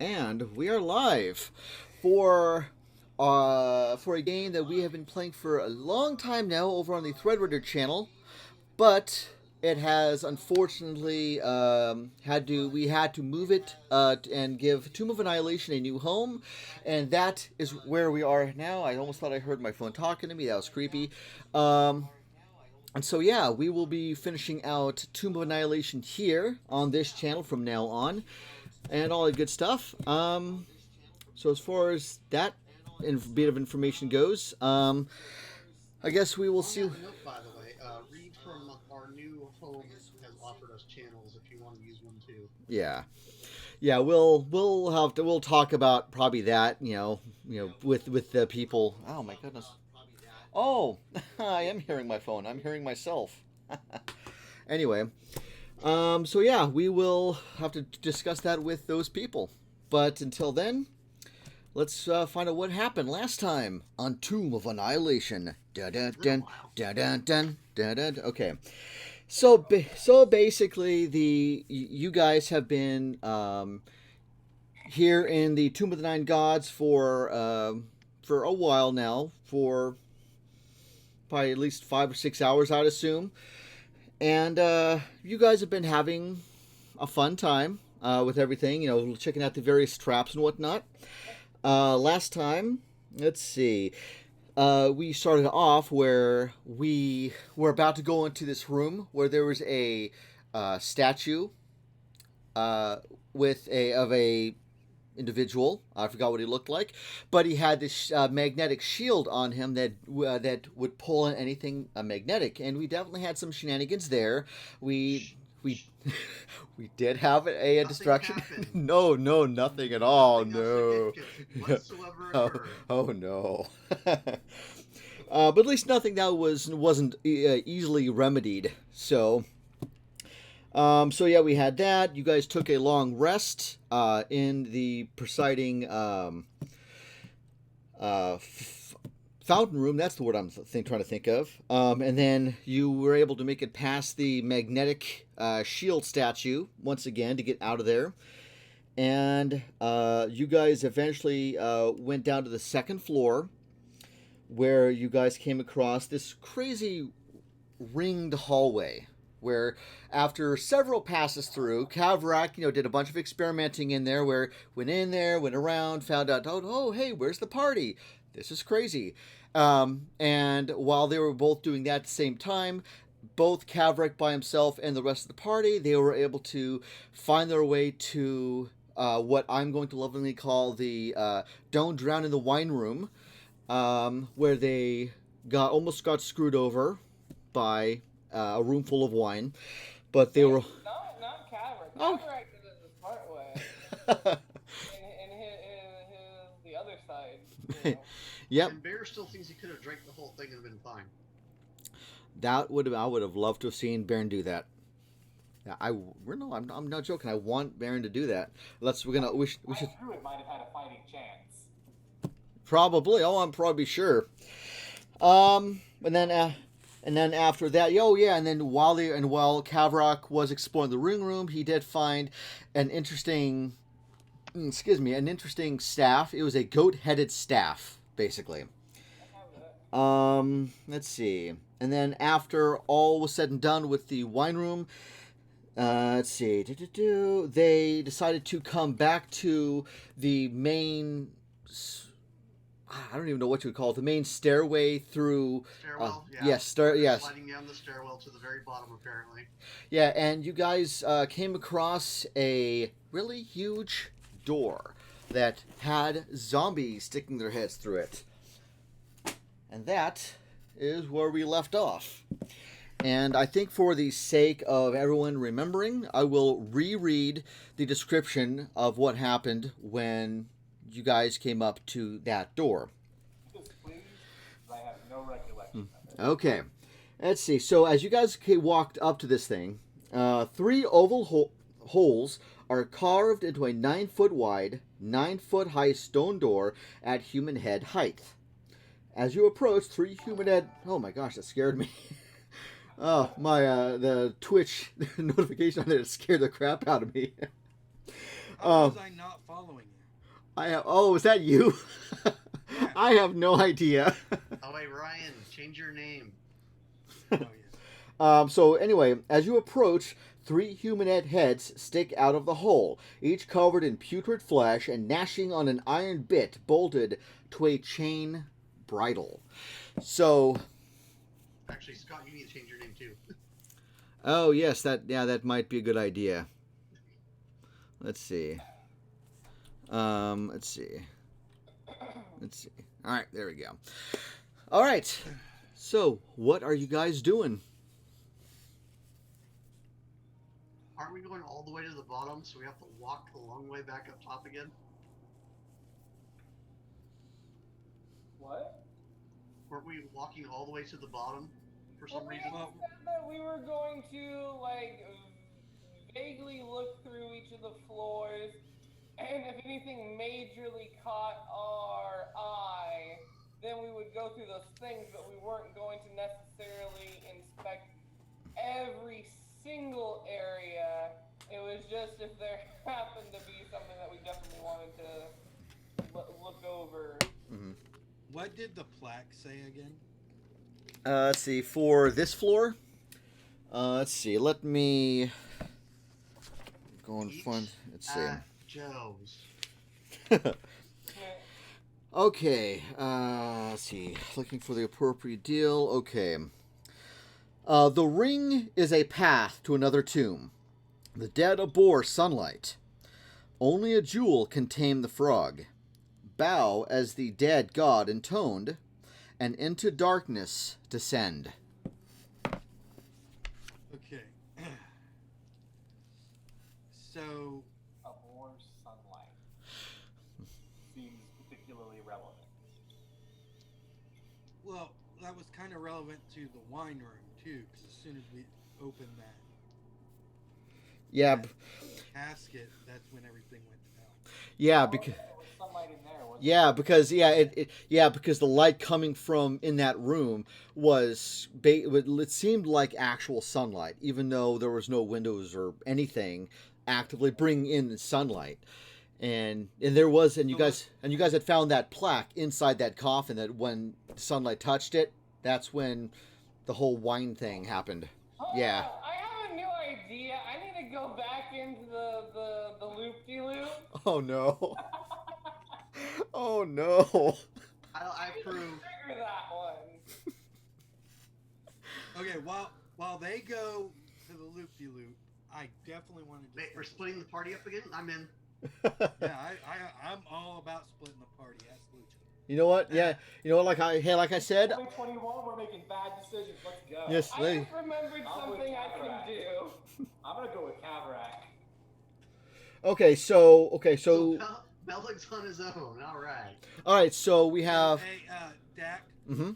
And we are live for a game that we have been playing for a long time now over on the Threadrunner channel, but it has unfortunately had to move it and give Tomb of Annihilation a new home, and that is where we are now. I almost thought I heard my phone talking to me. That was creepy. And so, yeah, we will be finishing out Tomb of Annihilation here on this channel from now on, and all that good stuff. So as far as that bit of information goes, I guess we will On see. that note, by the way, Reed from our new home has offered us channels if you want to use one too. Yeah, yeah, we'll talk about probably that. With the people. Oh my goodness. Oh, I am hearing my phone. I'm hearing myself. Anyway, so yeah, we will have to discuss that with those people. But until then, let's find out what happened last time on Tomb of Annihilation. Dun dun Been a dun while. dun dun dun dun dun. Okay, so basically, you guys have been here in the Tomb of the Nine Gods for a while now, for probably at least 5 or 6 hours, I'd assume. And you guys have been having a fun time with everything, checking out the various traps and whatnot. Last time, let's see, we started off where we were about to go into this room where there was a statue uh, with a individual. I forgot what he looked like, but he had this magnetic shield on him that would pull in anything magnetic, and we definitely had some shenanigans there. We we did have a Nothing destruction. happened. No, no, nothing at all. Nothing No. significant whatsoever Oh, occurred. oh no. But at least nothing that wasn't easily remedied. So yeah, we had that. You guys took a long rest in the presiding fountain room. That's the word I'm trying to think of. And then you were able to make it past the magnetic shield statue once again to get out of there. And you guys eventually went down to the second floor, where you guys came across this crazy ringed hallway where, after several passes through, Kavrak, did a bunch of experimenting in there, where went in there, went around, found out, oh, hey, where's the party? This is crazy. And while they were both doing that at the same time, both Kavrak by himself and the rest of the party, they were able to find their way to what I'm going to lovingly call the Don't Drown in the Wine Room, where they almost got screwed over by a room full of wine, but they Yeah, were. not Caverick. Oh. Caverick did it the smart way, and his the other side, Yep, And Bear still thinks he could have drank the whole thing and been fine. I would have loved to have seen Baron do that. Yeah, I'm not joking. I want Baron to do that. We should Druid might have had a fighting chance. probably. Oh, I'm probably sure. And then after that, oh yeah, and then while Kavrak was exploring the ring room, he did find an interesting, an interesting staff. It was a goat-headed staff, basically. Let's see. And then after all was said and done with the wine room, let's see. They decided to come back to the main. I don't even know what you would call it. The main stairway through. Stairwell, yeah. Yes, They're yes, sliding down the stairwell to the very bottom, apparently. yeah. And you guys came across a really huge door that had zombies sticking their heads through it, and that is where we left off. And I think, for the sake of everyone remembering, I will reread the description of what happened when you guys came up to that door. Just please, I have no recollection of it. Okay. Let's see. So, as you guys walked up to this thing, three oval holes are carved into a 9-foot wide, 9-foot high stone door at human head height. As you approach, three human head. Oh my gosh, that scared me. Oh, the Twitch notification on there scared the crap out of me. How was I not following you? Oh, is that you? Yeah. I have no idea. Oh wait, Ryan, change your name. Oh, yeah. So anyway, as you approach, 3 humanoid heads stick out of the hole, each covered in putrid flesh and gnashing on an iron bit bolted to a chain bridle. So, Actually, Scott, you need to change your name too. oh yes, that might be a good idea. Let's see. Let's see. All right, there we go. All right. So, what are you guys doing? Aren't we going all the way to the bottom, so we have to walk the long way back up top again? What? Weren't we walking all the way to the bottom for some reason? We said that we were going to, like, vaguely look through each of the floors, and if anything majorly caught our eye, then we would go through those things, but we weren't going to necessarily inspect every single area. It was just if there happened to be something that we definitely wanted to look over. Mm-hmm. What did the plaque say again? Let's see. For this floor, let's see. Let me go and find. Let's see. Joe's. Okay. Let's see. Looking for the appropriate deal. Okay. The ring is a path to another tomb. The dead abhor sunlight. Only a jewel can tame the frog. Bow as the dead god intoned, and into darkness descend. Okay. So, Abhor sunlight seems particularly relevant. well, that was kind of relevant to the wine room too, because as soon as we opened that Yeah. casket, that's when everything went to hell. Yeah. Oh, Because. there was sunlight in there, wasn't Yeah, because the light coming from in that room was it seemed like actual sunlight, even though there was no windows or anything actively bringing in the sunlight. And there was, and you guys had found that plaque inside that coffin that when sunlight touched it, that's when the whole wine thing happened. Yeah. I have a new idea. I need to go back into the loop-de-loop. Oh no. Oh no. I approve. Trigger that one. Okay, while they go to the loop-de-loop, I definitely want to. Wait, we're splitting the party up again? I'm in. Yeah, I'm all about splitting the party. Absolutely. You know what? Yeah. You know what? Like I said. 2021, we're making bad decisions. Let's go. Yes. I just remembered something I can do. I'm gonna go with Caverack. Okay. So. Beleg's on his own. All right. All right. So we have. Hey, Dak. Mm-hmm.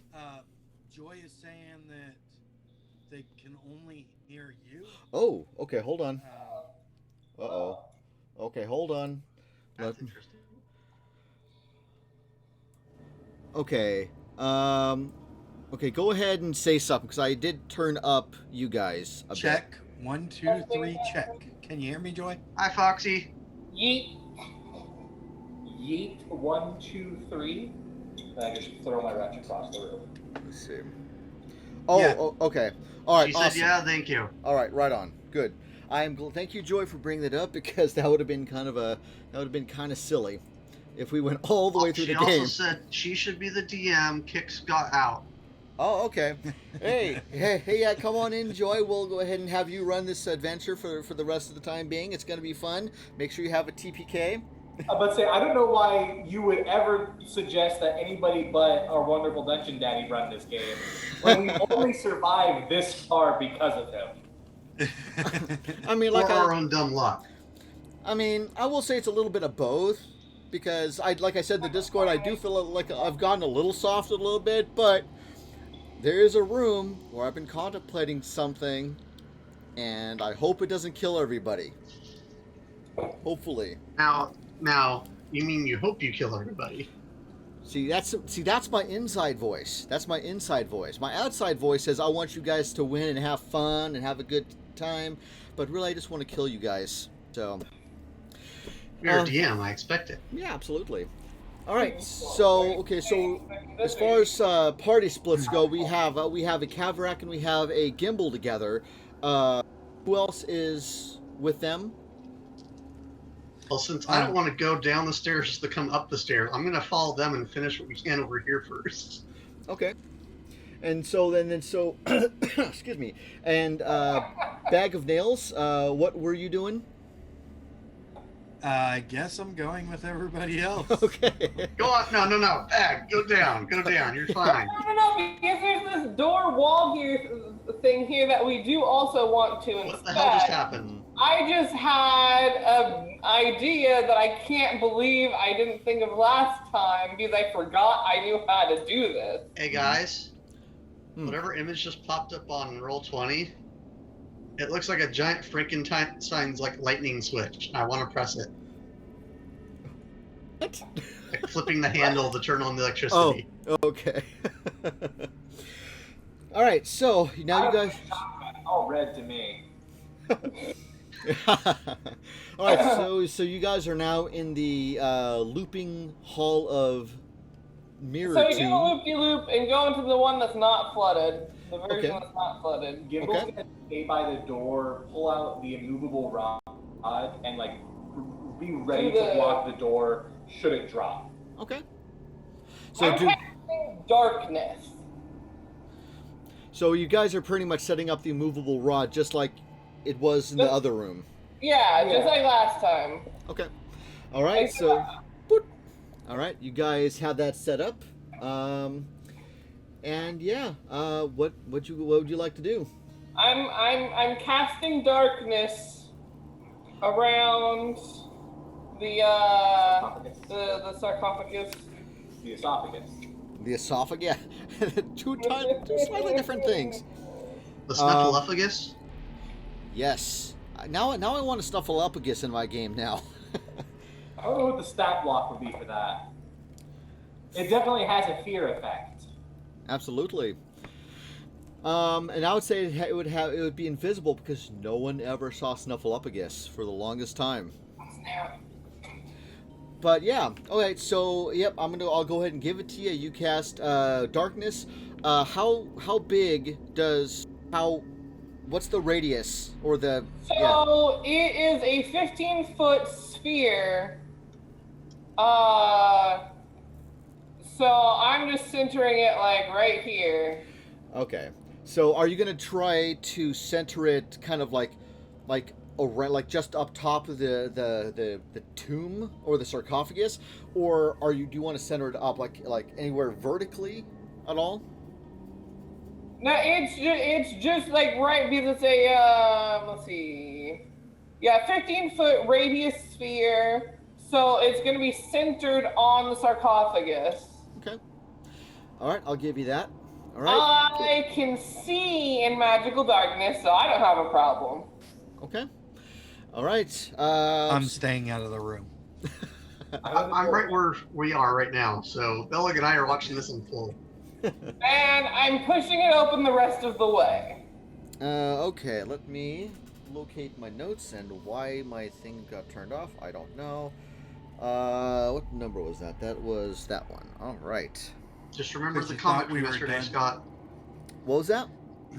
Joy is saying that they can only hear you. Oh. Okay. Hold on. Uh, Okay. Hold on. That's interesting. Okay. Okay. Go ahead and say something because I did turn up you guys a check. 1, 2, 3. Check. Can you hear me, Joy? Hi, Foxy. Yeet. Yeet, 1, 2, 3. And I just throw my wrench across the room. bit. Let's see. Oh. Yeah. Okay. All right. She Awesome. said, yeah, thank you. All right. Right on. Good. Thank you, Joy, for bringing that up because that would have been kind of silly if we went all the way through the She game. also said she should be the DM, kick Scott out. Oh, okay. Hey, yeah, come on in, Joy. We'll go ahead and have you run this adventure for the rest of the time being. It's going to be fun. Make sure you have a TPK. But say, I don't know why you would ever suggest that anybody but our wonderful Dungeon Daddy run this game when we only survived this far because of him. I mean, Or our own dumb luck. I mean, I will say it's a little bit of both because like I said in the Discord, I do feel like I've gotten a little soft a little bit, but there is a room where I've been contemplating something, and I hope it doesn't kill everybody. Hopefully. Now, you mean you hope you kill everybody? See, that's my inside voice. That's my inside voice. My outside voice says I want you guys to win and have fun and have a good time, but really I just want to kill you guys. So, You're a DM. I expect it. Yeah, absolutely. All right. So as far as party splits go, we have a Kavrak and we have a Gimbal together. Who else is with them? Well, since I don't want to go down the stairs just to come up the stairs, I'm going to follow them and finish what we can over here first. Okay. And so excuse me. And Bag of Nails, what were you doing? I guess I'm going with everybody else. Okay. Go on. No. Bag. Go down. You're fine. No, because there's this door wall thing here that we do also want to inspect. What the hell just happened? I just had an idea that I can't believe I didn't think of last time because I forgot I knew how to do this. Hey guys, whatever image just popped up on Roll20, it looks like a giant Frankenstein's like lightning switch. I want to press it. What? Like flipping the handle to turn on the electricity. Oh, okay. All right, so now you guys. All red to me. All right, so you guys are now in the looping hall of Mirror So you Tube. do a loop-de-loop and go into the one that's not flooded. The version Okay. that's not flooded. Gimble's Okay. gonna stay by the door, pull out the immovable rod, and like be ready to block the door should it drop. Okay. So I'm casting darkness. So you guys are pretty much setting up the immovable rod just like it was in the other room. Yeah, Yeah. just like last time. Okay. All right. So, boop. All right. You guys have that set up. And yeah. What would you like to do? I'm casting darkness around the Sarcophagus. sarcophagus. The esophagus. The esophagus. two slightly different things. The snuffleupagus? Yes. Now I want a snuffleupagus in my game now. I don't know what the stat block would be for that. It definitely has a fear effect. Absolutely. And I would say it would be invisible because no one ever saw snuffleupagus for the longest time. But yeah, okay. So yep, I'll go ahead and give it to you. You cast darkness. How big what's the radius or the? So it is a 15-foot sphere. So I'm just centering it like right here. Okay. So are you gonna try to center it kind of like around, like just up top of the tomb or the sarcophagus, or do you want to center it up like anywhere vertically at all? No, it's just like right because it's a let's see, yeah, 15-foot radius sphere. So it's gonna be centered on the sarcophagus. Okay. All right, I'll give you that. All right. I can see in magical darkness, so I don't have a problem. Okay. All right. I'm staying out of the room. I'm right where we are right now, so Bellag and I are watching this in full. And I'm pushing it open the rest of the way. Okay, let me locate my notes and why my thing got turned off. I don't know. What number was that? That was that one. All right. Just remember Because the you comic thought we from were yesterday, done. Scott. What was that?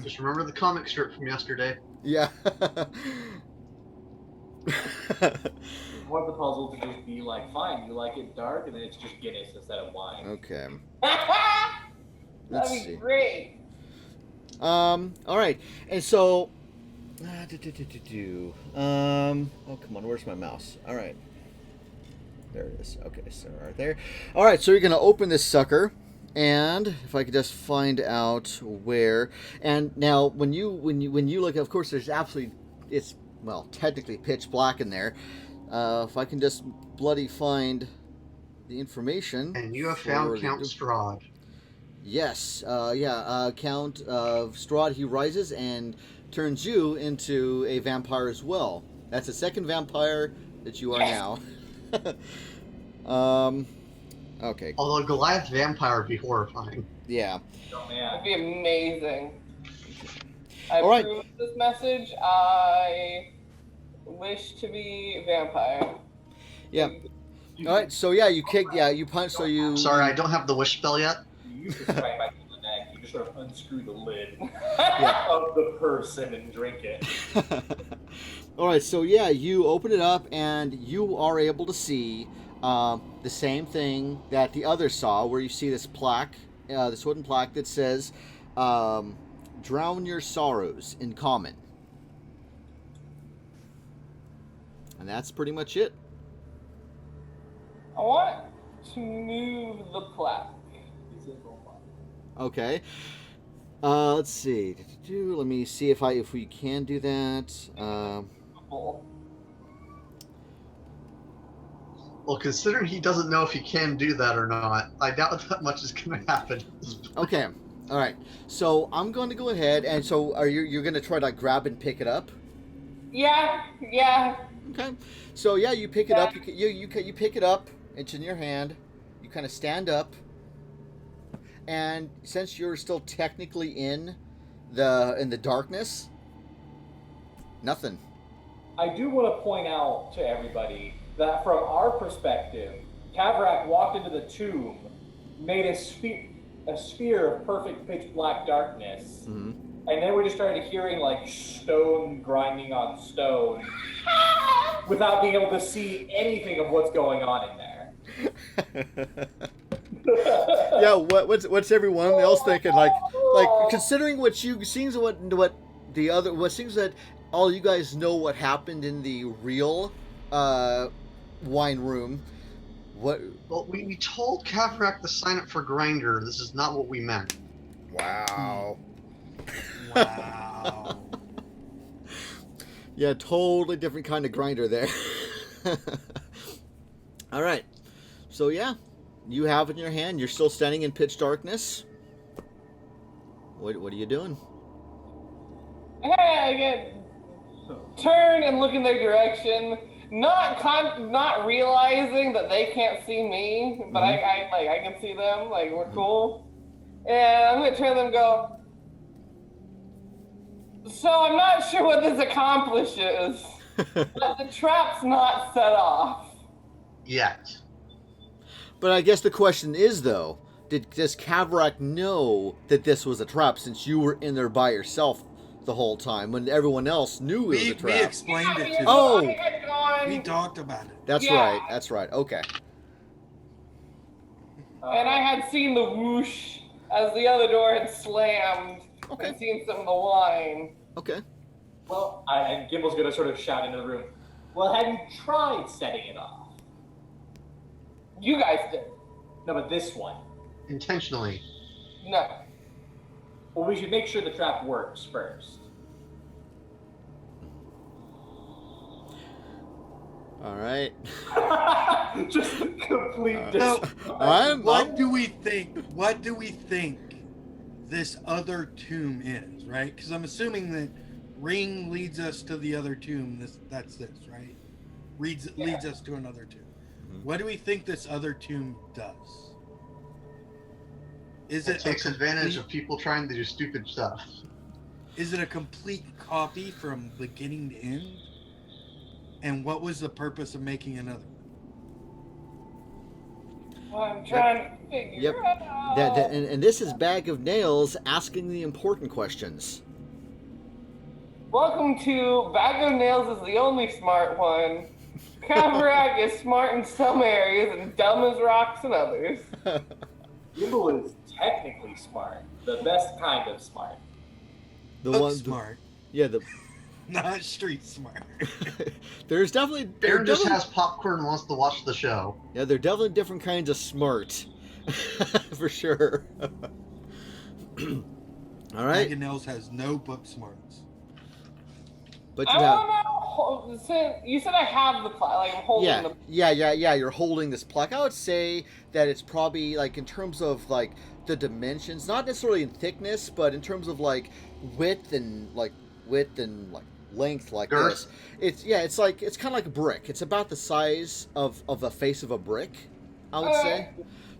Just remember the comic strip from yesterday. Yeah. Want the puzzle to just be like, fine, you like it dark, and then it's just Guinness instead of wine. Okay. That'd Let's be see. great. All right. And so oh, come on, where's my mouse? All right. There it is. Okay, so right there. All right, so you're going to open this sucker, and if I could just find out where. And now when you look, of course there's absolutely, it's technically pitch black in there. If I can just bloody find the information. And you have found Count Strahd. Yes, Count of Strahd. He rises and turns you into a vampire as well. That's the second vampire that you are now. Okay. Although Goliath vampire would be horrifying. Yeah. Oh, man. That'd be amazing. I All right. approve this message. I wish to be a vampire. Yeah. All right. So yeah, you kick. Yeah, you punch. So you. Sorry, I don't have the wish spell yet. You use the strike back to the neck. You just sort of unscrew the lid Yeah. of the person and drink it. All right. So yeah, you open it up and you are able to see the same thing that the others saw, where you see this plaque, this wooden plaque that says, "Drown your sorrows in common." And that's pretty much it. I want to move the plaque. Okay. Let's see. Let me see if we can do that. Cool. Well, considering he doesn't know if he can do that or not, I doubt that much is going to happen. Okay. All right. So I'm going to go ahead, and so you're going to try to grab and pick it up? Yeah. Okay. So yeah, you pick it up. You pick it up. It's in your hand. You kind of stand up, and since you're still technically in the darkness, nothing. I do want to point out to everybody that from our perspective, Kavrak walked into the tomb, made a sphere of perfect pitch black darkness, Mm-hmm. and then we just started hearing like stone grinding on stone without being able to see anything of what's going on in there. Yeah, what's everyone else thinking? Like considering what seems that all you guys know what happened in the real wine room. What? Well, we told Kavrak to sign up for Grindr. This is not what we meant. Wow. Wow. Yeah, totally different kind of grinder there. All right. So yeah, you have it in your hand. You're still standing in pitch darkness. What are you doing? Hey, again, turn and look in their direction. Not realizing that they can't see me, but I can see them. Like, we're cool. And I'm gonna turn to them and go, so I'm not sure what this accomplishes, but the trap's not set off. Yet. But I guess the question is, though, does Kavrak know that this was a trap, since you were in there by yourself the whole time when everyone else knew it was a trap? We explained it to them. Oh! We talked about it. That's Yeah. right. Okay. And I had seen the whoosh as the other door had slammed. Okay. And seen some of the wine. Okay. Well, and Gimble's gonna sort of shout into the room. Well, have you tried setting it off? You guys did. No, but this one. Intentionally. No. Well, we should make sure the trap works first. All right. Just a complete No, I'm- what do we think? What do we think this other tomb is, right? Because I'm assuming that ring leads us to the other tomb. That's this, right? Leads us to another tomb. Mhm. What do we think this other tomb does? Is It takes advantage of people trying to do stupid stuff. Is it a complete copy from beginning to end? And what was the purpose of making another? Well, I'm trying to figure Yep. out. And this is Bag of Nails asking the important questions. Welcome to Bag of Nails is the only smart one. Kavrak is smart in some areas and dumb as rocks in others. Gimble is technically smart. The best kind of smart. The Book one, smart, not street smart. there's definitely Aaron just has popcorn and wants to watch the show. Yeah, they're definitely different kinds of smart, for sure. All right, Megan Nels has no book smarts. but I you have. want to. You said I have the plaque. Like I'm holding the. Yeah. You're holding this plaque. I would say that it's probably like in terms of like the dimensions, not necessarily in thickness, but in terms of like width and like length, like Girth. this. It's kind of like a brick. It's about the size of the face of a brick, I would say.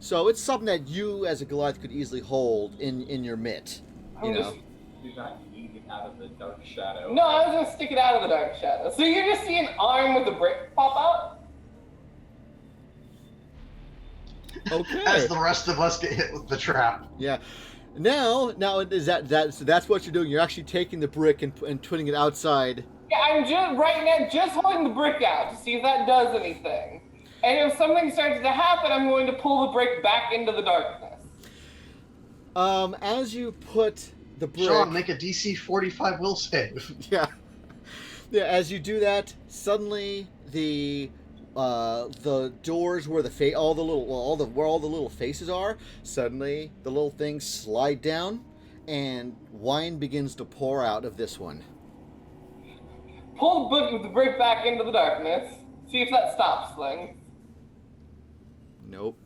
So it's something that you as a Goliath could easily hold in your mitt. You know. Do not need it out of the dark shadow. No, I was gonna stick it out of the dark shadow. So you just see an arm with a brick pop out? Okay. As the rest of us get hit with the trap. Yeah. Now is so that's what you're doing. You're actually taking the brick and putting it outside. Yeah, I'm just holding the brick out to see if that does anything. And if something starts to happen, I'm going to pull the brick back into the darkness. As you put the brick, Sean, make a DC 45 will save. yeah, as you do that, suddenly the doors where where all the little faces are, suddenly the little things slide down, and wine begins to pour out of this one. Pull the brick back into the darkness. See if that stops things. Nope.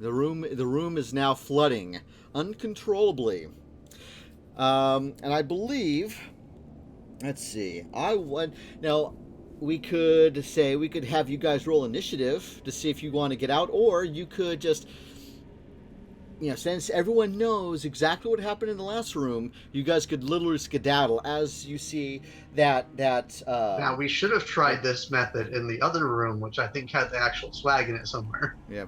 The room is now flooding uncontrollably. And I believe, let's see. Now we could have you guys roll initiative to see if you want to get out, or you could just, since everyone knows exactly what happened in the last room, you guys could literally skedaddle as you see that. Now, we should have tried this method in the other room, which I think had the actual swag in it somewhere. Yeah.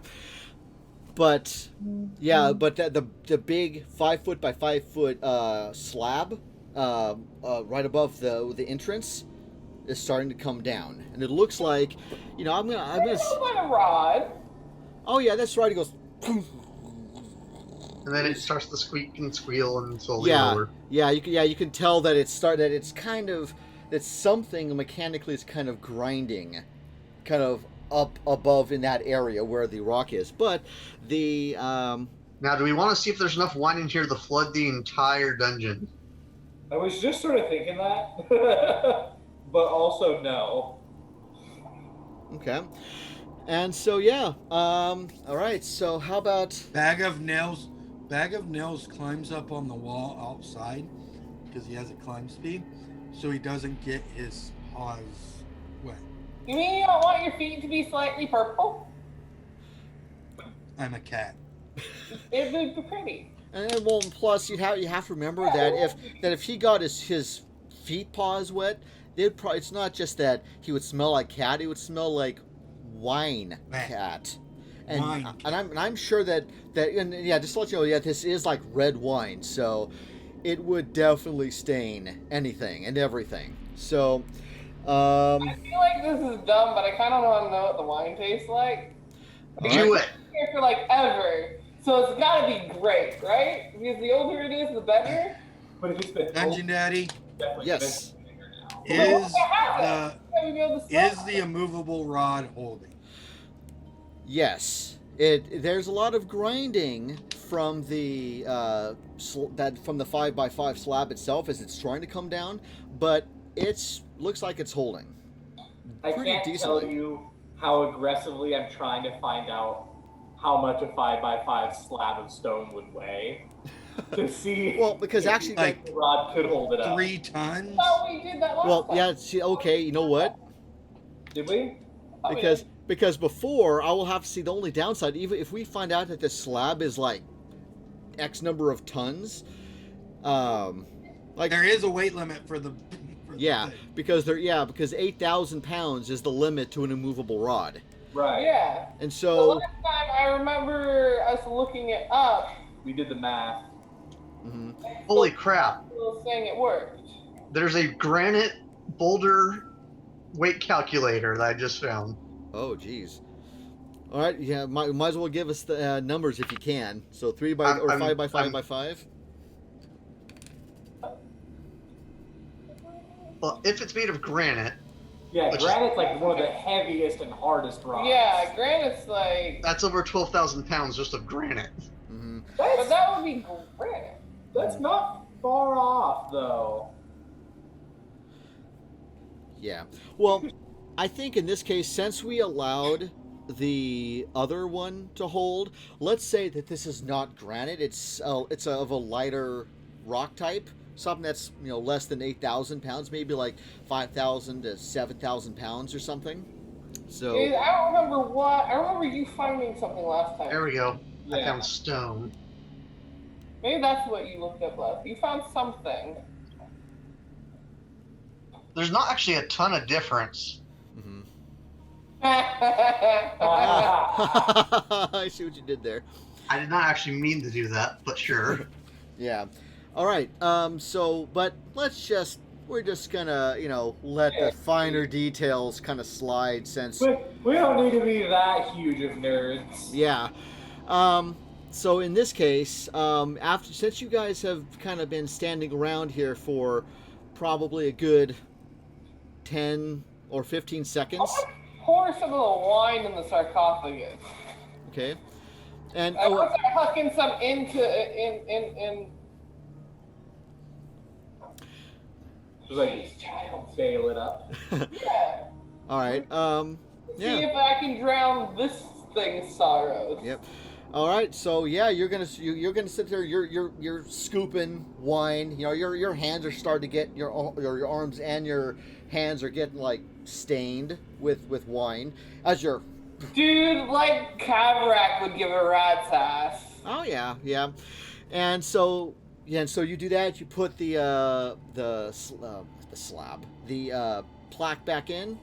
But the big 5 foot by 5 foot slab right above the entrance is starting to come down, and it looks like, I'm gonna. A rod. Oh yeah, that's right. It goes. And then it starts to squeak and squeal and slowly Yeah, lower. you can tell that that something mechanically is kind of grinding, kind of up above in that area where the rock is. But the Now, do we want to see if there's enough wine in here to flood the entire dungeon? I was just sort of thinking that, but also no. Okay. And so yeah, all right. So how about Bag of Nails climbs up on the wall outside because he has a climb speed, so he doesn't get his paws wet. You mean you don't want your feet to be slightly purple? I'm a cat. It would be pretty. And well, plus you have to remember that if he got his feet paws wet, it's not just that he would smell like cat; it would smell like wine cat. And I'm sure that just to let you know, this is like red wine, so it would definitely stain anything and everything. So I feel like this is dumb, but I kind of want to know what the wine tastes like. Do it. Here for like ever, so it's got to be great, right? Because the older it is, the better. But if it's been Dungeon Daddy, yes, is the immovable rod holding? yes. There's a lot of grinding from the from the 5x5 slab itself as it's trying to come down, but looks like it's holding. I can't tell you how aggressively I'm trying to find out how much a 5x5 slab of stone would weigh to see. Well, because actually, like the rod could hold it up. 3 tons. Oh, we did that last well, time. yeah. See, okay, you know what? Did we? Because before, I will have to see the only downside. Even if we find out that the slab is like X number of tons, like There is a weight limit for the. yeah, because 8,000 pounds is the limit to an immovable rod. Right. Yeah. And The so last time I remember us looking it up, We did the math. mhm. Holy crap. was saying it worked. There's a granite boulder weight calculator that I just found. Oh, geez. All right, yeah, might as well give us the numbers if you can. So 5 by 5 by 5. Well, if it's made of granite, Yeah, Which- granite's like one of the heaviest and hardest rocks. Yeah, granite's like. that's over 12,000 pounds just of granite. Mm-hmm. But that would be granite. That's not far off, though. Yeah. Well, I think in this case, since we allowed the other one to hold, let's say that this is not granite. It's of a lighter rock type, something that's less than 8,000 pounds, maybe like 5,000 to 7,000 pounds or something. So Dude, I don't remember what. I remember you finding something last time. There we go. I Yeah. found stone. Maybe that's what you looked up last. You found something. There's not actually a ton of difference. mhm. That's I see what you did there. I did not actually mean to do that, but sure. Yeah. All right. But we're just gonna, let the finer details kind of slide since. We don't need to be that huge of nerds. Yeah. So in this case, since you guys have kind of been standing around here for probably a good 10 or 15 seconds. Pour some of the wine in the sarcophagus. Okay. And I want to start hucking some in. Just like bail it up. Yeah. All right. See if I can drown this thing's sorrows. Yep. All right. So yeah, you're gonna sit there. You're scooping wine. Your hands are starting to get your arms and your hands are getting like stained with wine as you're. Dude, like Kavrak would give a rat's ass. Oh yeah. And so you do that. You put the slab, the plaque back in,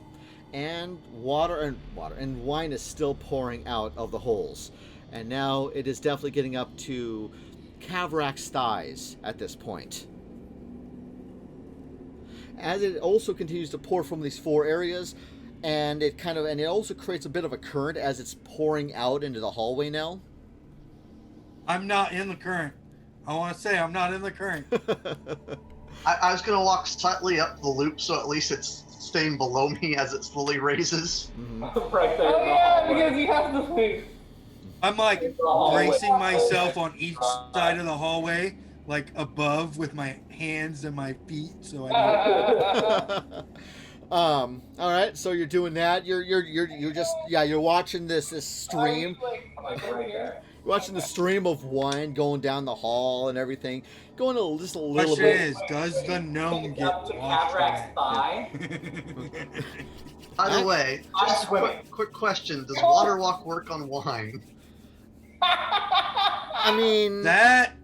and water and wine is still pouring out of the holes, and now it is definitely getting up to Kavrak's thighs at this point. As it also continues to pour from these four areas, and it also creates a bit of a current as it's pouring out into the hallway now. I'm not in the current. I want to say I'm not in the current. I was gonna walk slightly up the loop, so at least it's staying below me as it slowly raises. Mm-hmm. Right there. Oh yeah, because you have to think. I'm like bracing myself on each side of the hallway, like above with my hands and my feet, so I don't. All right, so you're doing that. You're just you're watching this stream. Like right there. You're watching the stream of wine going down the hall and everything, going just a little Question bit. is, does the gnome get Up to washed Kavrak's away? thigh. By the way, just a quick question: does water walk work on wine? I mean, that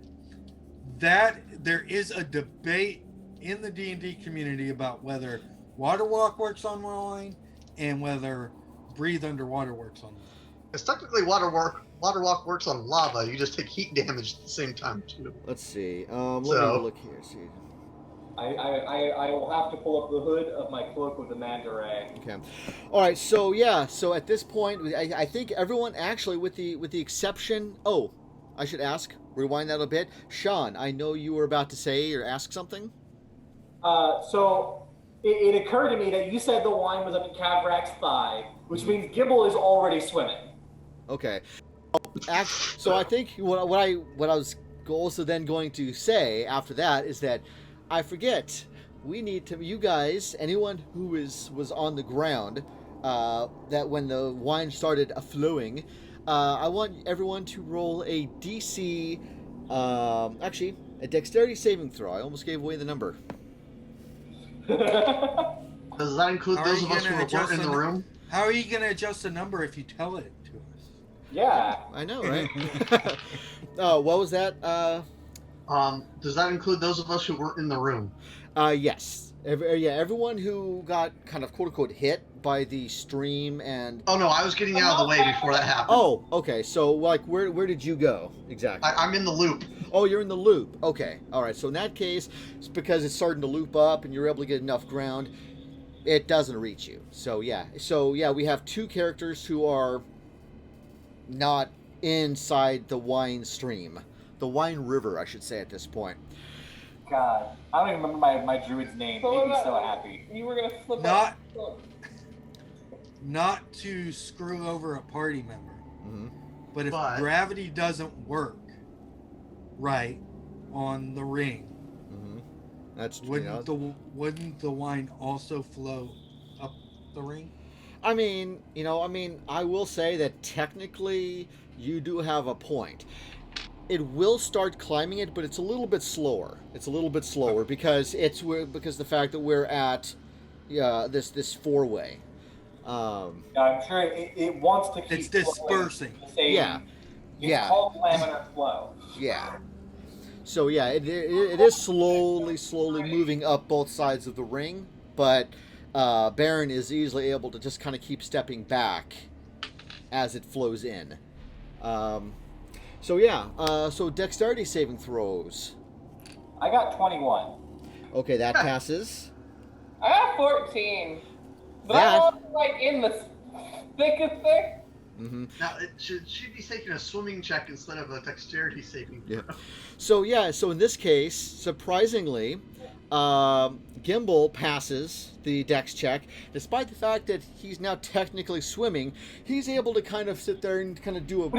there is a debate in the D&D community about whether water walk works on wine and whether breathe underwater works on wine. Because technically, water walk works on lava. You just take heat damage at the same time too. let's see. Let me look here. See. I will have to pull up the hood of my cloak with the manta ray. Okay. All right. So at this point, I think everyone actually, with the exception. Oh, I should rewind that a bit. Sean, I know you were about to say or ask something. So it occurred to me that you said the wine was up to Kavrak's thigh, which means Gibble is already swimming. Okay. So I think what I was also then going to say after that is that I forget we need to, you guys, anyone who was on the ground, that when the wine started flowing, I want everyone to roll a DC, actually a dexterity saving throw. I almost gave away the number. Does that include those of us who were in the room? How are you going to adjust the number if you tell it to us? Yeah. I know, right? Oh, what was that? Does that include those of us who weren't in the room? Yes. Everyone who got kind of quote unquote hit by the stream and. Oh no, I was getting out of the way before that happened. Oh, okay. So like, where did you go exactly? I'm in the loop. Oh, you're in the loop. Okay. All right. So in that case, it's because it's starting to loop up and you're able to get enough ground, it doesn't reach you. So yeah. We have two characters who are not inside the wine stream. The wine river, I should say at this point. God, I don't even remember my druid's name. Made me so happy. You were gonna flip Not- up. Not to screw over a party member, Mm-hmm. but if gravity doesn't work right on the ring, Mm-hmm. That's wouldn't the wine also flow up the ring? I mean, I will say that technically you do have a point. It will start climbing it, but it's a little bit slower. Because the fact that we're at this four-way. I'm sure it wants to keep. It's dispersing. Yeah. It's called laminar flow. Yeah. So yeah, it is slowly moving up both sides of the ring, but Baron is easily able to just kind of keep stepping back as it flows in. So dexterity saving throws. I got 21. Okay, that passes. I got 14. But That- I'm like in the thick of thick. Mm-hmm. Now, she'd be taking a swimming check instead of a dexterity saving throw. Yeah. So in this case, surprisingly, Gimbal passes the dex check, despite the fact that he's now technically swimming. He's able to kind of sit there and kind of do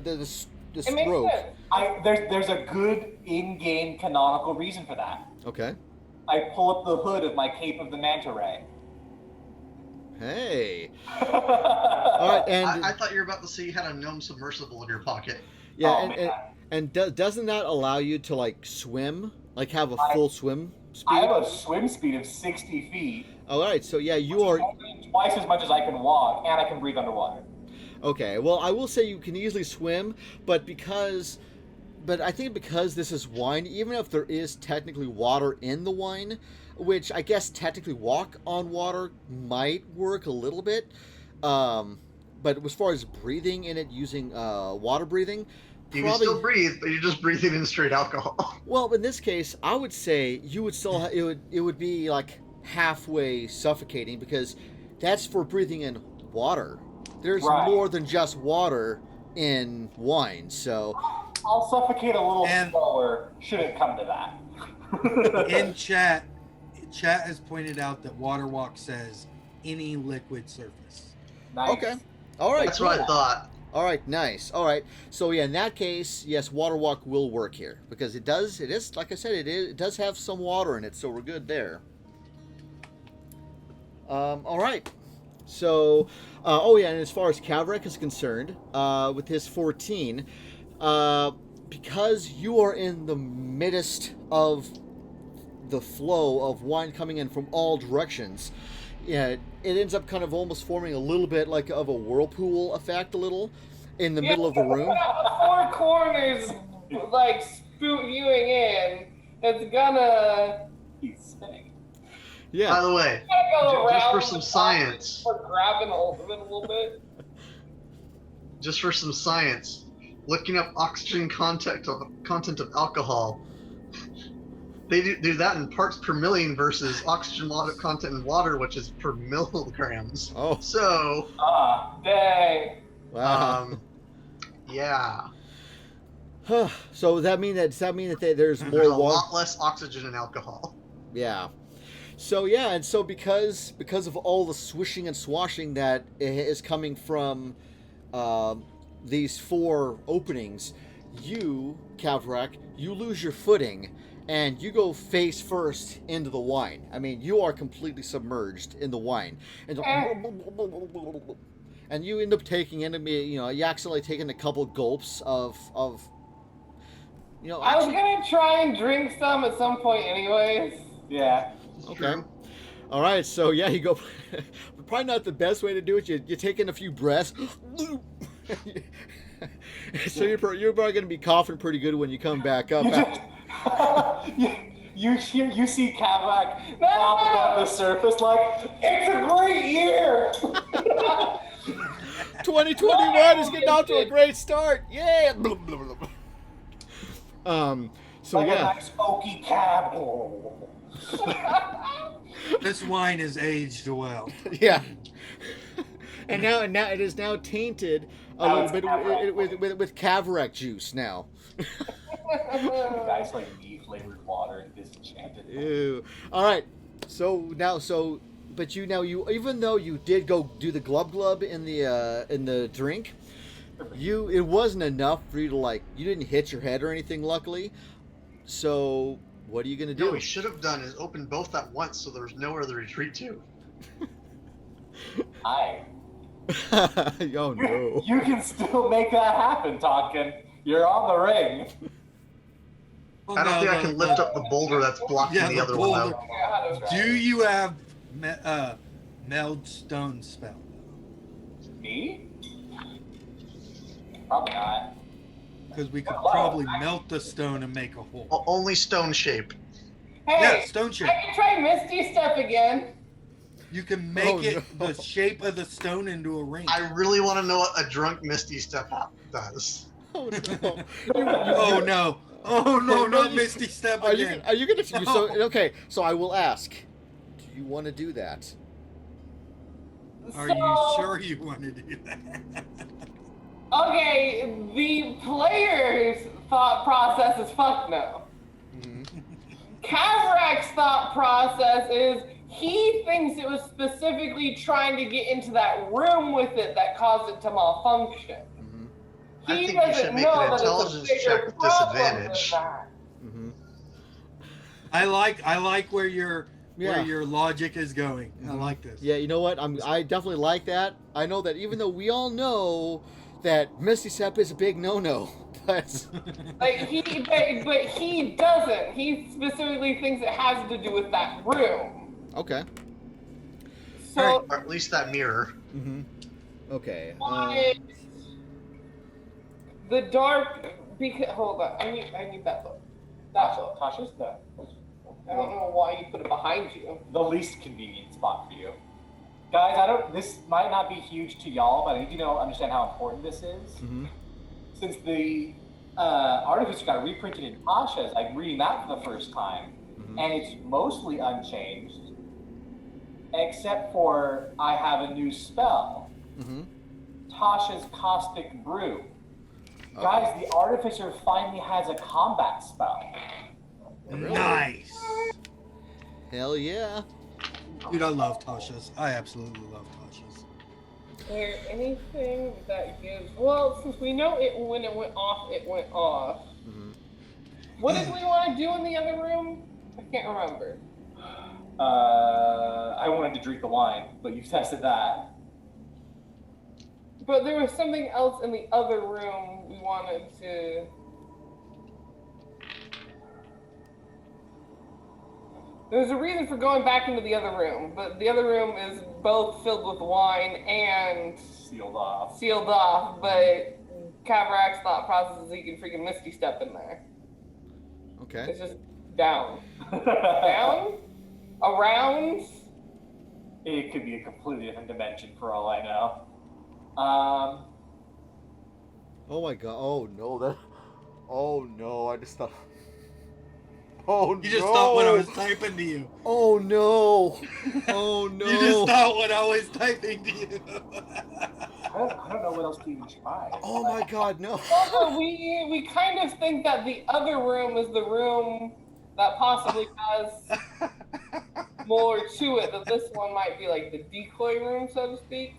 this It makes stroke. sense. There's a good in-game canonical reason for that. Okay. I pull up the hood of my Cape of the Manta Ray. Hey. All right, and I thought you were about to say you had a gnome submersible in your pocket. yeah, Oh, and, man. doesn't that allow you to like swim, like have a full swim speed? I have a swim speed of 60 feet. All right, so yeah, you which are is only twice as much as I can walk, and I can breathe underwater. okay. Well, I will say you can easily swim, but I think because this is wine, even if there is technically water in the wine, which I guess technically walk on water might work a little bit, but as far as breathing in it using water breathing, You can still breathe, but you're just breathing in straight alcohol. well, in this case, I would say you would still it would be like halfway suffocating because that's for breathing in water. There's Right. more than just water in wine, so I'll suffocate a little And- slower should it come to that. In chat has pointed out that Waterwalk says any liquid surface. Nice. okay. All right. That's what I cool. thought. All right, nice. All right, so yeah, in that case, yes, Waterwalk will work here because it is like I said, it does have some water in it, so we're good there. All right, so and as far as Kavrak is concerned, with his 14, because you are in the midst of the flow of wine coming in from all directions. Yeah, it ends up kind of almost forming a little bit like of a whirlpool effect, a little, in the middle of the room. The four corners, like spewing in. It's gonna. He's spinning. By Yeah. the way, Go just around for some science, We're grabbing hold of it a little bit. looking up oxygen content of alcohol, they do that in parts per million versus oxygen content in water, which is per milligrams. Oh, So, Dang. wow. yeah, So does that mean that there's there's more a water? lot less oxygen in alcohol. Yeah. So yeah, and so because of all the swishing and swashing that is coming from these four openings, you, Kavrak, you lose your footing and you go face first into the wine. I mean, you are completely submerged in the wine, and you end up taking you accidentally taking a couple gulps of I was gonna try and drink some at some point, anyways. Yeah. Okay. True. All right. So yeah, you go. Probably not the best way to do it. You take in a few breaths. So you're probably going to be coughing pretty good when you come back up. You see Kavak pop above the surface like, it's a great year! 2021 is getting off to a great start. Yeah. So Like a yeah. nice oaky cab. This wine is aged well. Yeah. And now it is now tainted a Now little it's bit with Kavrak juice now. Nice like meat flavored water and disenchanted. Ew. All right. But you even though you did go do the glub in the drink, it wasn't enough for you to you didn't hit your head or anything, luckily. So what are you gonna do? What we should have done is open both at once, so there was nowhere to retreat to. Hi. Oh no. You can still make that happen, Tonkin. You're on the ring. Well, I don't no, think I no, can no. lift up the boulder that's blocking Yeah, the the other one boulder. out. Do you have meld stone spell? Me? Probably not. Because we could probably melt the stone and make a hole. Only stone shape. Hey, Yeah, stone shape. I can try Misty stuff again. You can make the shape of the stone into a ring. I really want to know what a drunk Misty Step does. Oh no! Oh no! Oh no! Not Misty Step Are again. you gonna? So okay. So I will ask. Do you want to do that? Are you sure you want to do that? Okay, the player's thought process is fuck no. Kavrak's thought process is he thinks it was specifically trying to get into that room with it that caused it to malfunction. I He think you doesn't should make know an that intelligence it's a bigger check with problem than disadvantage. that. I like where your logic is going. I like this. Yeah, you know what? I definitely like that. I know that even though we all know that Misty Step is a big no-no, but But he doesn't. He specifically thinks it has to do with that room. okay. So Or at least that mirror. Okay. why the dark? Because hold on, I need that book. That book. Tasha's the I don't know why you put it behind you. least convenient spot for you. Guys, this might not be huge to y'all, but I need you to understand how important this is. Since the artificer got reprinted in Tasha's, I'm reading that for the first time, and it's mostly unchanged, except for I have a new spell. Tasha's Caustic Brew. Guys, the artificer finally has a combat spell. Nice. Hell yeah. Dude, I love Tasha's. I absolutely love Tasha's. Is there anything that gives? Well, since we know it when it went off, it went off. What did we want to do in the other room? I can't remember. I wanted to drink the wine, but you tested that. But there was something else in the other room we wanted to. There's a reason for going back into the other room, but the other room is both filled with wine and Sealed off. But Kavrak's thought process is he can freaking Misty Step in there. Okay. It's just down. Down? Around? It could be a completely different dimension for all I know. Oh my god. Oh no. Oh no. I just thought. Oh no. You just thought what I was typing to you. Oh no. Oh no. You just thought what I was typing to you. I don't know what else to even try. Oh my god, no. Also, we kind of think that the other room is the room that possibly has more to it. That this one might be like the decoy room, so to speak,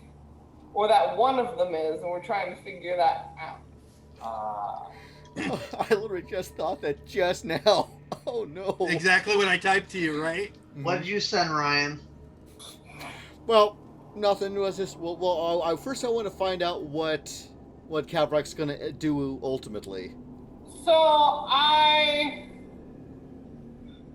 or that one of them is, and we're trying to figure that out. I literally just thought that just now. Oh no. Exactly what I typed to you, right? What did you send, Ryan? Well, nothing was just. Well, first I want to find out what Kavrak's gonna do ultimately. So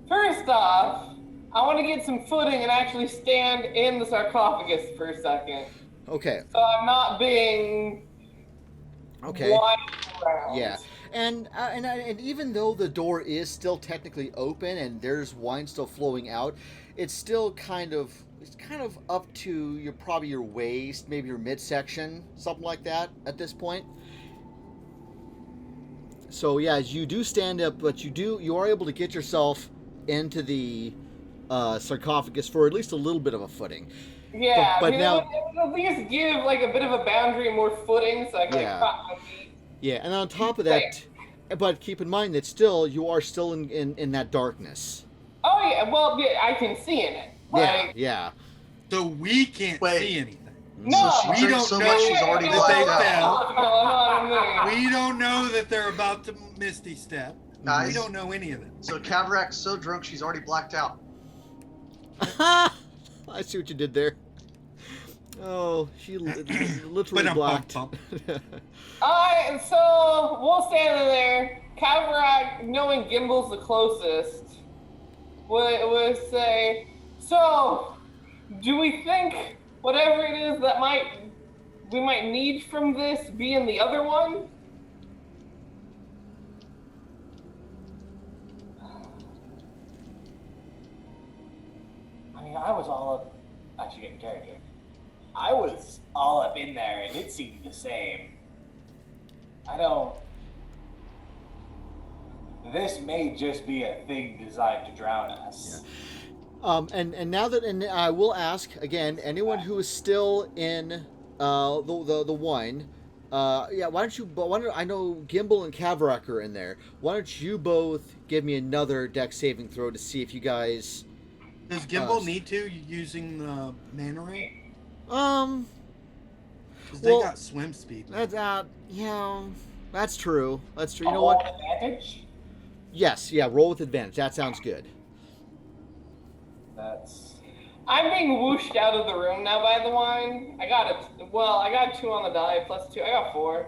first off, I want to get some footing and actually stand in the sarcophagus for a second. Okay. So I'm not being wide around. Yeah. And even though the door is still technically open and there's wine still flowing out, it's still kind of up to your waist, maybe your midsection, something like that at this point. So yeah, you do stand up, but you are able to get yourself into the sarcophagus for at least a little bit of a footing. Yeah, but now at least give like a bit of a boundary and more footing so I can prop my feet. Yeah, and on top of that, but keep in mind that you are still in that darkness. Oh yeah, well yeah, I can see in it. Yeah. So we can't see anything. No, so she drinks so much she's already blacked out. We don't know that they're about to Misty Step. Guys, we don't know any of it. So Kavrak's so drunk she's already blacked out. I see what you did there. Oh, she literally blocked. Alright, so we'll stand there. Kavrak, knowing Gimbal's the closest, would say, so, do we think whatever it is that we might need from this be in the other one? I mean, I was all I should get in character. I was all up in there, and it seemed the same. This may just be a thing designed to drown us. Yeah. And now that, and I will ask again, anyone who is still in the wine, why don't I know Gimbal and Kavrak are in there. Why don't you both give me another deck saving throw to see if you guys. Does Gimbal need to using the mana ray? Because they got swim speed. That's true. That's true. You know what? Advantage? Yes, yeah, roll with advantage. That sounds good. I'm being whooshed out of the room now by the wine. I got 2 on the die, plus 2. I got 4.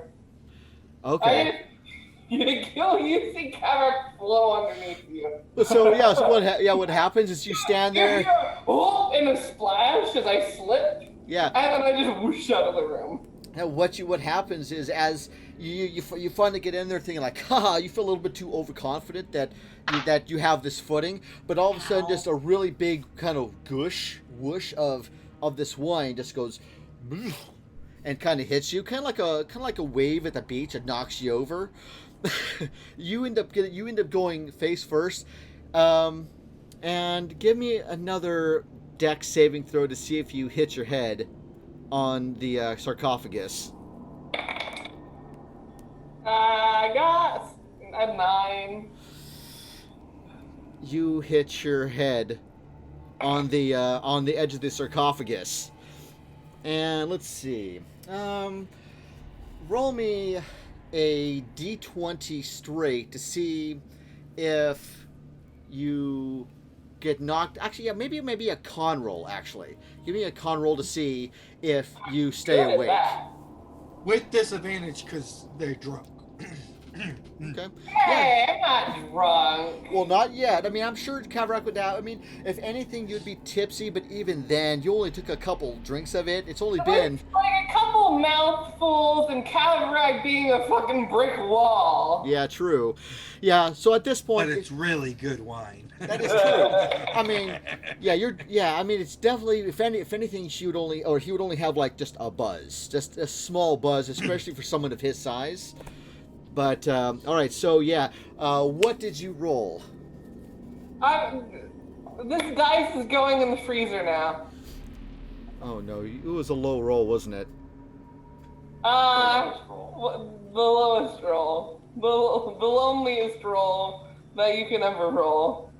Okay. You see Kavrak flow underneath you. So what happens is you stand there. In a splash as I slip. Yeah. And then I just whoosh out of the room. And what happens is as you finally get in there thinking like, haha, you feel a little bit too overconfident that you have this footing, but all of a sudden just a really big kind of whoosh of this wine just goes and kind of hits you, kind of like a wave at the beach that knocks you over. you end up going face first, and give me another dex saving throw to see if you hit your head on the sarcophagus. I got a 9. You hit your head on the edge of the sarcophagus, and let's see. Roll me a d20 straight to see if you get knocked. Actually, yeah, maybe a con roll. Actually, give me a con roll to see if you stay awake. With disadvantage because they're drunk. Okay. Hey, I'm not drunk. Well, not yet. I mean, I'm sure Kavrak would have. I mean, if anything, you'd be tipsy, but even then, you only took a couple drinks of it. It's only been like a couple mouthfuls and Kavrak being a fucking brick wall. Yeah, true. Yeah, so at this point, but it's really good wine. That is true. I mean, I mean, it's definitely, if anything, he would only have like just a buzz, just a small buzz, especially for someone of his size. But all right, so what did you roll? This dice is going in the freezer now. Oh no, it was a low roll, wasn't it? The lowest roll, the loneliest roll that you can ever roll.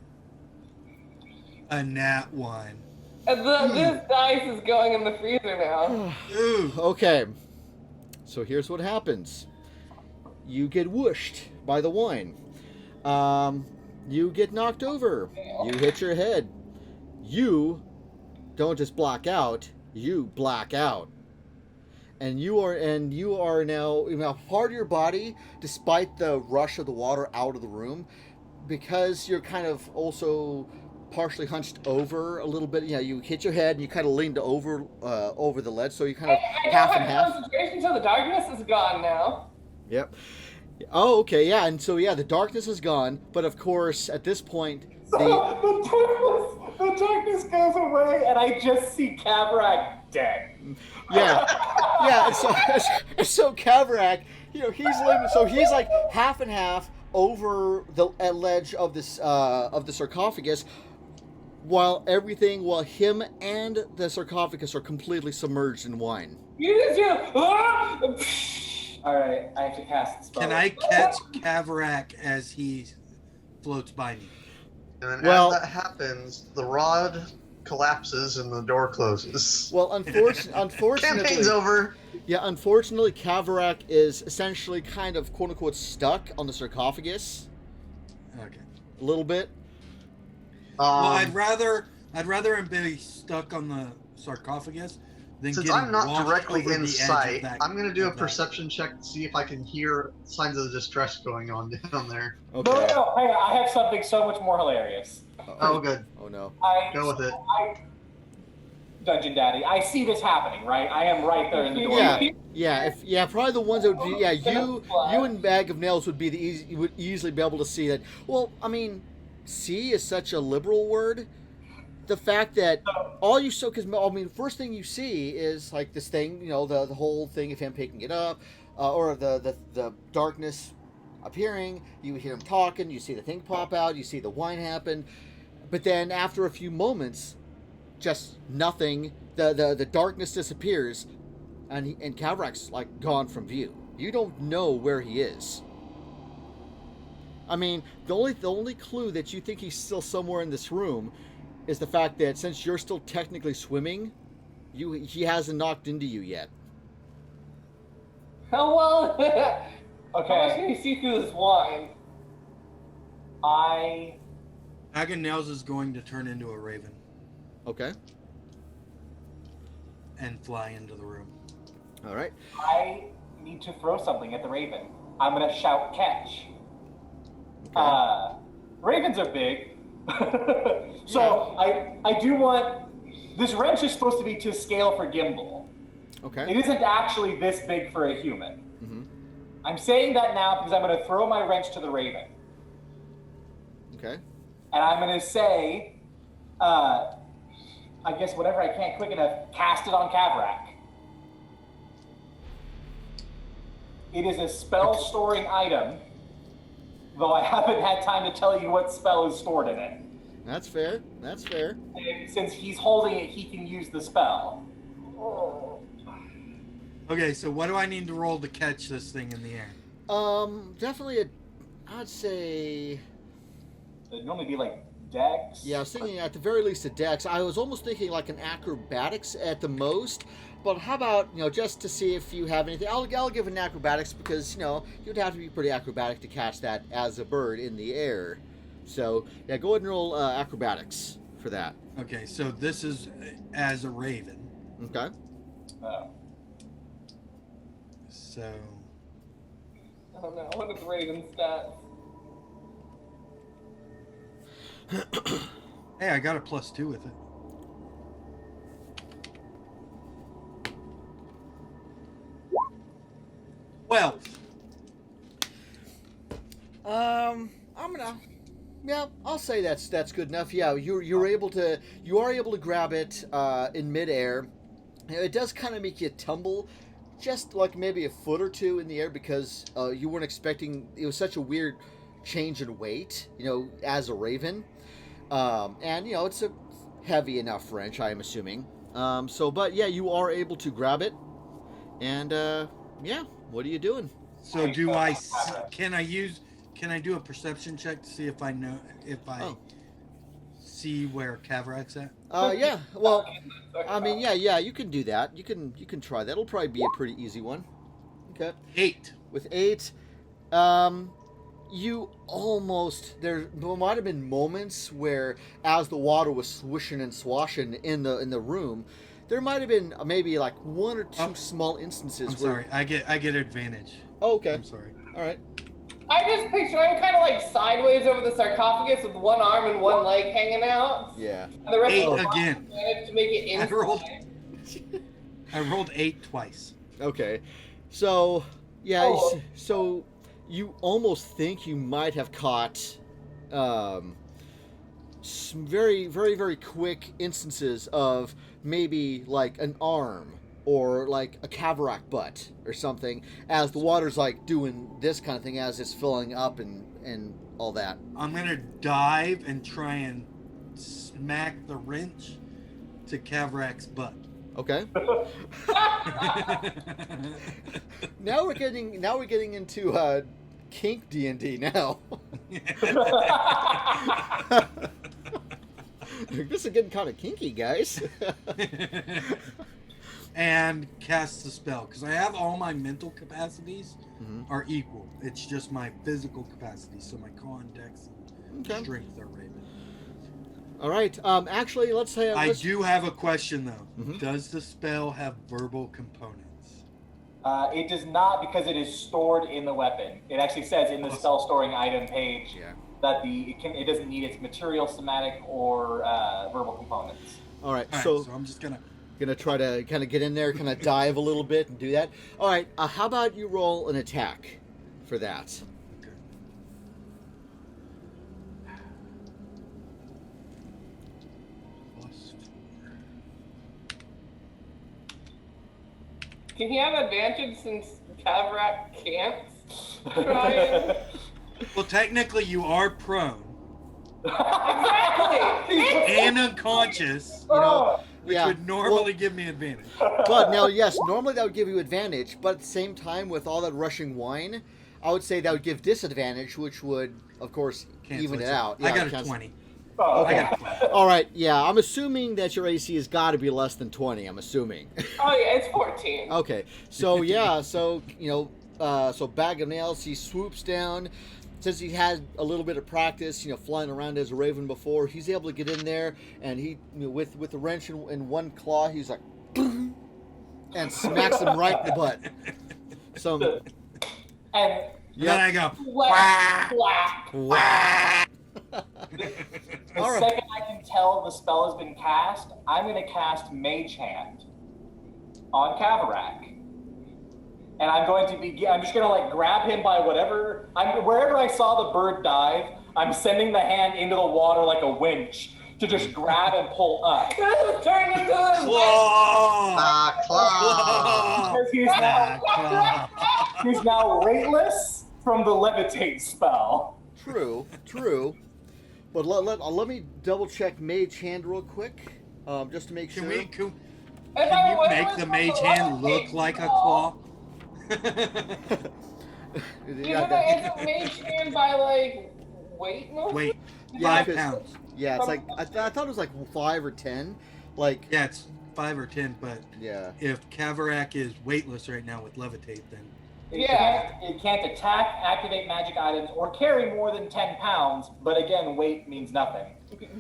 A nat 1. And this dice is going in the freezer now. Ooh. Okay, so here's what happens. You get whooshed by the wine. You get knocked over. You hit your head. You don't just black out, you black out. And you are now part of your body, despite the rush of the water out of the room, because you're kind of also partially hunched over a little bit. You hit your head and you kind of leaned over the ledge, so you kind of half and half. Concentration, so the darkness is gone now. Yep. Oh, okay, yeah, and so the darkness is gone, but of course at this point the darkness goes away, and I just see Kavrak dead. Yeah. So Kavrak, he's like half and half over the ledge of this of the sarcophagus, while him and the sarcophagus are completely submerged in wine. Alright, I have to cast the spell. Can I catch Kavrak as he floats by me? And then as that happens, the rod collapses and the door closes. Well, unfortunately, campaign's over. Yeah, unfortunately, Kavrak is essentially kind of quote unquote stuck on the sarcophagus. Okay. A little bit. Well, I'd rather him be stuck on the sarcophagus than since getting I'm not washed directly over in the edge sight, of I'm gonna do a perception check to see if I can hear signs of distress going on down there. Okay. No, hang on, I have something so much more hilarious. Oh, good. Oh no. Go with it. Dungeon Daddy, I see this happening, right? I am right there in the doorway. Yeah, probably the ones that would be, you and Bag of Nails would be you would easily be able to see that. Well, I mean, see is such a liberal word. the fact that all you so because I mean, first thing you see is like this thing, the whole thing of him picking it up, or the darkness appearing. You hear him talking. You see the thing pop out. You see the wine happen, but then after a few moments, just nothing. The darkness disappears, and Kavrak's like gone from view. You don't know where he is. I mean, the only clue that you think he's still somewhere in this room is the fact that since you're still technically swimming, he hasn't knocked into you yet. Oh, well. Okay. How much can you see through this wine? Agonels is going to turn into a raven Okay. and fly into the room. All right. I need to throw something at the raven. I'm gonna shout catch. Okay. Ravens are big. So I do want, this wrench is supposed to be to scale for gimbal. Okay. It isn't actually this big for a human. Mm-hmm. I'm saying that now because I'm going to throw my wrench to the raven. Okay. And I'm going to say, I guess whatever I can't quick enough, cast it on Kavrak. It is a spell storing item, though I haven't had time to tell you what spell is stored in it. That's fair. That's fair. And since he's holding it, he can use the spell. Okay, so what do I need to roll to catch this thing in the air? Definitely I'd say. It'd normally be like dex. Yeah, I was thinking at the very least a dex. I was almost thinking like an acrobatics at the most. But how about, just to see if you have anything. I'll give an acrobatics because, you'd have to be pretty acrobatic to catch that as a bird in the air. So, yeah, go ahead and roll acrobatics for that. Okay, so this is as a raven. Okay. So, I don't know. What are the Raven stats? hey, I got a +2 with it. Well, I'll say that's good enough. Yeah, you are able to grab it in midair. It does kind of make you tumble, just like maybe a foot or two in the air because you weren't expecting. It was such a weird change in weight, as a raven, and it's a heavy enough wrench, I'm assuming. But yeah, you are able to grab it, and yeah. What are you doing? So can I do a perception check to see if I see where Kavrak's at? Yeah. Well, I mean, yeah, you can do that. You can try that. It'll probably be a pretty easy one. Okay. 8. With 8, you almost there might have been moments where as the water was swishing and swashing in the room, there might have been maybe like one or two small instances. Sorry, I get advantage. Oh, okay. I'm sorry. All right. I just picture him kind of like sideways over the sarcophagus with one arm and one leg hanging out. Yeah. And the rest 8 of the again. managed to make it I rolled 8 twice. Okay. So yeah. So you almost think you might have caught some very, very, very quick instances of maybe like an arm or like a Kavrak butt or something as the water's like doing this kind of thing as it's filling up and all that. I'm gonna dive and try and smack the wrench to Kavrak's butt. Okay. Now we're getting into kink D&D now. This is getting kind of kinky, guys. And cast the spell because I have all my mental capacities are equal. It's just my physical capacity, so my context and strength are raven. All right. Actually, let's say I do have a question though. Mm-hmm. Does the spell have verbal components? It does not because it is stored in the weapon. It actually says in the spell storing item page that it doesn't need its material, somatic, or verbal components. All right. So I'm just gonna try to kind of get in there, kind of dive a little bit and do that. All right. How about you roll an attack for that? Okay. Can he have advantage since Kavrak can't? Try Well, technically, you are prone exactly. and unconscious, Oh, which Yeah. would normally give me advantage. But now, yes, normally that would give you advantage, but at the same time, with all that rushing wine, I would say that would give disadvantage, which would, of course, Cancel even it itself. out. I got a cancel- 20. oh, Okay. I got a 20. All right, yeah, I'm assuming that your AC has got to be less than 20. I'm assuming. Oh yeah, it's 14. Okay, so yeah, so so Bag of Nails, he swoops down. Since he had a little bit of practice, flying around as a raven before, he's able to get in there, and he, with the wrench in one claw, he's like, and smacks him right in the butt. So, and Then I go, Flap, flap. the All right. second I can tell the spell has been cast, I'm going to cast Mage Hand on Kavarak. And I'm going to I'm just going to like grab him by wherever I saw the bird dive, I'm sending the hand into the water like a winch to just grab and pull up. Turn into a claw! Claw. Because he's now weightless from the levitate spell. true. But let me double check Mage Hand real quick, just to make Can sure. we, can, If can I you was make the from mage the hand look levitate like a spell, claw? Isn't Mage Hand by like weight mostly? Wait, Yeah, 5 'cause- pounds. Yeah, it's like I thought it was like 5 or 10. Like, Yeah, it's 5 or 10, but yeah. if Kavarak is weightless right now with levitate, then Yeah. It can't attack, activate magic items, or carry more than 10 pounds, but again, weight means nothing.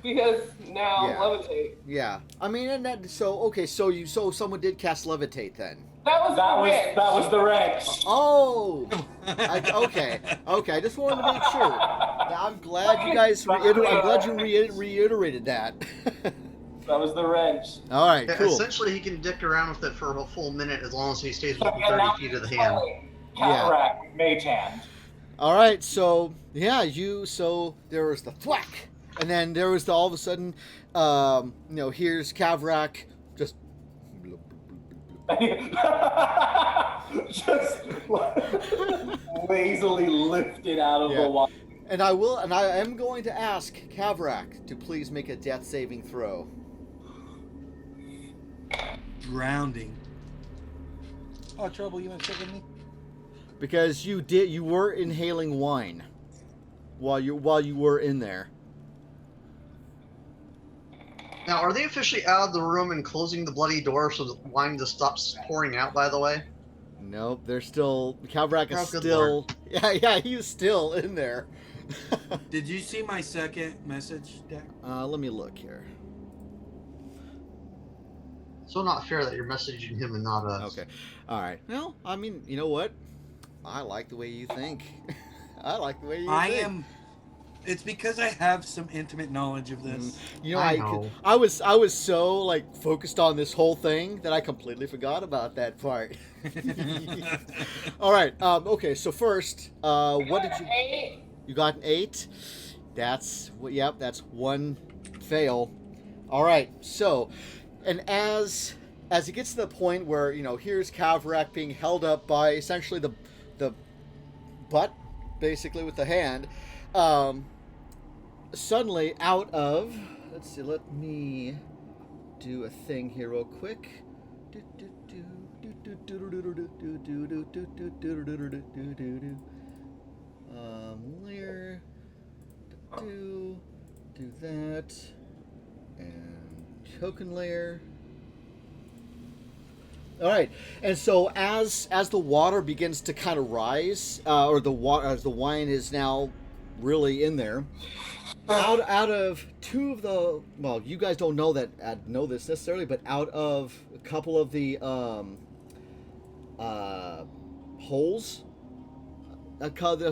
Because now Yeah. levitate. Yeah, I mean, and that. So okay, so someone did cast levitate then. That was the wrench. That was the wrench. Oh, okay. I just wanted to make sure. Now, I'm glad you guys. I'm glad you reiterated that. That was the wrench. All right, Yeah, cool. essentially, he can dick around with it for a full minute as long as he stays So within yeah, now 30 feet of the hand. Cataract, Mage Hand. All right, so yeah, so there was the thwack, and then there was all of a sudden, here's Kavrak just. Just lazily lifted out of Yeah. the water. And I am going to ask Kavrak to please make a death saving throw. drowning. Oh, Trouble, you want to check with me? Because you were inhaling wine while you were in there. Now, are they officially out of the room and closing the bloody door so the wine just stops pouring out, by the way? Nope, they're still. Kavrak is Oh, good still. lord. Yeah, he's still in there. Did you see my second message, Dak? Let me look here. So not fair that you're messaging him and not us. Okay, all right. Well, I mean, you know what? I like the way you think. I like the way you think. It's because I have some intimate knowledge of this. You know, I know. I was so like focused on this whole thing that I completely forgot about that part. All right. Okay. So first, what did you? 8. You got an 8. That's that's one fail. All right. So, and as it gets to the point where here's Kavrak being held up by essentially the butt, basically with the hand. Suddenly, out of let's see, let me do a thing here real quick. Layer, do that, and token layer. All right, and so as the water begins to kind of rise, or as the wine is now really in there, out of two of the you guys don't know this necessarily, but out of a couple of the holes,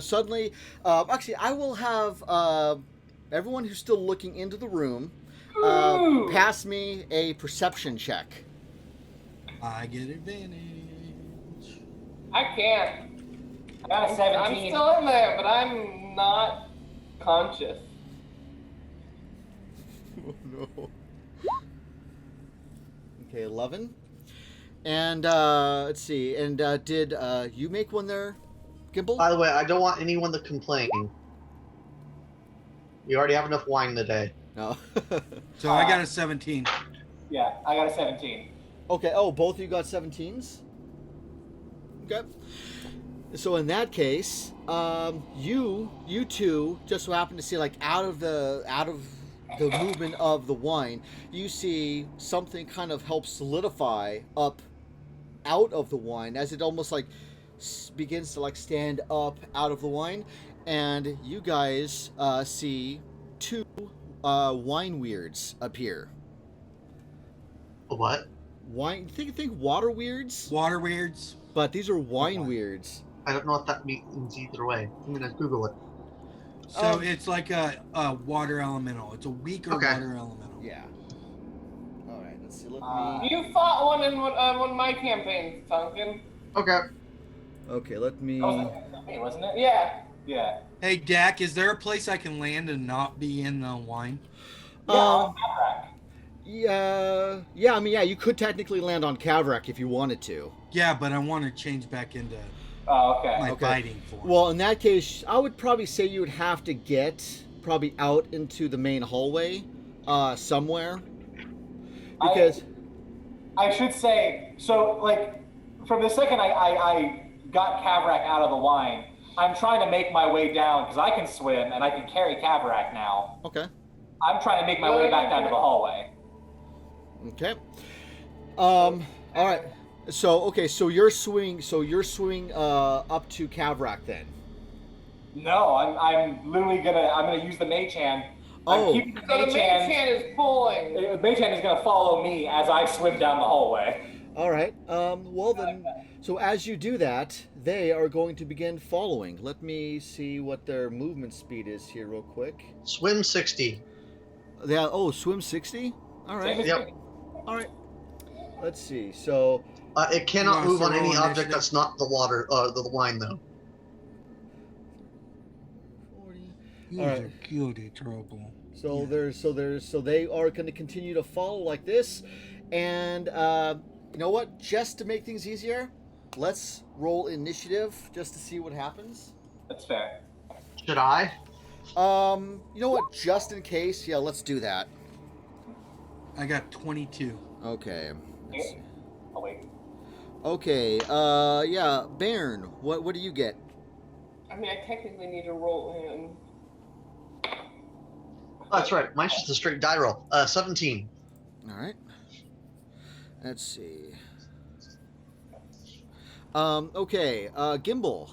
suddenly, actually, I will have everyone who's still looking into the room pass me a perception check. I get advantage. I can't. I got a 17. I'm still in there, but I'm not conscious. Oh no. Okay, 11. And let's see. And did you make one there, Gimbal? By the way, I don't want anyone to complain. We already have enough wine today. No. So I got a 17. Yeah, I got a 17. Okay. Oh, both of you got 17s. Okay. So in that case, you two just so happen to see, like, out of the movement of the wine, you see something kind of help solidify up out of the wine as it almost like begins to like stand up out of the wine, and you guys see two wine weirds appear. What? Wine? Think water weirds, Water weirds. but these are wine weirds. I don't know what that means either way. I'm gonna Google it. So it's like a water elemental. It's a weaker Okay. water elemental. Yeah. All right. Let's see. Let me. You fought one in one of my campaigns, Tonkin. Okay. Okay. Let me. That was me, wasn't it? Yeah. Yeah. Hey, Dak, is there a place I can land and not be in the wine? Yeah, on Cataract. Yeah. I mean, yeah. You could technically land on Kavrak if you wanted to. Yeah, but I want to change back into Oh, okay. my Okay. fighting form. Well, in that case, I would probably say you would have to get probably out into the main hallway, somewhere, because. I should say, so, like, from the second I got Kavrak out of the wine, I'm trying to make my way down, because I can swim, and I can carry Kavrak now. Okay. I'm trying to make my way back down to the hallway. Okay. All right. So so you're swimming up to Kavrak then. No, I'm literally gonna use the mage hand. Oh. I'm keeping the So the mage mage hand. hand is pulling. The mage hand is gonna follow me as I swim down the hallway. All right. Well then, so as you do that, they are going to begin following. Let me see what their movement speed is here, real quick. Swim 60. Yeah. Oh, swim 60. All right. Yep. All right. Let's see. So. It cannot No, move on so any roll object initiative. that's not the water, the wine though. 40. You All right. are guilty trouble. So they are going to continue to follow like this, and you know what? Just to make things easier, let's roll initiative just to see what happens. That's fair. Should I? You know what? Just in case, yeah, let's do that. I got 22. Okay. Let's see. Oh wait. Okay. Yeah, Bairn. What do you get? I mean, I technically need to roll in. Oh, that's right. Mine's just a straight die roll. 17. All right. Let's see. Okay. Gimbal.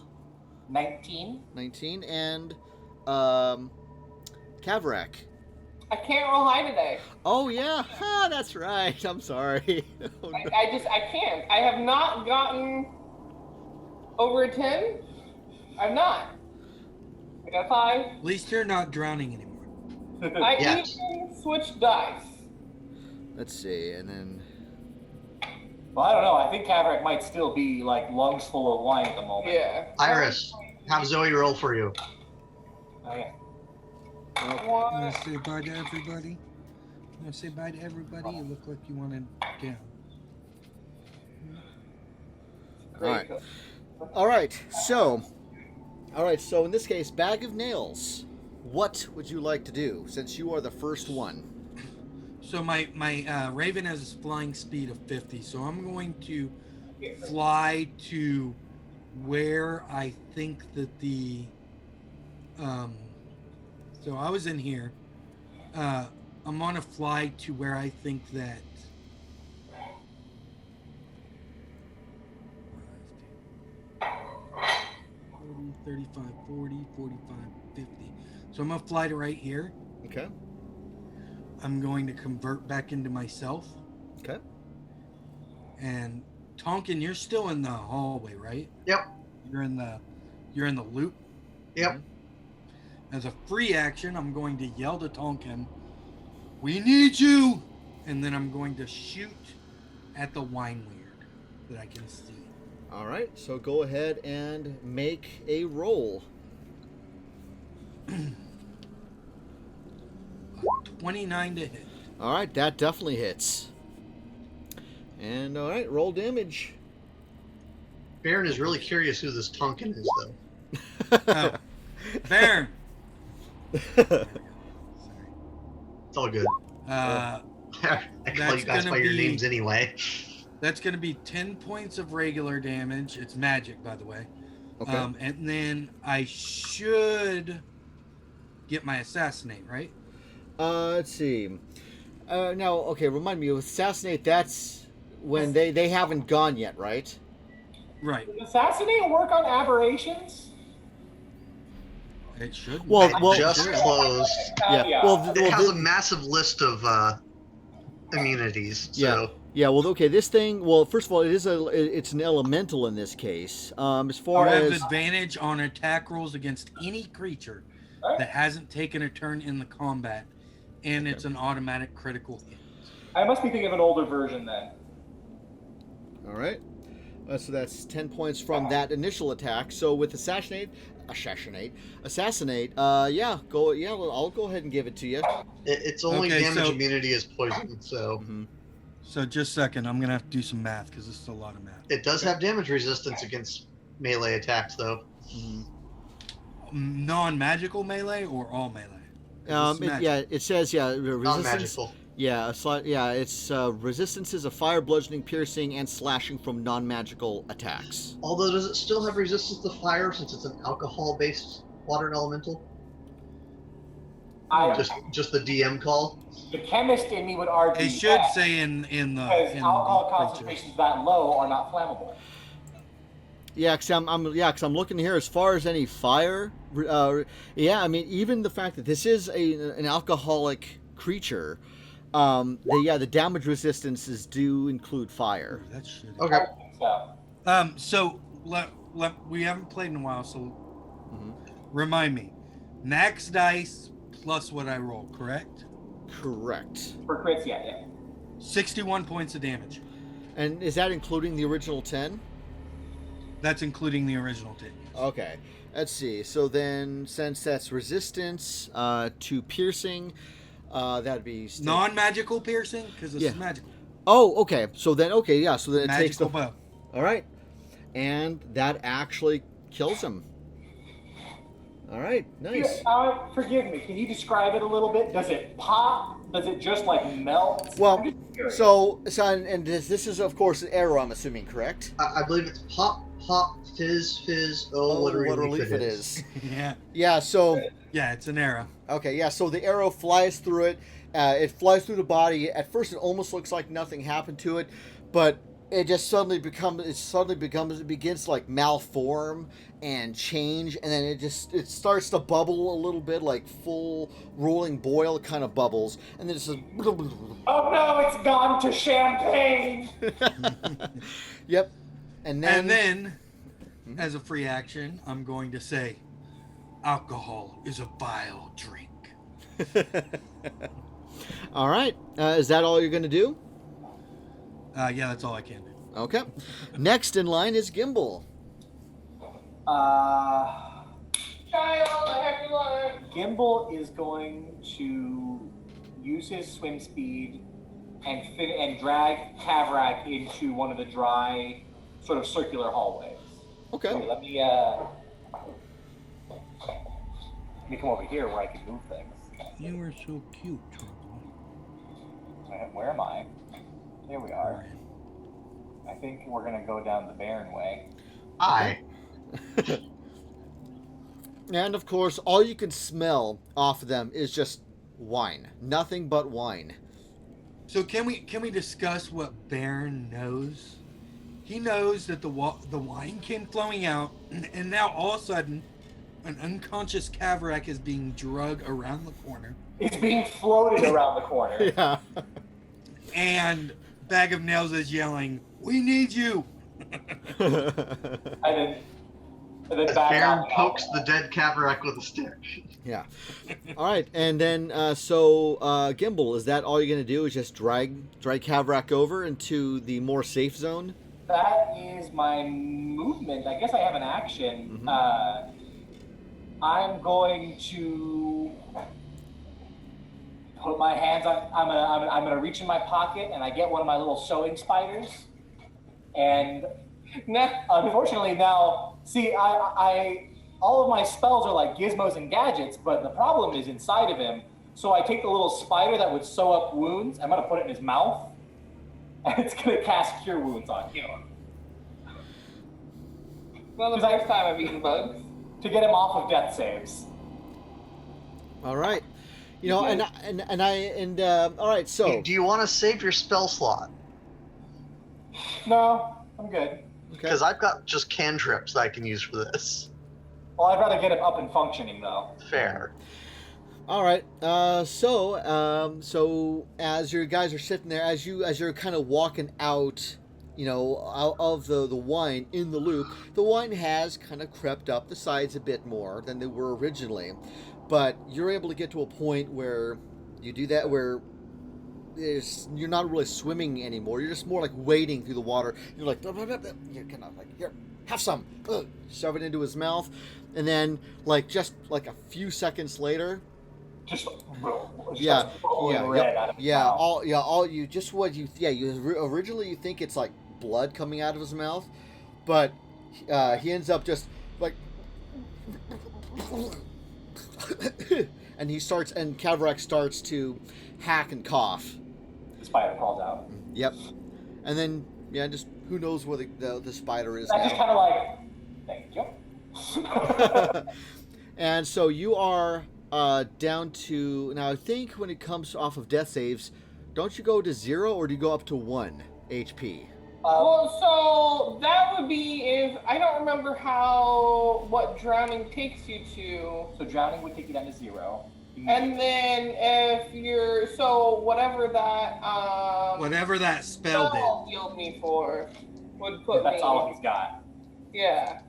19. 19 and Kavrak. I can't roll high today. Oh yeah, that's right. I'm sorry. Oh, no. I can't. I have not gotten over a 10. I've not. I got a 5. At least you're not drowning anymore. I Yes. even switched dice. Let's see, and then Well, I don't know. I think Kavrak might still be like lungs full of wine at the moment. Yeah. Iris, have Zoe roll for you. Oh, yeah. I'm One. gonna say bye to everybody. I'm gonna say bye to everybody. You look like you wanted down. Alright. All right. So in this case, bag of nails. What would you like to do since you are the first one? So my Raven has a flying speed of 50, so I'm going to fly to where I think that the so I was in here. I'm gonna fly to where I think that 35, 40, 45, 50. So I'm gonna fly to right here. Okay. I'm going to convert back into myself. Okay. And Tonkin, you're still in the hallway, right? Yep. You're in the loop. Yep. As a free action, I'm going to yell to Tonkin, "We need you!" And then I'm going to shoot at the wine weird that I can see. All right. So go ahead and make a roll. 29 to hit. All right, that definitely hits. And all right, roll damage. Baron is really curious who this Tonkin is, though. Oh. Baron. It's all good. Uh, I call you guys by your names anyway. That's going to be 10 points of regular damage. It's magic, by the way. Okay. And then I should get my assassinate, right? Let's see. Now, okay, remind me, with assassinate, that's when they haven't gone yet, right? Right. Does assassinate work on aberrations? It should. Well, It just closed. Yeah. Well, It has a massive list of immunities. So. Yeah. Well, okay. This thing. Well, first of all, it's an elemental in this case. As far you have as advantage on attack rolls against any creature that hasn't taken a turn in the combat, and it's an automatic critical hit. I must be thinking of an older version then. all right. So that's 10 points from that initial attack. So with assassinate. Yeah. Go. Yeah. I'll go ahead and give it to you. Its only Okay, damage so- immunity is poison, so So just a second, I'm gonna have to do some math because this is a lot of math. it does have damage resistance against melee attacks, though. Non-magical melee or all melee? 'Cause this is magic. It says resistance. Non-magical. It's resistances of fire, bludgeoning, piercing, and slashing from non-magical attacks. Although, does it still have resistance to fire since it's an alcohol-based water elemental? Just the DM call. The chemist in me would argue It should yes, say in the because in alcohol the creature. concentrations that low are not flammable. Yeah, because I'm looking here as far as any fire. I mean, even the fact that this is an alcoholic creature, the damage resistances do include fire. Ooh, that should. Okay. So, We haven't played in a while, so remind me. Max dice plus what I roll, correct? Correct. for crits, yeah. 61 points of damage. And is that including the original 10? That's including the original 10. Okay. Let's see. So then, since that's resistance to piercing, that'd be Non-magical piercing because this is magical. Oh, okay. So then, So then it takes Magical the. bow. All right. And that actually kills him. All right. Nice. Forgive me. Can you describe it a little bit? Does it pop? Does it just like melt? Well, I'm just curious. so and this is of course an arrow. I'm assuming, correct? I believe it's pop, fizz, fizz. Oh, what a relief it is. Yeah. Yeah. So. Yeah, it's an arrow. Okay. Yeah. So the arrow flies through it. It flies through the body. At first, it almost looks like nothing happened to it, but it just begins to like malform and change, and then it starts to bubble a little bit, like full rolling boil kind of bubbles, and then it's just. Oh no! It's gone to champagne. Yep. And then, as a free action, I'm going to say, alcohol is a vile drink. All right. Is that all you're going to do? Yeah, that's all I can do. Okay. Next in line is Gimbal. Gimbal is going to use his swim speed and drag Kavrak into one of the dry, sort of circular hallways. Okay. Let me come over here where I can move things. You were so cute, Trouble. Where am I? Here we are. I think we're gonna go down the Baron way. Aye. And of course, all you can smell off of them is just wine. Nothing but wine. So can we discuss what Baron knows? He knows that the wine came flowing out, and now all of a sudden, an unconscious Kavrak is being dragged around the corner. It's being floated around the corner. Yeah. And Bag of Nails is yelling, "We need you!" And then As back Baron out. pokes the dead Kavrak with a stick. Yeah. All right. And then, Gimbal, is that all you're going to do is just drag Kavrak over into the more safe zone? That is my movement. I guess I have an action. I'm going to put my hands on. I'm gonna reach in my pocket and I get one of my little sewing spiders. And unfortunately now, see, I all of my spells are like gizmos and gadgets, but the problem is inside of him. So I take the little spider that would sew up wounds. I'm gonna put it in his mouth, and it's gonna cast Cure Wounds on him. Well, the first time I've eaten bugs. To get him off of death saves. All right. You know, all right. So, Do you want to save your spell slot? No, I'm good. okay. Because I've got just cantrips that I can use for this. Well, I'd rather get him up and functioning though. Fair. All right. So as your guys are sitting there, as you're kind of walking out, you know, out of the wine in the loop, the wine has kind of crept up the sides a bit more than they were originally, but you're able to get to a point where you do that where you're not really swimming anymore. You're just more like wading through the water. You're like, you're kind of like, here, have some. Ugh, shove it into his mouth, and then just like a few seconds later. Yeah, originally you think it's like blood coming out of his mouth, but he ends up just like and Kavrak starts to hack and cough. The spider crawls out. Yep. And then just who knows where the spider is I now. just kind of like, thank you. And so you are down to now. I think when it comes off of death saves, don't you go to 0 or do you go up to 1 HP? Well, so that would be if I don't remember what drowning takes you to. So drowning would take you down to 0. And then if you're whatever that spell did. healed me for would put That's me. all he's got. Yeah.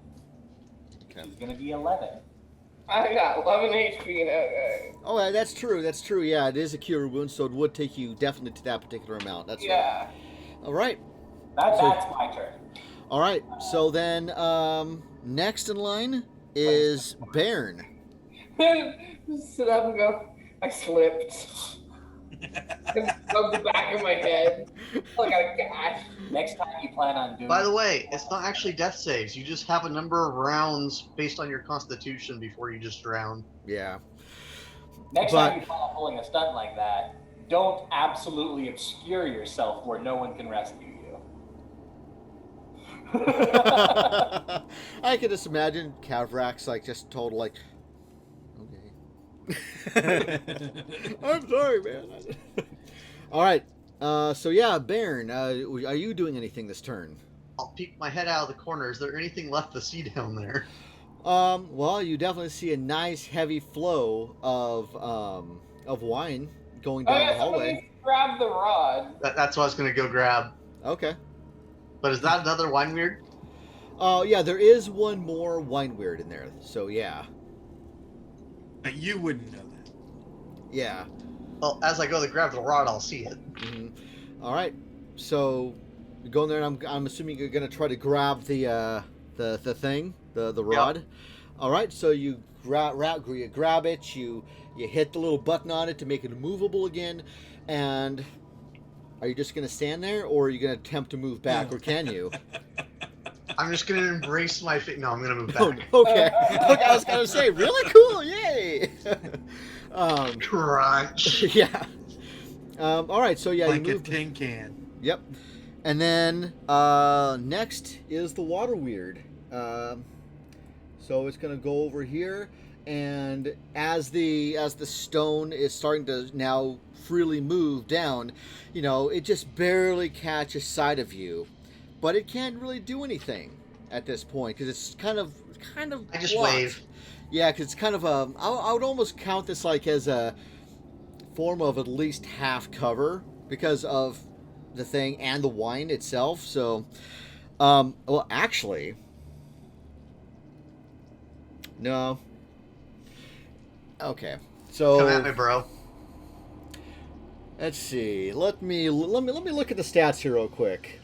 Okay. He's gonna be 11. I got 11 HP now. Oh, that's true. That's true. Yeah, it is a cure wound, so it would take you definitely to that particular amount. That's Yeah. right. All right. That's my turn. All right. So then, next in line is Bairn. Sit up and go, I slipped. And rub the back of my head. Like, oh gosh. Next time you plan on doing. By the way, it's not actually death saves. You just have a number of rounds based on your constitution before you just drown. Yeah. Next time you plan on pulling a stunt like that, don't absolutely obscure yourself where no one can rescue you. I can just imagine Kavrak's like just total like, okay. I'm sorry, man. All right. So yeah, Bairn, are you doing anything this turn? I'll peek my head out of the corner. Is there anything left to see down there? Well, you definitely see a nice heavy flow of wine going down the hallway. Grab the rod. That's what I was going to go grab. Okay. But is that another wine weird? Yeah, there is one more wine weird in there. So yeah. But you wouldn't know that. Yeah. Well, as I go to grab the rod, I'll see it. Mm-hmm. All right. So you go in there, and I'm assuming you're gonna try to grab the thing, the rod. Yep. All right. So you grab it. You hit the little button on it to make it movable again, and are you just gonna stand there, or are you gonna attempt to move back, or can you? I'm just gonna embrace my fate. No, I'm gonna move back. Okay. I was gonna say, really cool, yay! Crunch. Yeah. All right. So yeah, like you a move. tin can. Yep. And then next is the water weird. So it's gonna go over here, and as the stone is starting to now freely move down, it just barely catches sight of you, but it can't really do anything at this point because it's kind of. I just blocked. wave. Yeah, because it's kind of I would almost count this like as a form of at least half cover because of the thing and the wine itself. So, well, actually, no. Okay, so come at me, bro. Let's see. Let me look at the stats here real quick.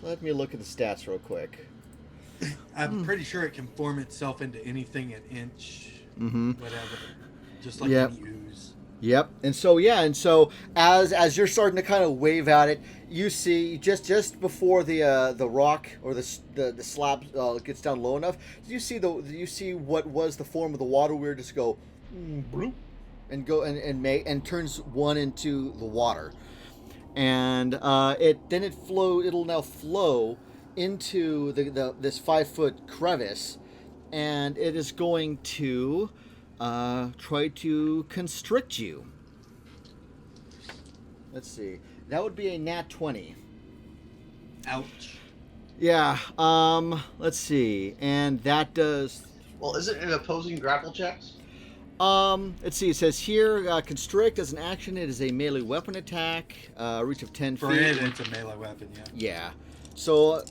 I'm pretty sure it can form itself into anything an inch, Mm-hmm. whatever, just like Yep. an ooze. Yep. And so as you're starting to kind of wave at it, you see just before the rock or the slab gets down low enough, you see what was the form of the water weir just go bloop, and go and turns one into the water. And it'll now flow into this 5-foot crevice, and it is going to try to constrict you. Let's see. That would be a nat 20. Ouch. Yeah. Let's see. And that does. Well, is it an opposing grapple checks? Let's see. It says here, constrict as an action. It is a melee weapon attack. Reach of 10 feet. For it, it's a melee weapon. Yeah. Yeah. So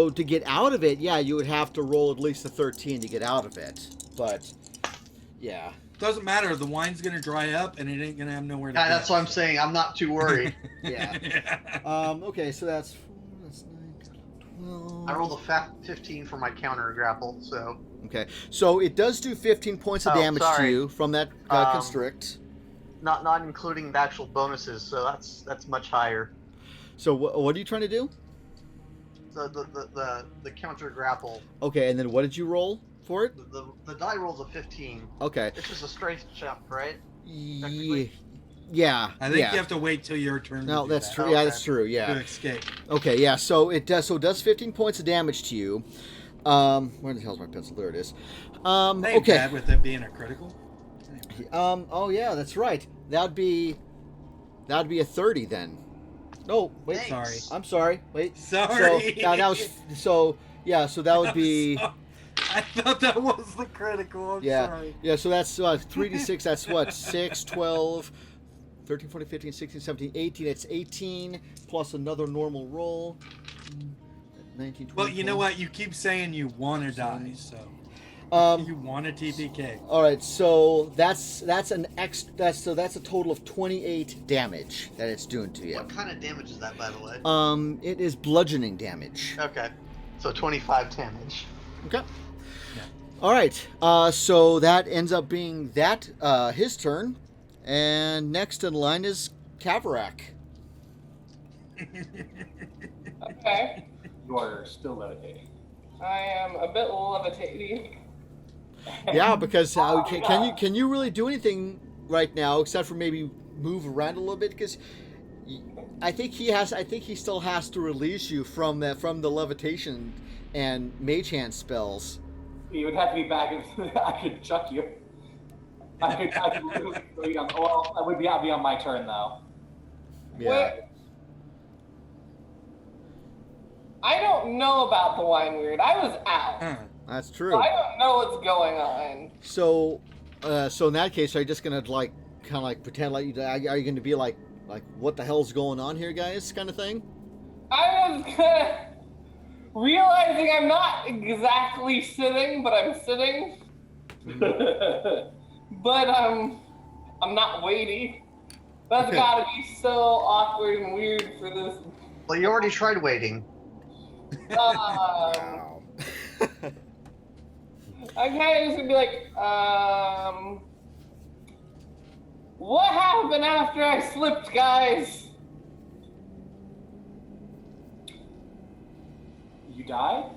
to get out of it, yeah, you would have to roll at least a 13 to get out of it. But, yeah. Doesn't matter. The wine's gonna dry up, and it ain't gonna have nowhere to. Yeah, go. that's what I'm saying. I'm not too worried. Yeah. Okay, so that's 12. I rolled a 15 for my counter grapple, so. Okay, so it does do 15 points of damage to sorry. you from that constrict. Not including the actual bonuses, so that's much higher. So what are you trying to do? The counter grapple. Okay, and then what did you roll for it? The die rolls a 15. Okay. It's just a strength check, right? Yeah. I think you have to wait till your turn. No, to do that's that. true. Okay. Yeah, that's true. Yeah. To escape. Okay, yeah. So it does 15 points of damage to you. Where the hell's my pencil? There it is. Ain't Okay. bad with it being a critical. Anyway. Oh yeah, that's right. That'd be a 30 then. No, wait. Thanks. Sorry. I'm sorry. Wait. Sorry. So that was so yeah. So that would be. I thought that was the critical. I'm Yeah. sorry. Yeah, so that's 3d6. That's what? 6, 12, 13, 14, 15, 16, 17, 18. It's 18 plus another normal roll. 19, 20. Well, you know what? You keep saying you want to die, so you want a TPK. All right, so that's a total of 28 damage that it's doing to you. What kind of damage is that, by the way? It is bludgeoning damage. Okay. So 25 damage. Okay. Yeah. All right. So that ends up being his turn, and next in line is Kavarak. Okay. You are still levitating. I am a bit levitating. Yeah, because can you really do anything right now except for maybe move around a little bit? Because I think he still has to release you from the levitation and mage hand spells. You would have to be back. I could chuck you. I could literally be on. Well, I would be on my turn though. Yeah. Wait. I don't know about the wine weird. I was out. That's So true. I don't know what's going on. So in that case, are you just gonna pretend like you? Are you gonna be like what the hell's going on here, guys? Kind of thing. I was realizing I'm not exactly sitting, but I'm sitting. But I'm not waiting. That's Okay. gotta be so awkward and weird for this. Well, you already tried waiting. Wow. I'm kind of just gonna be like, what happened after I slipped, guys? You died?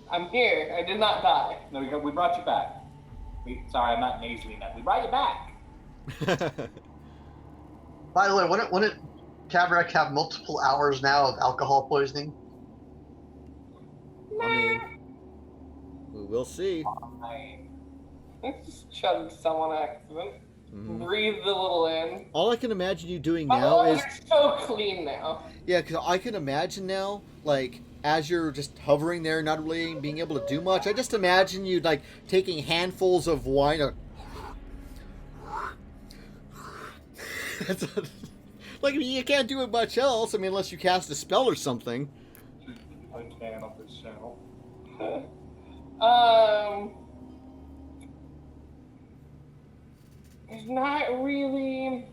I'm here. I did not die. No, we brought you back. Sorry, I'm not nasally enough. We brought you back. By the way, wouldn't Kavarak have multiple hours now of alcohol poisoning? I mean, we will see. I just chugged someone accident. Mhm. Breathed a little in. All I can imagine you doing My now lungs is are so clean now. yeah, because I can imagine now, like as you're just hovering there, not really being able to do much. I just imagine you like taking handfuls of wine. Like you can't do it much else. I mean, unless you cast a spell or something. I can on this channel. It's not really.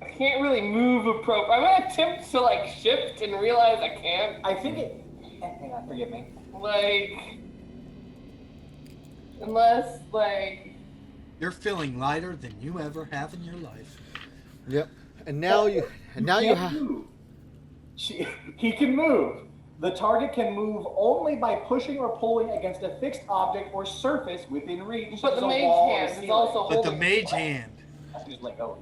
I can't really move appropriate. I'm gonna attempt to like shift and realize I can't. I think it. Hang on, forgive me. Like, Unless, like... You're feeling lighter than you ever have in your life. Yep. And now you have. move. He can move. The target can move only by pushing or pulling against a fixed object or surface within reach. But the so mage wall or hand is ceiling. also But the holding... mage hand. Just let go.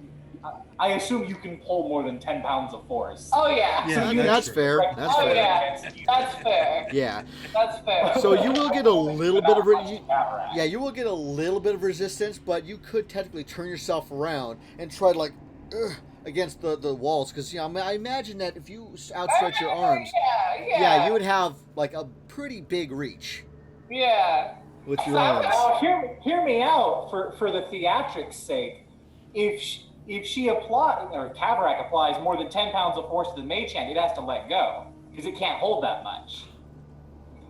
I assume you can pull more than 10 pounds of force. Oh, yeah. Yeah, That's true. fair. That's Oh, fair. yeah. That's fair. Yeah. That's fair. So you will get a little bit of Cataract. yeah, you will get a little bit of resistance, but you could technically turn yourself around and try to like against the walls, because I imagine that if you outstretch your arms, Yeah. you would have like a pretty big reach Yeah. with your arms. Hear me out for the theatrics' sake. If she applies, or Cataract applies more than 10 pounds of force to the mage hand, it has to let go because it can't hold that much.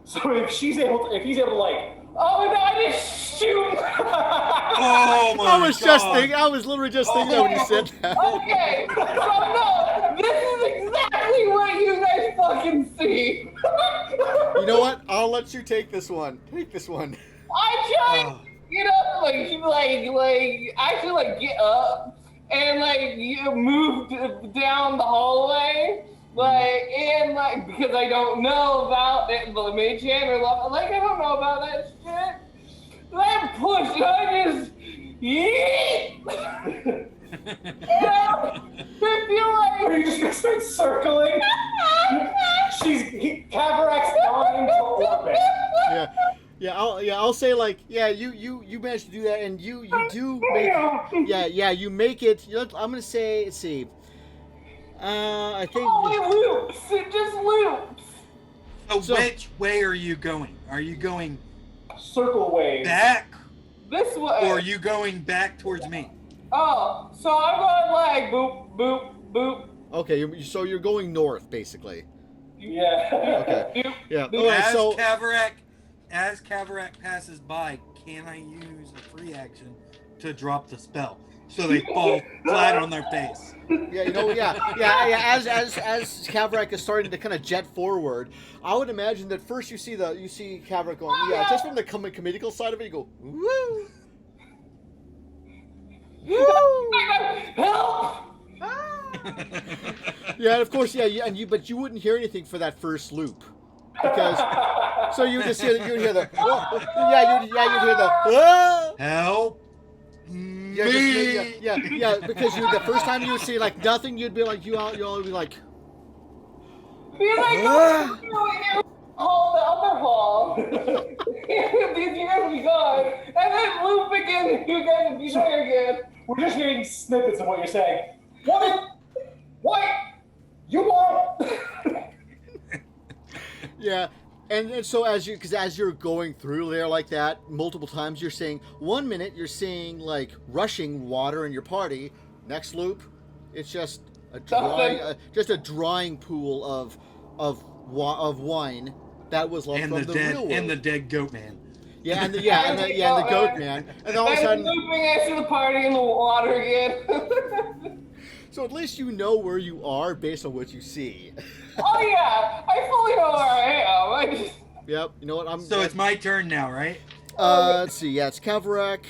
So if he's able to like, Oh, no, I just shoot. Oh my I was literally just thinking that when you said that. Okay, so no, this is exactly what you guys fucking see. You know what? I'll let you take this one. Take this one. I tried, actually get up and you move down the hallway. Because I don't know about the mage hand or I don't know about that shit. I push, I just yeet. I feel like are you just gonna start circling? Cataract's gone into orbit. I'll say you managed to do that, and you do make you make it. I'm gonna say, let's see. I think. Oh, it just loops. So which way are you going? Are you going Circle wave. back, This way. or are you going back towards me? Oh, so I'm going boop, boop, boop. Okay, so you're going north, basically. Yeah. Okay. Boop, Yeah. boop. All right, As so Cataract passes by, can I use a free action to drop the spell so they fall flat on their face? As Kavrak is starting to kind of jet forward, I would imagine that first you see Kavrak going, just from the comedical side of it, you go, woo, woo. Help! Yeah, and of course, but you wouldn't hear anything for that first loop, because so you just hear you'd hear the you'd hear the Help me! Because the first time you would see nothing, you'd be like you all would be like. Be like, the other hall. These guys will be gone, and then loop again. You guys will be there again. We're just hearing snippets of what you're saying. What? You want? Yeah, and so as you're going through there like that multiple times, you're seeing 1 minute you're seeing rushing water in your party. Next loop, it's just a drying pool of wine that was left from the real world. And the dead goat man. Yeah, and the goat man, and all of a sudden looping after the party in the water again. So at least you know where you are based on what you see. Oh yeah, I fully know where I am. Yep. You know what? So it's my turn now, right? Let's see. Yeah, it's Kavrak.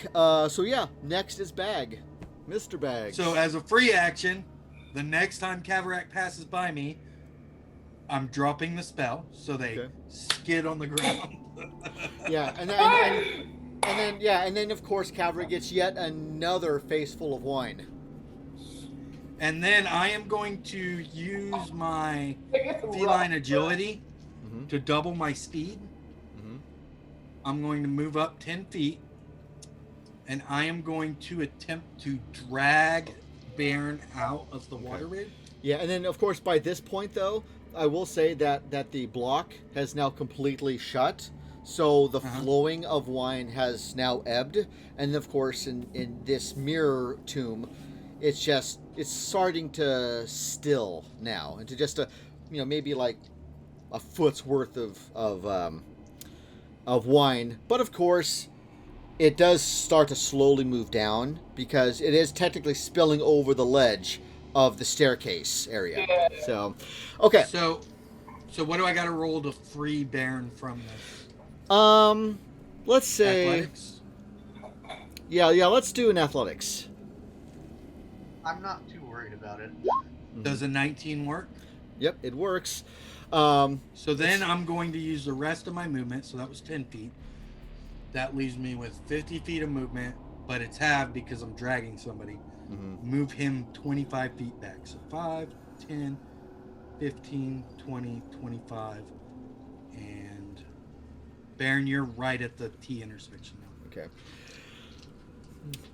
Next is Bag, Mr. Bag. So as a free action, the next time Cataract passes by me, I'm dropping the spell, so they skid on the ground. Yeah, and then of course Kavrak gets yet another face full of wine. And then I am going to use my feline agility to double my speed. Mm-hmm. I'm going to move up 10 feet, and I am going to attempt to drag Baron out of the water rig. Yeah, and then of course by this point though, I will say that the block has now completely shut, so the flowing of wine has now ebbed, and of course in this mirror tomb, it's starting to still now, and to just maybe like a foot's worth of wine, but of course it does start to slowly move down because it is technically spilling over the ledge of the staircase area. Yeah. So, okay. So what do I got to roll to free Baron from this? let's say, Athletics. yeah, let's do an athletics. I'm not too worried about it. Does a 19 work? Yep, it works. So then I'm going to use the rest of my movement. So that was 10 feet. That leaves me with 50 feet of movement, but it's halved because I'm dragging somebody. Move him 25 feet back. So 5, 10, 15, 20, 25. And Baron, you're right at the T intersection now. Okay.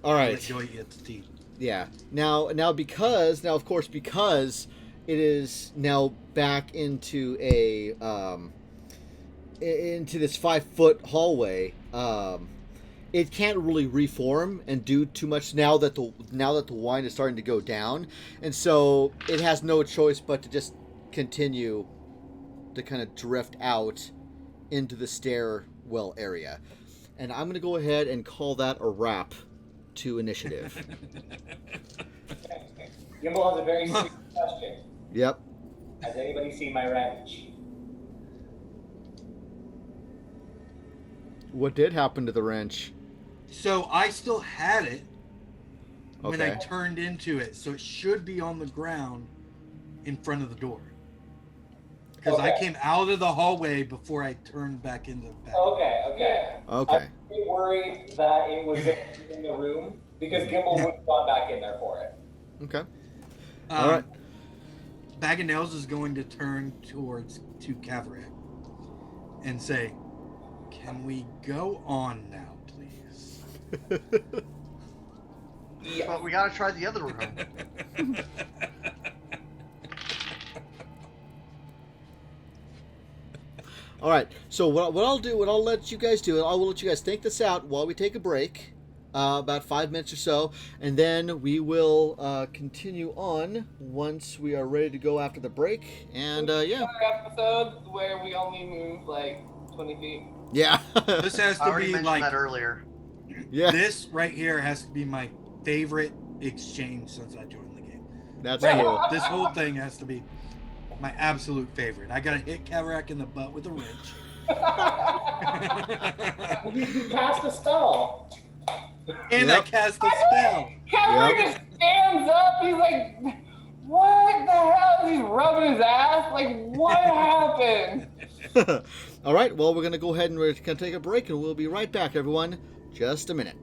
All I'll right. let Joey at the T. Yeah. Now, of course, because it is now back into into this 5-foot hallway. It can't really reform and do too much now that the wine is starting to go down, and so it has no choice but to just continue to kind of drift out into the stairwell area. And I'm going to go ahead and call that a wrap to initiative. Gimbal has a very serious question. Yep. Has anybody seen my wrench? What did happen to the wrench? So I still had it when I Okay. turned into it. So it should be on the ground in front of the door. Because I Okay. came out of the hallway before I turned back into the back. Okay. Okay. I'm pretty worried that it was in the room because Gimbal would have gone back in there for it. Okay. All right. Bag of Nails is going to turn to Caverack and say, "Can we go on now, please?" But we gotta try the other room. All right. So what I'll let you guys do, I will let you guys think this out while we take a break, about 5 minutes or so, and then we will continue on once we are ready to go after the break. And yeah, Another episode where we only move like 20 feet. yeah, This has I to already be mentioned like that earlier. yeah. this right here has to be my favorite exchange since I joined the game. That's Right, cool. this whole thing has to be my absolute favorite. I gotta hit Caverack in the butt with a wrench. You cast a spell. And Yep. I cast a spell. Cameron Yep. just stands up. He's like, "What the hell?" He's rubbing his ass. Like, what happened? All right. Well, we're gonna go ahead and we're gonna take a break, and we'll be right back, everyone. Just a minute.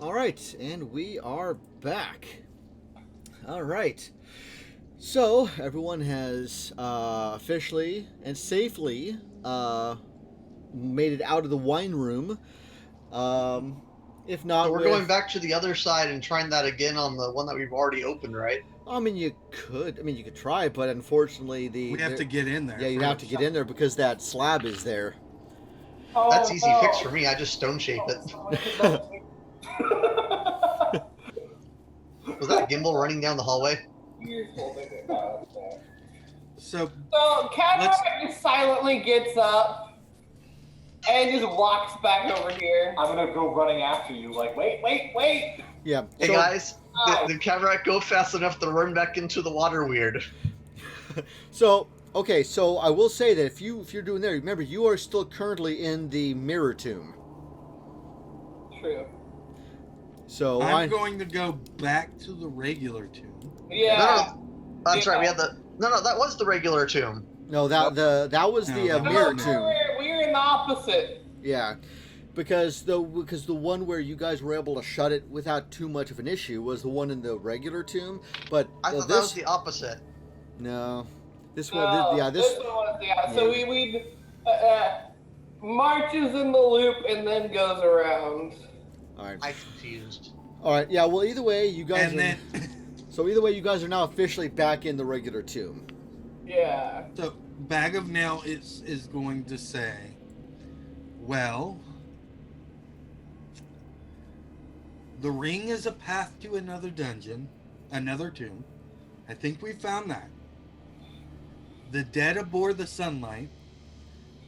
All right, and we are back. All right. So, everyone has officially and safely made it out of the wine room. If not, So we're going back to the other side and trying that again on the one that we've already opened, right? I mean, you could. I mean, you could try, but unfortunately, We have to get in there. Yeah, you have to get in there because that slab is there. Oh, That's easy no. fix for me. I just stone shape it. Was that gimbal running down the hallway? So So Cadbury just silently gets up and just walks back over here. I'm gonna go running after you. Like, wait. Yeah. Hey so- guys, did Cataract go fast enough to run back into the water weird? So okay, so I will say that if you're doing there, remember you are still currently in the mirror tomb. True. So I'm going to go back to the regular tomb. Yeah. No, that's right. We had the no. That was the regular tomb. No, that was the No, mirror No, tomb. we're in the opposite. Yeah, because the one where you guys were able to shut it without too much of an issue was the one in the regular tomb. But I thought that was the opposite. no, this No, one, this one was So we marches in the loop and then goes around. all right, I confused. all right, yeah. Well, either way, you guys. And then, So either way, you guys are now officially back in the regular tomb. Yeah. so Bag of Nail is going to say, well, the ring is a path to another dungeon, another tomb. I think we found that. The dead aboard the sunlight.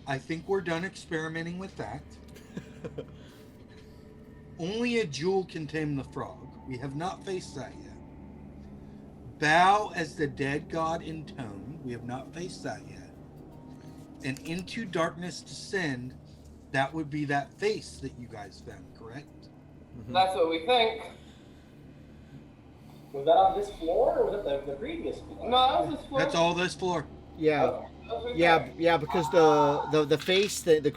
I think we're done experimenting with that. Only a jewel can tame the frog. We have not faced that yet. Bow as the dead god intoned. We have not faced that yet. And into darkness descend. That would be that face that you guys found, correct? Mhm. That's what we think. Was that on this floor or was it the previous floor? No, that was this floor. That's all this floor. Yeah. Okay. That was right Yeah, there. yeah, because the face, the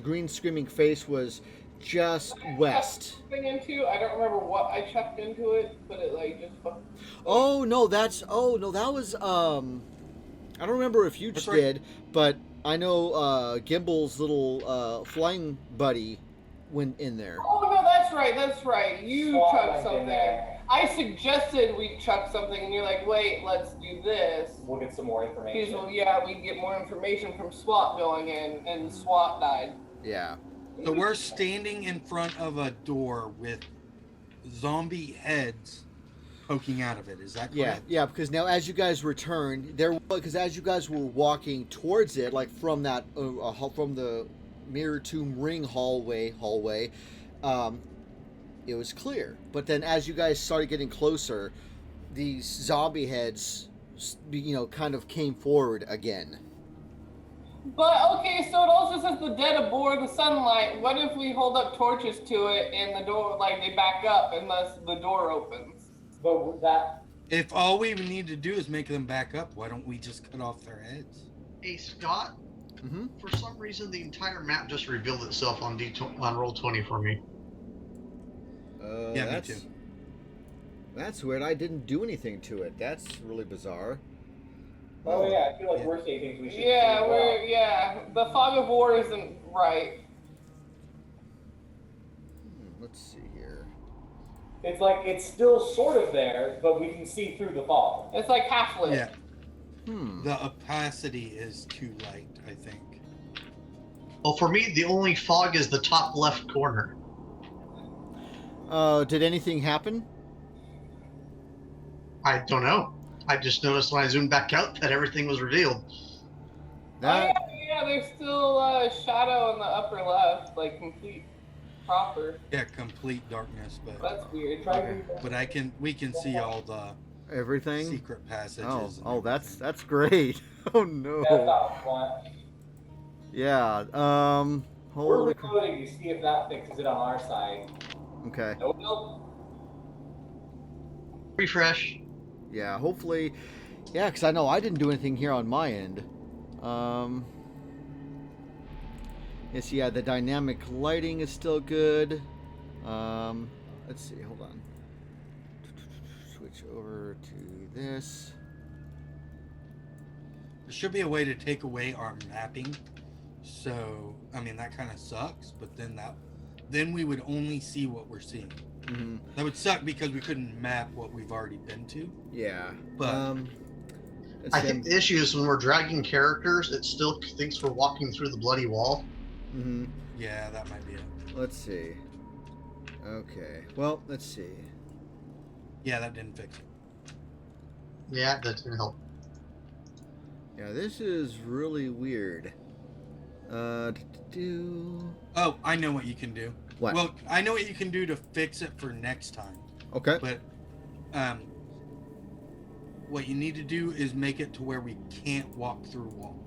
green screaming face was just west. Thing into, I don't remember what I chucked into it, but it like just. Oh no, that was I don't remember if you That's just right. did, but I know Gimble's little flying buddy went in there. Oh no, that's right. You Swap chucked went in something. there. I suggested we chuck something, and you're like, wait, let's do this. We'll get some more Because, information. well, yeah, we can get more information from SWAT going in, and SWAT died. Yeah. So we're standing in front of a door with zombie heads poking out of it. Is that Yeah, correct? yeah, because now as you guys returned, because as you guys were walking towards it, like from that from the mirror tomb ring hallway, it was clear. But then as you guys started getting closer, these zombie heads, kind of came forward again. But, okay, so it also says the dead aboard the sunlight. What if we hold up torches to it, and the door, they back up unless the door opens? But that If all we need to do is make them back up, why don't we just cut off their heads? Hey Scott, Mm-hmm. for some reason the entire map just revealed itself on on roll 20 for me. Yeah, me that's, too. That's weird. I didn't do anything to it. That's really bizarre. Oh yeah, I feel like Yeah. we're saying things we should Yeah, do as well. the fog of war isn't right. Let's see here. It's like it's still sort of there, but we can see through the fog. It's like half lit. Yeah, Hmm. the opacity is too light, I think. Well, for me, the only fog is the top left corner. Did anything happen? I don't know. I just noticed when I zoomed back out that everything was revealed. That Yeah, there's still a shadow in the upper left, like complete proper. Yeah, complete darkness, but That's weird. we can see all the everything. secret passages. Oh, and oh, everything. that's great. Oh no. That's not fun. Yeah. We're Holy. Crap. reloading to see if that fixes it on our side. Okay. Nope. Refresh. Yeah. Hopefully. Yeah, because I know I didn't do anything here on my end. Yes. Yeah. The dynamic lighting is still good. Let's see. Hold on. Switch over to this. There should be a way to take away our mapping. So, I mean, that kind of sucks, but then we would only see what we're seeing. Mm-hmm. That would suck because we couldn't map what we've already been to. Yeah. But I think the issue is when we're dragging characters, it still thinks we're walking through the bloody wall. Mm-hmm. Yeah, that might be it. Let's see. Okay. Well, let's see. Yeah, that didn't fix it. Yeah, that didn't help. Yeah, this is really weird. Oh, I know what you can do. What? Well, I know what you can do to fix it for next time. Okay. But what you need to do is make it to where we can't walk through walls.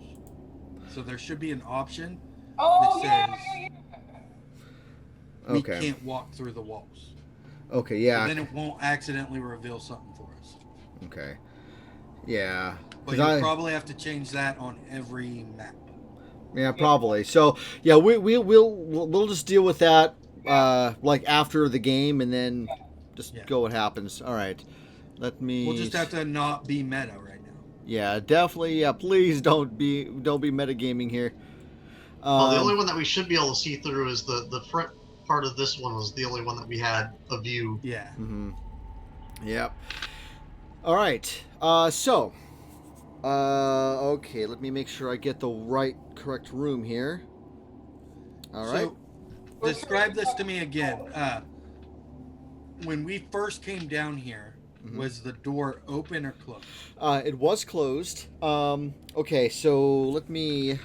So there should be an option Oh, that yeah, says yeah, yeah. we Okay. can't walk through the walls. Okay. Yeah. So then it won't accidentally reveal something for us. Okay. Yeah. But 'Cause you'll probably have to change that on every map. Yeah, probably. So yeah, we'll just deal with that like after the game, and then just go what happens. All right. Let me. We'll just have to not be meta right now. Yeah, definitely. Yeah, please don't be metagaming here. Well, the only one that we should be able to see through is the front part of this one was the only one that we had a view. Yeah. Mm-hmm. Yep. All right. Okay. Let me make sure I get the correct room here. All right. So, describe this to me again. When we first came down here, was the door open or closed? It was closed. Okay, so let me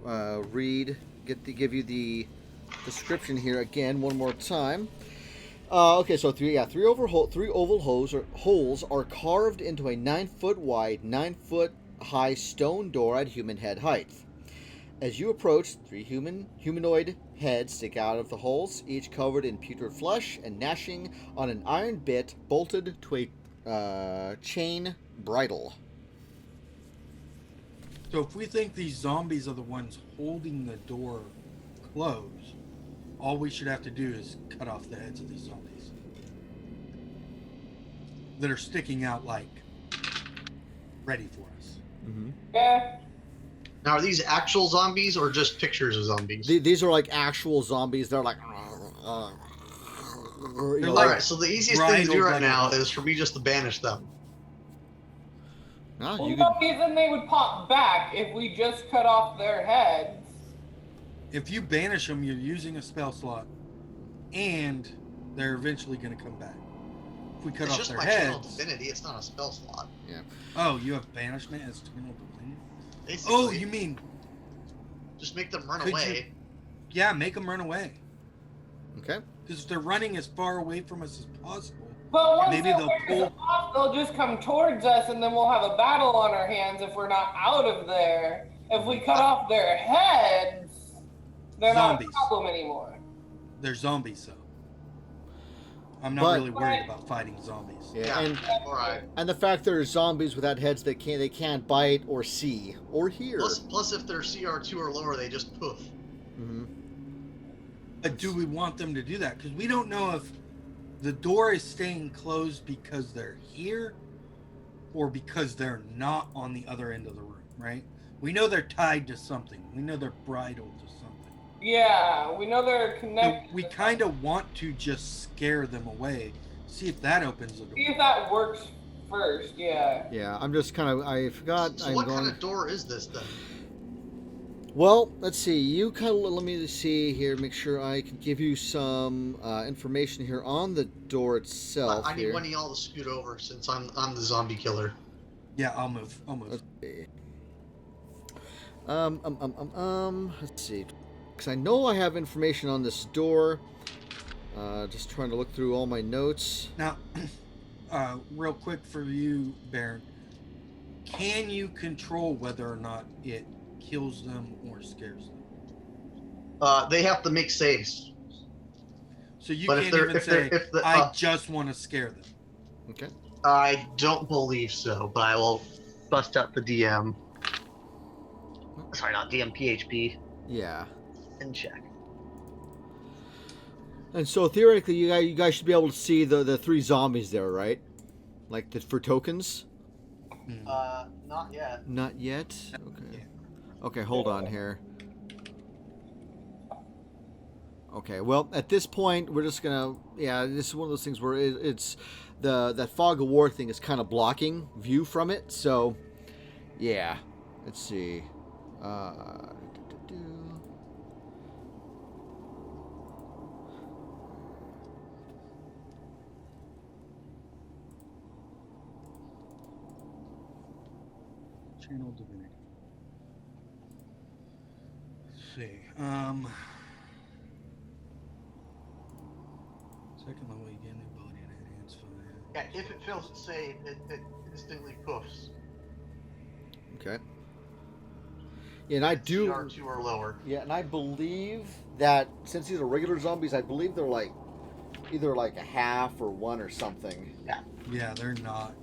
give you the description here again one more time. Okay, so three oval holes are carved into a 9-foot wide, 9-foot high stone door at human head height. As you approach, 3 humanoid heads stick out of the holes, each covered in putrid flesh and gnashing on an iron bit bolted to a chain bridle. So if we think these zombies are the ones holding the door closed, all we should have to do is cut off the heads of these zombies that are sticking out like ready for us. Mm-hmm. Yeah. Now, are these actual zombies or just pictures of zombies? These are like actual zombies. They're like. They're All like right, so the easiest thing to do bridled right like now a- is for me just to banish them. No, Well, you no could. reason they would pop back if we just cut off their heads. If you banish them, you're using a spell slot, and they're eventually going to come back. If we cut It's off just their my channel heads, divinity. It's not a spell slot. oh, you have banishment as eternal divinity. Basically, Oh, you mean just make them run could away. yeah? Make them run away Okay. because they're running as far away from us as possible. But once Maybe they're they'll wearing pull- off, they'll just come towards us, and then we'll have a battle on our hands if we're not out of there. If we cut off their heads, they're not a Zombies. problem anymore. They're zombies, though. I'm not But- really worried about fighting zombies. Yeah, and All right. the fact there's zombies without heads that they can't bite or see or hear. Plus, if they're CR2 or lower, they just poof. Mm-hmm. But do we want them to do that? Because we don't know if the door is staying closed because they're here or because they're not on the other end of the room, right? We know they're tied to something. We know they're bridled to something. Yeah, we know they're So connected. we kind of want to just scare them away. See if that opens the See door. if that works first, yeah. Yeah, I'm just I forgot. So I'm what going. kind of door is this then? Well, let's see. You kind of let me see here. Make sure I can give you some information here on the door itself. I need here. one of y'all to scoot over since I'm the zombie killer. Yeah, I'll move. Let's see. Let's see. Because I know I have information on this door. Just trying to look through all my notes. Now, real quick for you, Baron. Can you control whether or not it kills them or scares them? They have to make saves. So you But if can't they're- even if they're- say, if the- I just want to scare them. Okay. I don't believe so, but I will bust out the DM. Sorry, not DM, PHP, Yeah. and check. And so theoretically, you guys should be able to see the 3 zombies there, right? Like for tokens. Not yet. Not yet. Okay. Okay, hold on here. Okay, well, at this point, we're just gonna, this is one of those things where it's that fog of war thing is kind of blocking view from it. So, yeah, let's see. Channel divinity. Let's see. Second level, you gain the ability to enhance fire. Yeah, if it fails its save, it instantly poofs. Okay. Yeah, and I do. CR2 or lower. Yeah, and I believe that since these are regular zombies, I believe they're like either like a half or 1 or something. Yeah. Yeah, they're not.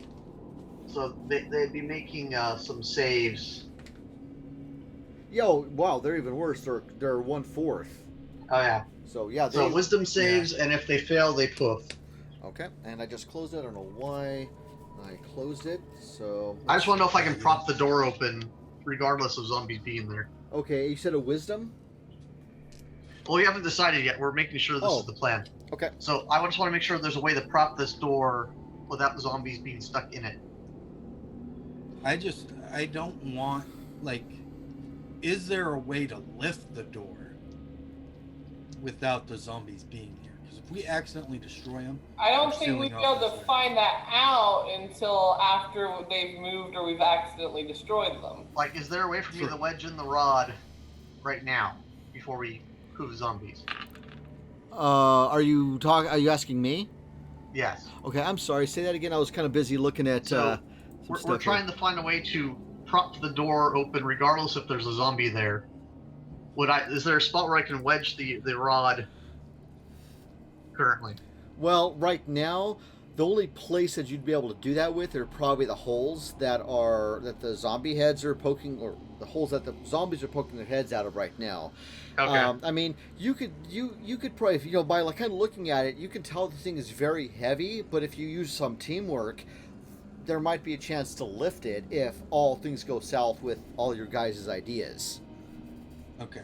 So they'd be making some saves. Yo, wow, they're even worse. They're 1/4. Oh yeah. So yeah, So wisdom saves, and if they fail, they poof. Okay, and I just closed it. I don't know why I closed it. So I just want to know if I can prop the door open, regardless of zombies being there. okay, you said a wisdom. Well, we haven't decided yet. We're making sure this Oh. is the plan. Okay. So I just want to make sure there's a way to prop this door without the zombies being stuck in it. I don't want, like, is there a way to lift the door without the zombies being here? Because if we accidentally destroy them, I don't they're think we'd sealing be off able this to way. find that out until after they've moved or we've accidentally destroyed them. Like, is there a way for me Sure. to wedge in the rod right now before we poof zombies? Are you asking me? Yes. Okay, I'm sorry. Say that again. I was kind of busy looking at. So, some we're stuff trying here. to find a way to prop the door open, regardless if there's a zombie there. Is there a spot where I can wedge the rod currently? Well, right now, the only place that you'd be able to do that with are probably the holes that the zombie heads are poking, or the holes that the zombies are poking their heads out of right now. Okay. I mean, you could probably, if, by like kind of looking at it, you can tell the thing is very heavy. But if you use some teamwork, there might be a chance to lift it if all things go south with all your guys' ideas. Okay.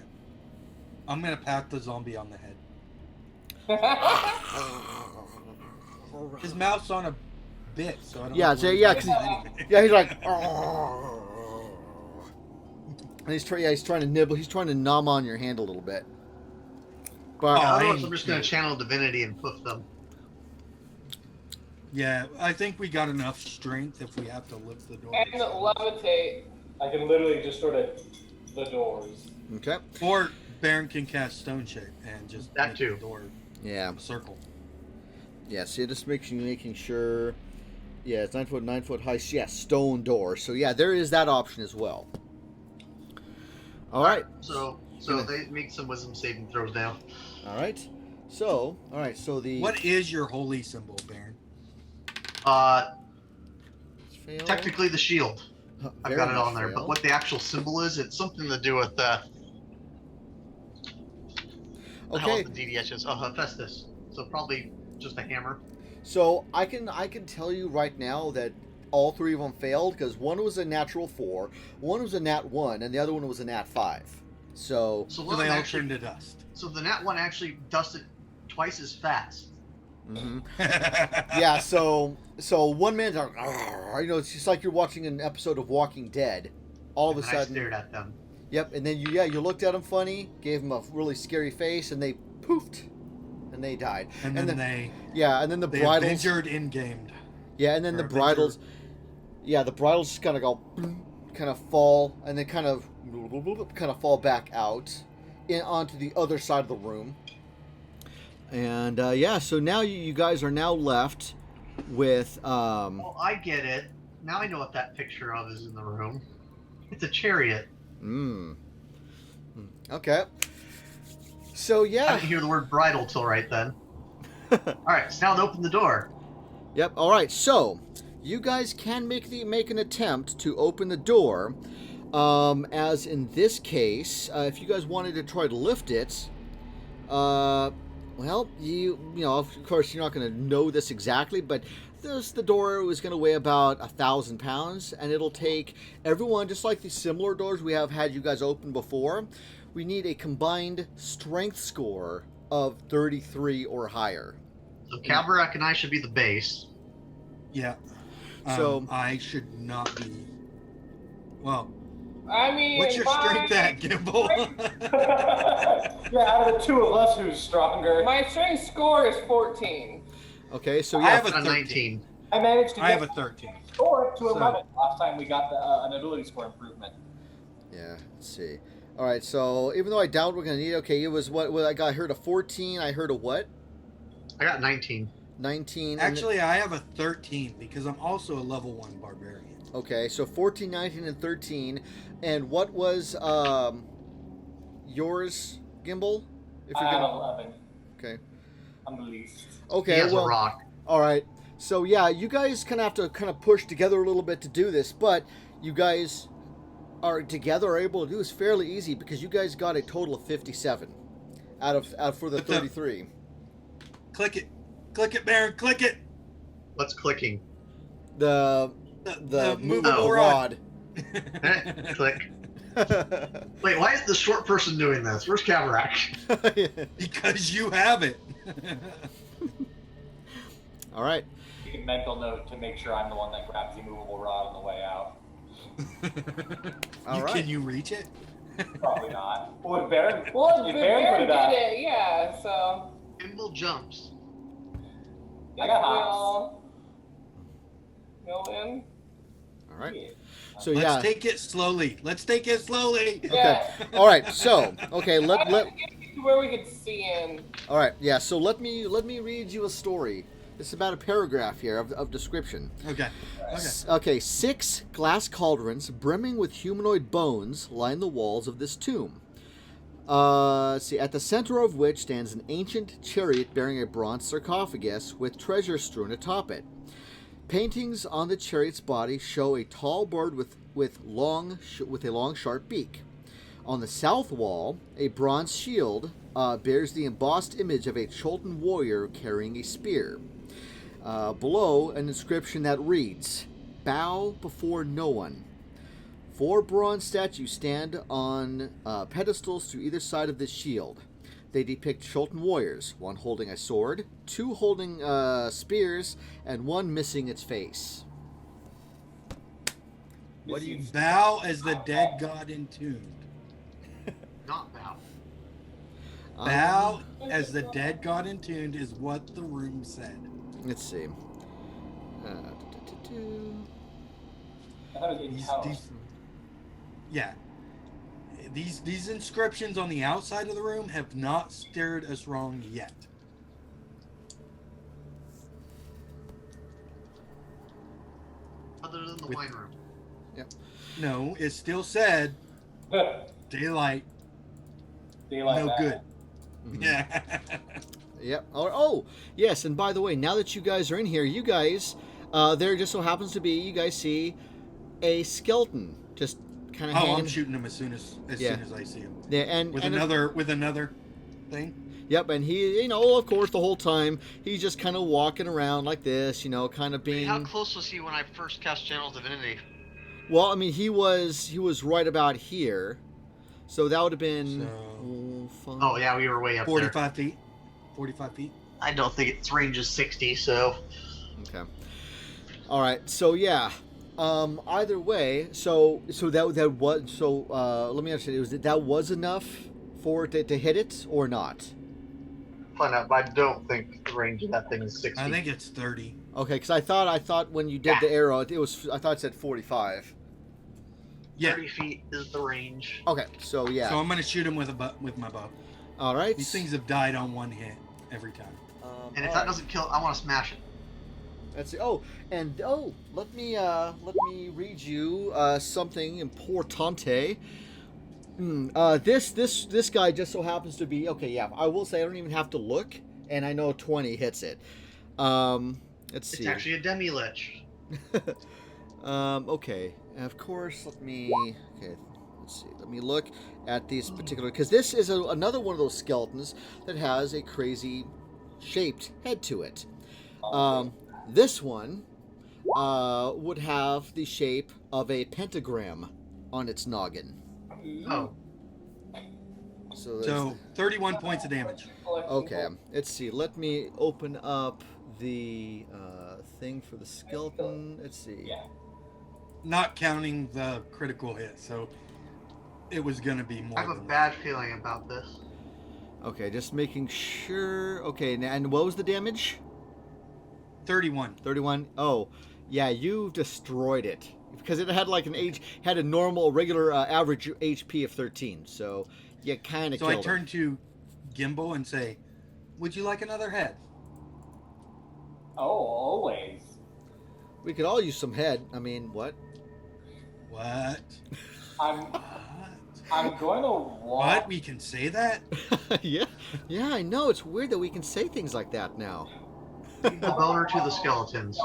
I'm going to pat the zombie on the head. His mouth's on a bit, so I don't Yeah, know so, where yeah, he's 'cause going. Yeah, he's like, and he's trying to nibble. He's trying to nom on your hand a little bit. But Otherwise, I'm just going to channel divinity and poof them. Yeah, I think we got enough strength if we have to lift the door. And levitate. I can literally just sort of the doors. okay, Or Baron can cast Stone Shape and just That make too. the door yeah, a circle. yeah. So just making sure. Yeah, it's 9 foot high. Yeah, stone door. So yeah, there is that option as well. All right. So they make some wisdom saving throws now. All right. So the What is your holy symbol, Baron? fail. Technically the shield. I've Very got it much on there, fail. but what the actual symbol is, it's something to do with the hell Okay. is the DDHs. Oh, Hephaestus. So probably just a hammer. So I can tell you right now that all 3 of them failed because one was a natural 4, one was a nat 1, and the other one was a nat 5. So So So one they all actually, turn to dust. so the nat one actually dusted twice as fast. mhm. Yeah. So one man's like, "Argh," it's just like you're watching an episode of Walking Dead. All of a And I sudden, stared at them. yep. And then you looked at them funny, gave them a really scary face, and they poofed, and they died. And then they the they bridles. Avenger in-gamed. Yeah, and then the Or bridles. Yeah, the bridles just kind of go, kind of fall, and then kind of fall back out onto the other side of the room. And so now you guys are now left with. Well, I get it. Now I know what that picture of is in the room. It's a chariot. Okay. So I yeah. didn't hear the word bridle till right then. Alright, it's now to open the door. Yep. All right. So you guys can make an attempt to open the door. As in this case, if you guys wanted to try to lift it, Well, you know, of course, you're not going to know this exactly, but the door is going to weigh about 1,000 pounds, and it'll take everyone, just like the similar doors we have had you guys open before. We need a combined strength score of 33 or higher. So Kabarak and I should be the base. Yeah. So I should not be. Well, I mean, what's your strength at, Gimbal? Yeah, out of the two of us, who's stronger? my strength score is 14. okay, so I yeah, have a On 13. 19. I managed to I get have a 13. score to So- 11 last time we got an ability score improvement. yeah. Let's see. All right, so even though I doubt we're going to need, okay, it was what I got. I heard a 14. I heard a what? I got 19. 19. Actually, I have a 13 because I'm also a level 1 barbarian. Okay, so 14, 19, and 13. And what was yours, Gimbal? If I you're have gonna. 11. Okay. I'm the least. He Okay. has Well. a rock. All right. So yeah, you guys kind of have to kind of push together a little bit to do this, but you guys are together are able to do this fairly easy because you guys got a total of 57 out for the But the- 33. Click it, Baron. Click it. What's clicking? The The movable Oh. rod. Click. Wait, why is the short person doing this? Where's Kabarak? Because you have it. All right. Take a mental note to make sure I'm the one that grabs the movable rod on the way out. All right. Can you reach it? Probably not. Would Baron? Well, if the Baron bear put it did up, it, yeah, so. Gimbal jumps. I got hops. Go in. All right. Yeah. So Let's yeah. take it slowly. Okay. Yeah. All right. So okay. I Let have to get you to where we could see in. All right. Yeah. So let me read you a story. It's about a paragraph here of description. Okay. Okay, 6 glass cauldrons brimming with humanoid bones line the walls of this tomb. See, at the center of which stands an ancient chariot bearing a bronze sarcophagus with treasure strewn atop it. Paintings on the chariot's body show a tall bird with a long sharp beak. On the south wall, a bronze shield bears the embossed image of a Cholton warrior carrying a spear. Below, an inscription that reads, "Bow before no one." 4 bronze statues stand on pedestals to either side of this shield. They depict Cholton warriors, one holding a sword, 2 holding spears, and 1 missing its face. What do you... Bow as the dead god entombed. Not bow. Bow as the dead god entombed is what the room said. Let's see. I thought it was in house. Yeah. These inscriptions on the outside of the room have not steered us wrong yet. Other than the With- wine room. No, it still said daylight, Daylight no back. good. Mhm. Yeah. Yep. Oh, yes. And by the way, now that you guys are in here, you guys, there just so happens to be, you guys see a skeleton just kind of Oh, I'm hanging. shooting him as soon as Yeah. I see him. Yeah, and With and another thing. Yep, and he, of course, the whole time he's just kind of walking around like this, kind of being. How close was he when I first cast Channel Divinity? Well, I mean, he was right about here, so that would have been. So- Oh yeah, we were way up there. 45 feet. 45 feet. I don't think its range is 60, so Okay. All right. So yeah. Either way, so that was let me understand. That was enough for it to hit it or not? find out. But I don't think the range of that thing is 60. I think it's 30. Okay, because I thought when you did the arrow, I thought it said 45. Yeah. 30 feet is the range. Okay, so yeah. So I'm gonna shoot him with my bow. All right. These things have died on one hit every time. And if all that right. doesn't kill, I want to smash it. Let's see. Let me read you something importante. This guy just so happens to be okay. Yeah, I will say I don't even have to look, and I know 20 hits it. Let's see. It's actually a demi-lich. Okay. Of course. Okay. let's see. Let me look at these particular, because this is another one of those skeletons that has a crazy shaped head to it. This one would have the shape of a pentagram on its noggin. Oh, So 31 points of damage. okay, let's see. Let me open up the thing for the skeleton. Let's see. Yeah. Not counting the critical hit, so it was going to be more I have a than bad feeling about this. Okay, just making sure. Okay, and what was the damage? 31. 31. Oh, yeah, you destroyed it because it had like had a normal, regular, average HP of 13. So you kind of. So I turn to Gimbal and say, "Would you like another head?" Oh, always. We could all use some head. I mean, what? What? I'm going to walk. What? We can say that? yeah, I know. It's weird that we can say things like that now. The boner to the skeletons.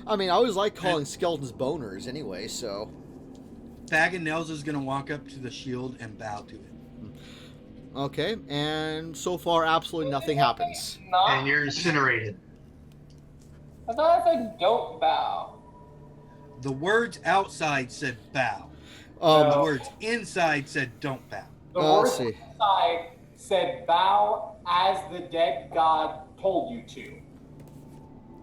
I mean, I always like calling skeletons boners anyway, so. Bag and Nails is going to walk up to the shield and bow to it. Okay, and so far, absolutely nothing happens. And you're incinerated. I thought I said don't bow. The words outside said bow. The Um, words inside said don't bow. The let's word see. inside said bow as the dead god told you to.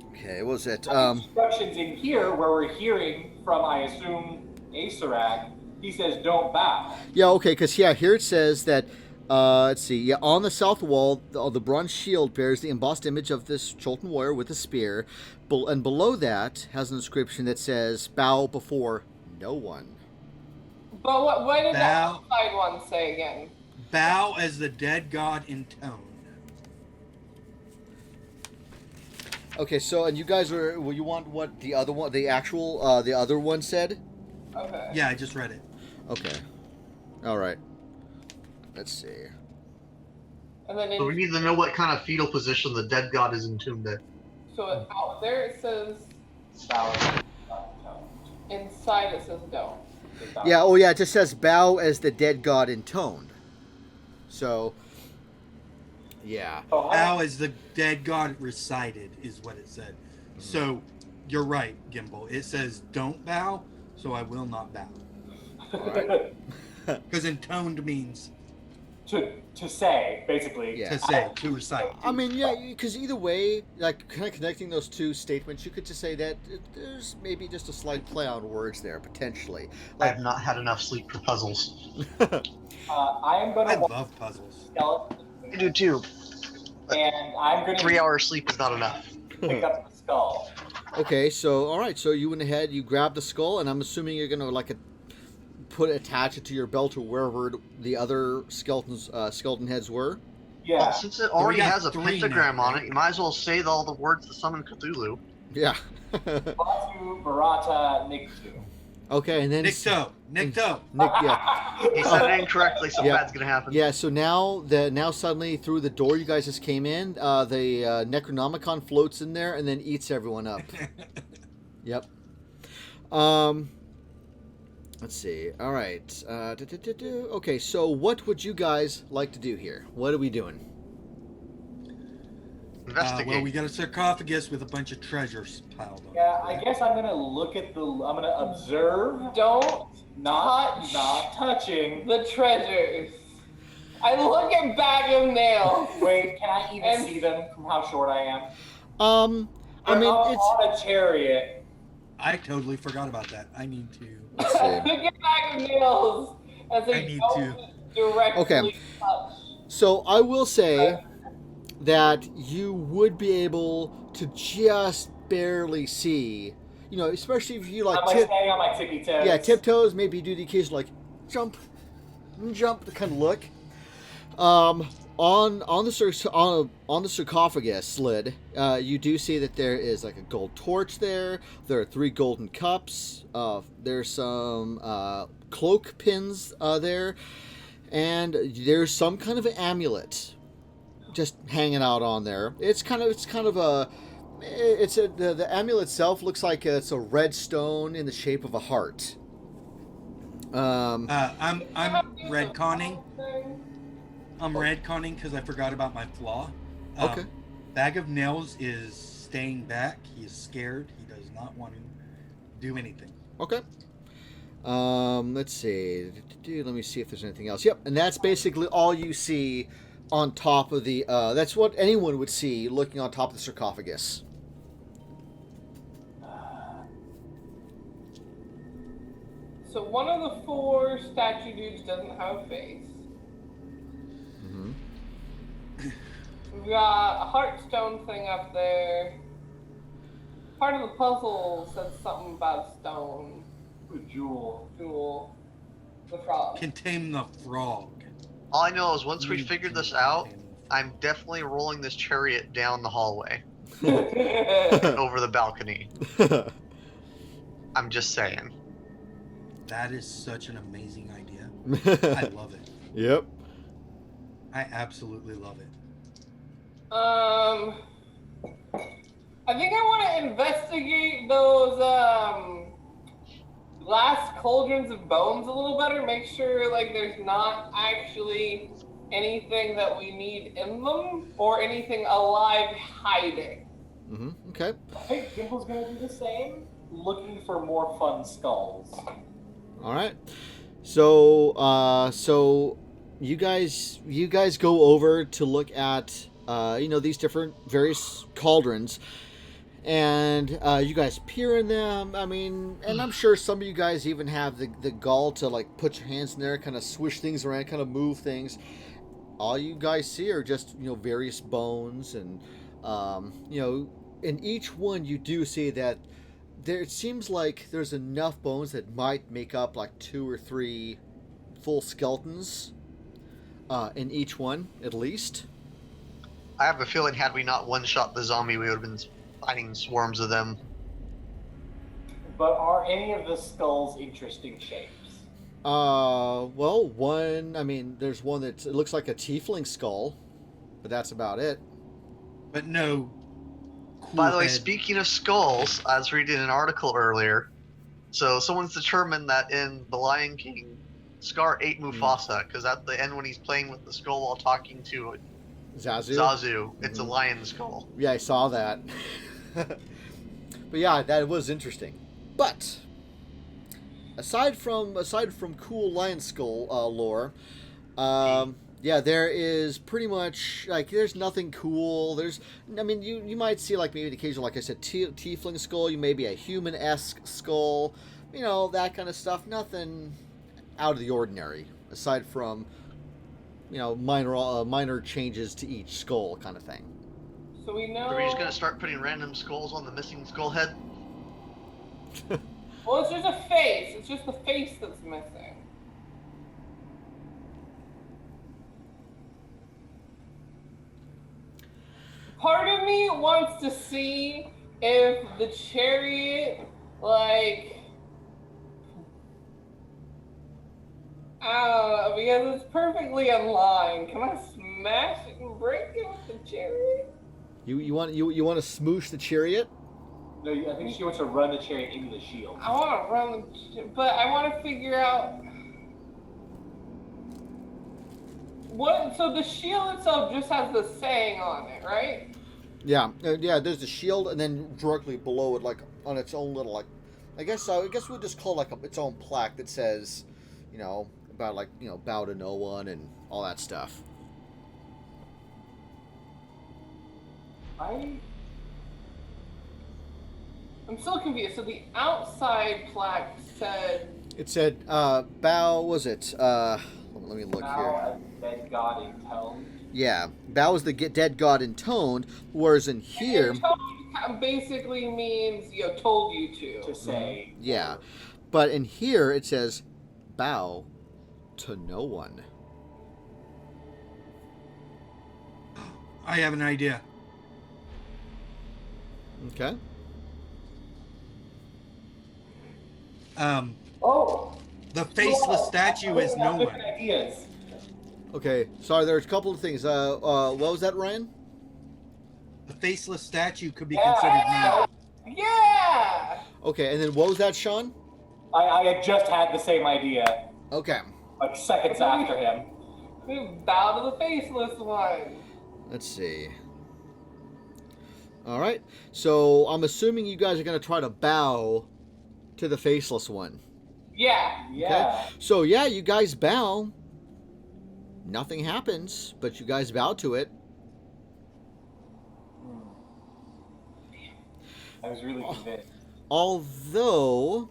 Okay, what was it? Instructions in here where we're hearing from, I assume, Asarak, he says don't bow. Yeah, okay, because here it says that, let's see, yeah, on the south wall, the bronze shield bears the embossed image of this Cholton warrior with a spear, and below that has an inscription that says, bow before no one. But what did that Bow. outside one say again? Bow as the dead god intoned. Okay, so, and you guys you want what the other one, the actual, the other one said? Okay. Yeah, I just read it. Okay. All right. Let's see. And then So we need to know what kind of fetal position the dead god is entombed in. so out there it says Bow. inside it says don't. Yeah, oh yeah, it just says bow as the dead god intoned. So, yeah. Oh, Bow as the dead god recited is what it said. So you're right, Gimbal. It says don't bow, so I will not bow. Because intoned means to say, basically. Yeah. to say, to recite. I mean, yeah, because either way, like, kind of connecting those two statements, you could just say that there's maybe just a slight play on words there, potentially. I have not had enough sleep for puzzles. I am going I to walk love puzzles. skeleton, I do too. and I'm going to 3 hours sleep is not enough. pick up the skull. Okay, so, all right, so you went ahead, you grabbed the skull, and I'm assuming you're going to, like, attach it to your belt or wherever the other skeleton heads were. Yeah. Well, since it already got has a 3 pentagram now, on right? it, you might as well say all the words to summon Cthulhu. Yeah. Batu, Barata, Niktu. Okay, and then... Nikto. Nick, yeah. He said it incorrectly, something Yeah. bad's gonna happen. Yeah, so now suddenly through the door you guys just came in, the Necronomicon floats in there and then eats everyone up. Yep. Let's see. All right. Okay, so what would you guys like to do here? What are we doing? Investigate. Well, we got a sarcophagus with a bunch of treasures piled on. Yeah, I guess I'm going to look at I'm going to observe, Don't not touch touching. the treasures. I look at Bag of Nails. Wait, can I even And- see them from how short I am? I mean, They're it's... on a chariot. I totally forgot about that. I need to. Let's Look see. at Bag of Nails as I they need don't directly Okay. touch. So I will say that you would be able to just barely see, you know, especially if you like Am I staying on my tippy toes? yeah, tiptoes, maybe do the occasional like jump kind of look. On the sarcophagus lid, you do see that there is like a gold torch there. There are 3 golden cups. There's some cloak pins there, and there's some kind of an amulet just hanging out on there. The amulet itself looks like it's a red stone in the shape of a heart. I'm redconning. I'm redconning because I forgot about my flaw. Okay. Bag of Nails is staying back. He is scared. He does not want to do anything. Okay. Let's see. Let me see if there's anything else. Yep, and that's basically all you see on top of the. That's what anyone would see looking on top of the sarcophagus. So one of the 4 statue dudes doesn't have a face. Mm-hmm. We've got a heartstone thing up there. Part of the puzzle says something about a stone. A jewel. Jewel. The frog. Contain the frog. All I know is once we figure this out, I'm definitely rolling this chariot down the hallway over the balcony. I'm just saying. That is such an amazing idea. I love it. Yep. I absolutely love it. I think I want to investigate those glass cauldrons of bones a little better. Make sure like there's not actually anything that we need in them or anything alive hiding. Mm-hmm. Okay. I think Gimble's gonna do the same. Looking for more fun skulls. All right. So, you guys go over to look at, these different various cauldrons, and you guys peer in them. I mean, and I'm sure some of you guys even have the gall to like put your hands in there, kind of swish things around, kind of move things. All you guys see are just various bones, and in each one you do see that. It seems like there's enough bones that might make up like 2 or 3 full skeletons in each one, at least. I have a feeling had we not one-shot the zombie, we would have been fighting swarms of them. But are any of the skulls interesting shapes? Well, one, I mean, there's one that looks like a tiefling skull, but that's about it. But no. Cool By the way, head. speaking of skulls, I was reading an article earlier. So someone's determined that in The Lion King, Scar ate Mufasa because at the end when he's playing with the skull while talking to Zazu, it's a lion skull. Yeah, I saw that. But yeah, that was interesting. But aside from cool lion skull lore, yeah, there is pretty much like there's nothing cool. You might see like maybe an occasional, like I said, tiefling skull. You maybe a human-esque skull, that kind of stuff. Nothing out of the ordinary aside from minor changes to each skull kind of thing. So we know. Are we just gonna start putting random skulls on the missing skull head? Well, it's just a face. It's just the face that's missing. Part of me wants to see if the chariot, like, I don't know, because it's perfectly in line. Can I smash it and break it with the chariot? You want to smoosh the chariot? No, I think she wants to run the chariot into the shield. I want to run, but I want to figure out what. So the shield itself just has the saying on it, right? Yeah, there's the shield, and then directly below it, like on its own little, like, I guess we'll just call it like its own plaque that says, about like bow to no one and all that stuff. I'm still confused. So the outside plaque said. It said, bow. Was it? Let me look Now here. a dead god intoned. Yeah, bow is the dead god intoned, whereas in here. Intoned basically means told you To say. Yeah, but in here it says, bow to no one. I have an idea. Okay. Oh! The faceless statue is no one. Ideas. Okay, sorry, there's a couple of things. What was that, Ryan? The faceless statue could be considered no one. Yeah! Okay, and then what was that, Sean? I had just had the same idea, Okay. like seconds after him. We bow to the faceless one. Let's see. All right. So I'm assuming you guys are going to try to bow to the faceless one. Yeah. Yeah. So yeah, you guys bow. Nothing happens, but you guys bow to it. I was really convinced. Although,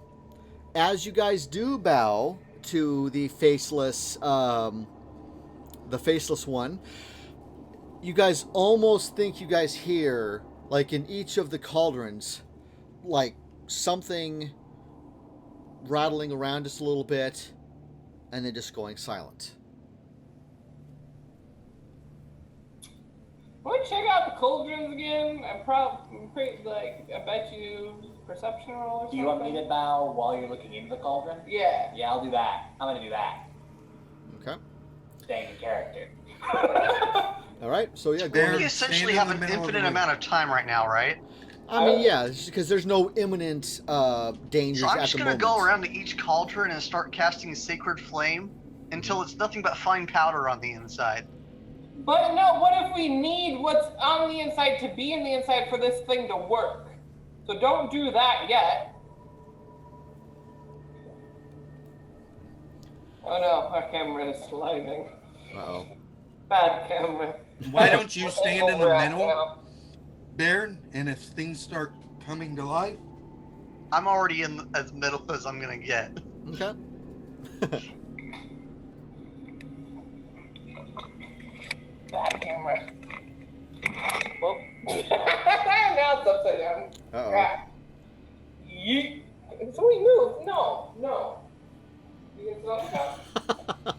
as you guys do bow to the faceless one, you guys almost think you guys hear, like in each of the cauldrons, like something rattling around just a little bit, and then just going silent. Want to check out the cauldrons again? I bet you perception roll or something. Do you want me to bow while you're looking into the cauldron? Yeah. Yeah, I'll do that. I'm gonna do that. Okay. Staying in character. All right. So yeah, go There- ahead. We essentially Stand in have the an middle of the infinite room. amount of time right now, right? I mean, yeah, because there's no imminent dangers So I'm at just the gonna moment. go around to each cauldron and start casting Sacred Flame until it's nothing but fine powder on the inside. But no, what if we need what's on the inside to be in the inside for this thing to work? So don't do that yet. Oh no, our camera is sliding. Uh-oh. Bad camera. Why don't you stand in the We're at middle, now. Baron? And if things start coming to life, I'm already in as middle as I'm gonna get. Okay. Bad camera. Well, now it's upside down. Uh-oh. Crap. Yeet. Somebody move. No. You can stop that.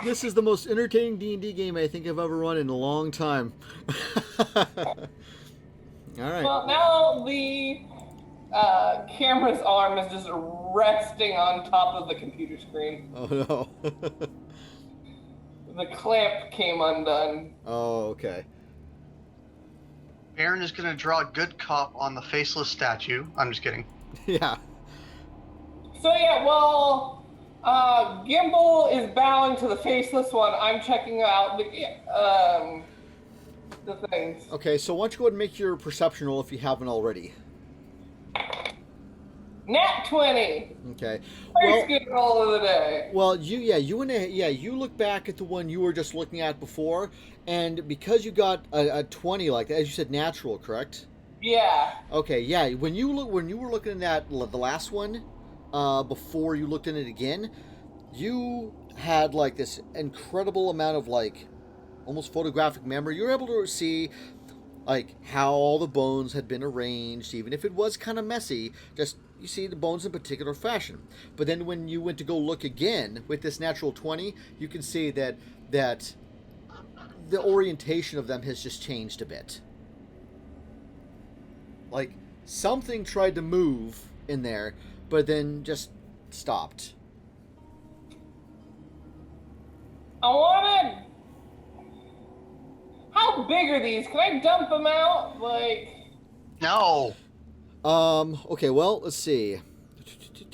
This is the most entertaining D&D game I think I've ever run in a long time. All right. Well, now the camera's arm is just resting on top of the computer screen. Oh no. The clamp came undone. Oh, okay. Baron is gonna draw a good cop on the faceless statue. I'm just kidding. Yeah. So yeah, well, Gimbal is bowing to the faceless one. I'm checking out the things. Okay, so why don't you go ahead and make your perception roll if you haven't already. Nat 20. Okay. First good roll of the day. Well, you look back at the one you were just looking at before, and because you got a 20 like that, as you said, natural, correct? Yeah. Okay, yeah. When you were looking at the last one, before you looked in it again, you had like this incredible amount of like almost photographic memory. You were able to see like how all the bones had been arranged, even if it was kind of messy. Just you see the bones in particular fashion. But then when you went to go look again with this natural 20, you can see that the orientation of them has just changed a bit. Like something tried to move in there, but then just stopped. I wanted. How big are these? Can I dump them out? Like. No. Okay, well, let's see.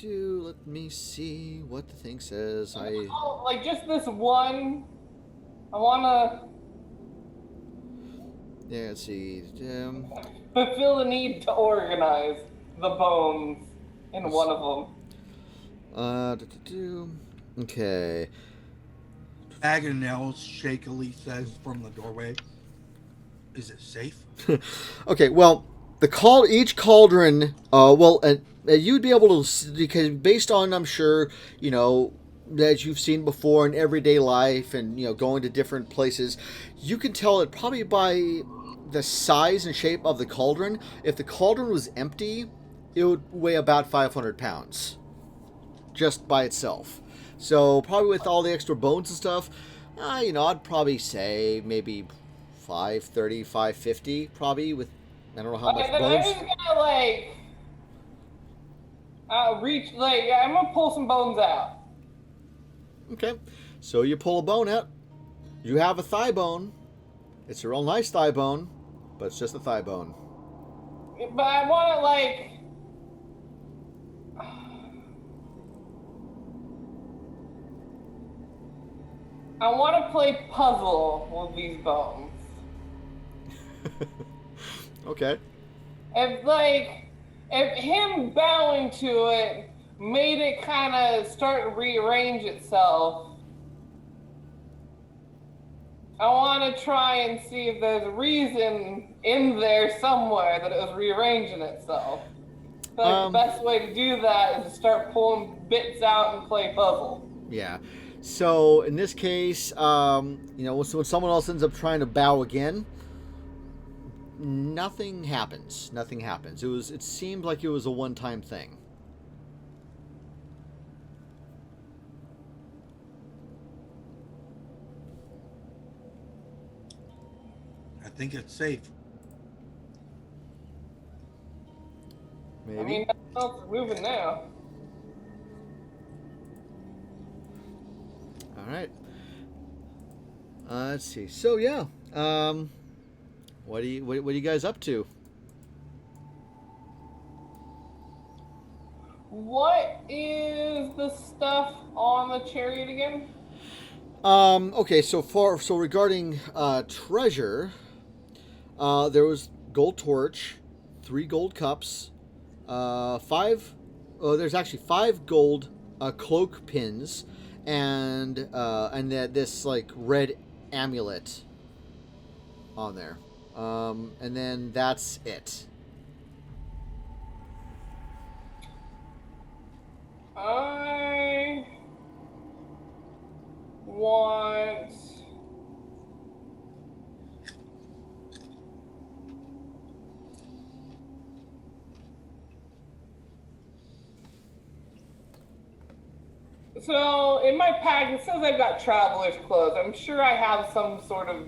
Let me see what the thing says. Oh, like just this one. I wanna Yeah, let's see. fulfill the need to organize the bones in one of them. Okay. Agonel shakily says from the doorway, "Is it safe?" Okay, well, each cauldron, you'd be able to, because based on, I'm sure, that you've seen before in everyday life and, going to different places, you can tell it probably by the size and shape of the cauldron. If the cauldron was empty, it would weigh about 500 pounds just by itself. So probably with all the extra bones and stuff, I'd probably say maybe 530, 550 probably with, I don't know how much Then bones. I'm just gonna reach, I'm gonna pull some bones out. Okay, so you pull a bone out. You have a thigh bone. It's a real nice thigh bone, but it's just a thigh bone. But I want it I want to play puzzle with these bones. Okay. If him bowing to it made it kind of start to rearrange itself, I want to try and see if there's a reason in there somewhere that it was rearranging itself. I feel like the best way to do that is to start pulling bits out and play puzzle. Yeah. So in this case, so when someone else ends up trying to bow again, nothing happens. Nothing happens. It seemed like it was a one-time thing. I think it's safe. Maybe. I mean, nothing else is moving now. All right. Let's see. So yeah, what are you guys up to? What is the stuff on the chariot again? Okay. So regarding treasure, there was gold torch, 3 gold cups, 5. Oh, there's actually 5 gold cloak pins, and this like red amulet on there, and then that's it. I want So in my pack, it says I've got traveler's clothes. I'm sure I have some sort of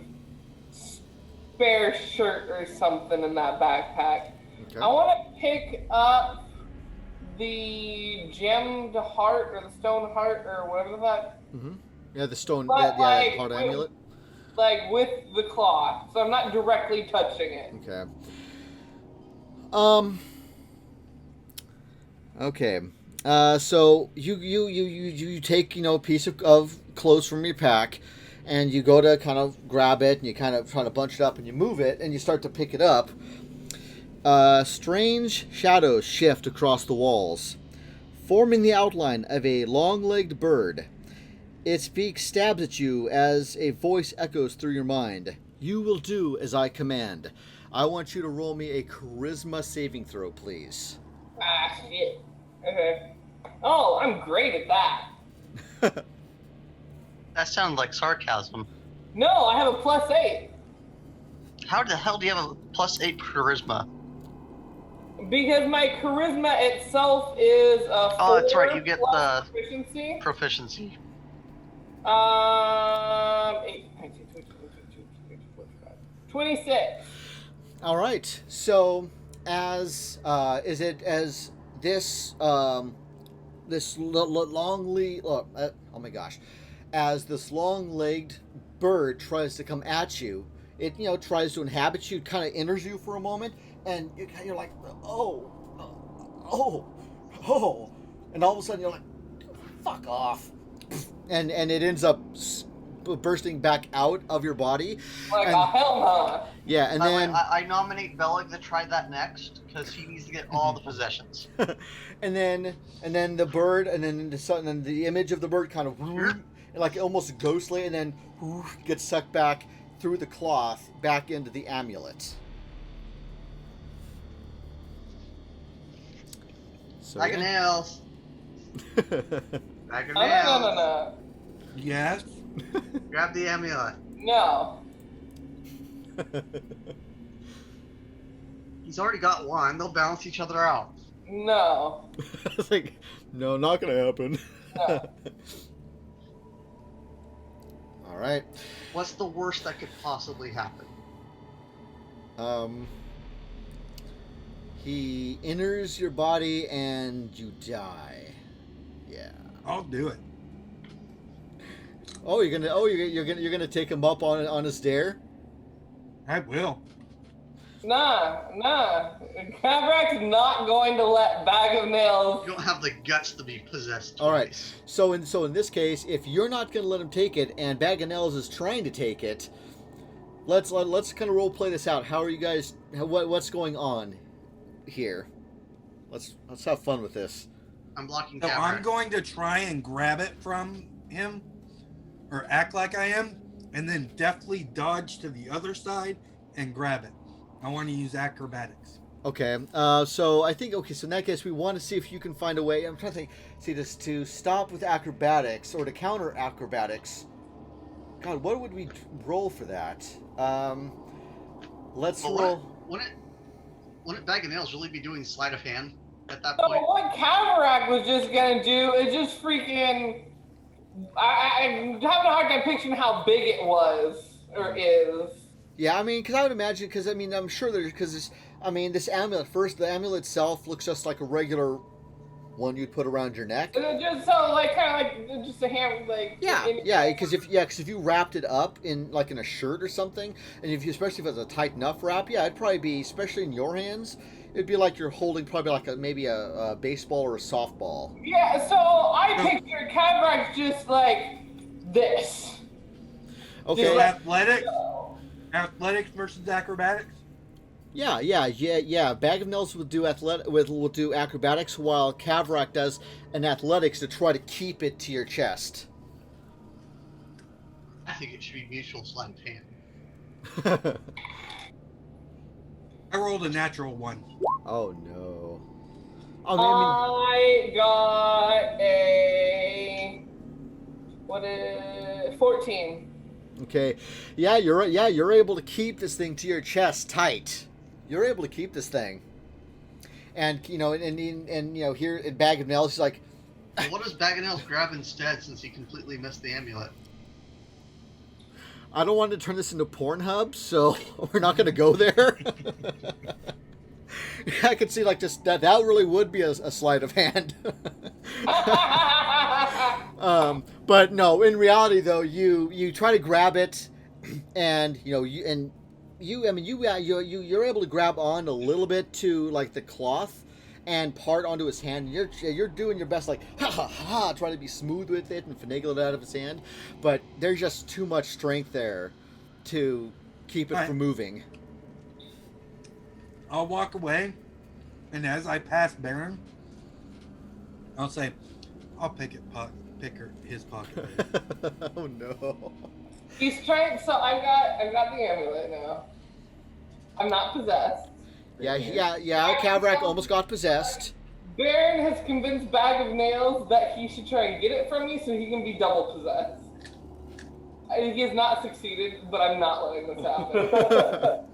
spare shirt or something in that backpack. Okay. I want to pick up the gemmed heart or the stone heart or whatever that. Mm-hmm. Yeah, the stone, But, like, heart with- amulet. Like with the cloth, so I'm not directly touching it. Okay. Okay. So you take a piece of clothes from your pack, and you go to kind of grab it, and you kind of try to bunch it up, and you move it, and you start to pick it up. Strange shadows shift across the walls, forming the outline of a long-legged bird. Its beak stabs at you as a voice echoes through your mind. You will do as I command. I want you to roll me a charisma saving throw, please. Ah, shit. Okay. Oh, I'm great at that. That sounds like sarcasm. No, I have a +8. How the hell do you have a +8 charisma? Because my charisma itself is a 4 Oh, that's right, you get plus the- proficiency. Proficiency. 8, 19, 20, 22, 25, 26. All right. So, as this long-legged bird tries to come at you, it tries to inhabit you, kind of enters you for a moment, and you're like, oh, and all of a sudden you're like, fuck off, and it ends up bursting back out of your body. Like, And- oh, hell no. Yeah, and then I nominate Bellic to try that next, because he needs to get all the possessions. and then the bird, and then the image of the bird kind of like almost ghostly, and then gets sucked back through the cloth back into the amulet. So, Bag of nails. Bag of No, nails. no. Yes. Grab the amulet. No. He's already got one. They'll balance each other out. No. It's like, no, not gonna happen. No. All right. What's the worst that could possibly happen? He enters your body and you die. Yeah. I'll do it. Oh, you're gonna take him up on his dare. I will. Nah. Kavrak's not going to let Bag of Nails. You don't have the guts to be possessed. All right. twice. So in this case, if you're not going to let him take it, and Bag of Nails is trying to take it, let's kind of role play this out. How are you guys? What's going on here? Let's have fun with this. I'm blocking So Kavrak. I'm going to try and grab it from him, or act like I am, and then deftly dodge to the other side and grab it. I want to use acrobatics. Okay. So I think So in that case, we want to see if you can find a way. I'm trying to think. See this to stop with acrobatics or to counter acrobatics. God, what would we roll for that? Let's Well, roll. Wouldn't Bag of Nails really be doing sleight of hand at that So point? what Kavrak was just gonna do is just freaking. I'm having a hard time picturing how big it was or is. Yeah, I mean, because I would imagine, because I mean, I'm sure there's, this amulet, the amulet itself looks just like a regular one you'd put around your neck. Just so like kind of like just a hand like. Yeah, because if you wrapped it up in like in a shirt or something, and especially if it's a tight enough wrap, yeah, it'd probably be, especially in your hands, it'd be like you're holding probably like maybe a baseball or a softball. Yeah, so I pictured Kavrak just like this. Okay. So athletics versus acrobatics. Yeah. Bag of Nails will do will do acrobatics, while Kavrak does an athletics to try to keep it to your chest. I think it should be mutual sleight of hand. I rolled a natural 1. Oh no. I got a 14. Okay. Yeah, you're right. Yeah, you're able to keep this thing to your chest tight. You're able to keep this thing. And here in Bag of Nails, he's like, Well, what does Bag of Nails grab instead since he completely missed the amulet? I don't want to turn this into Pornhub, so we're not going to go there. I could see like just that really would be a sleight of hand. But no, in reality though, you try to grab it, and you're able to grab on a little bit to like the cloth and part onto his hand. You're doing your best, like trying to be smooth with it and finagle it out of his hand, but there's just too much strength there to keep it from moving. I'll walk away, and as I pass Baron, I'll say, "I'll pick his pocket." Oh no! He's trying. So I got the amulet now. I'm not possessed. Yeah. Kavrak almost got possessed. Baron has convinced Bag of Nails that he should try and get it from me so he can be double possessed. He has not succeeded, but I'm not letting this happen.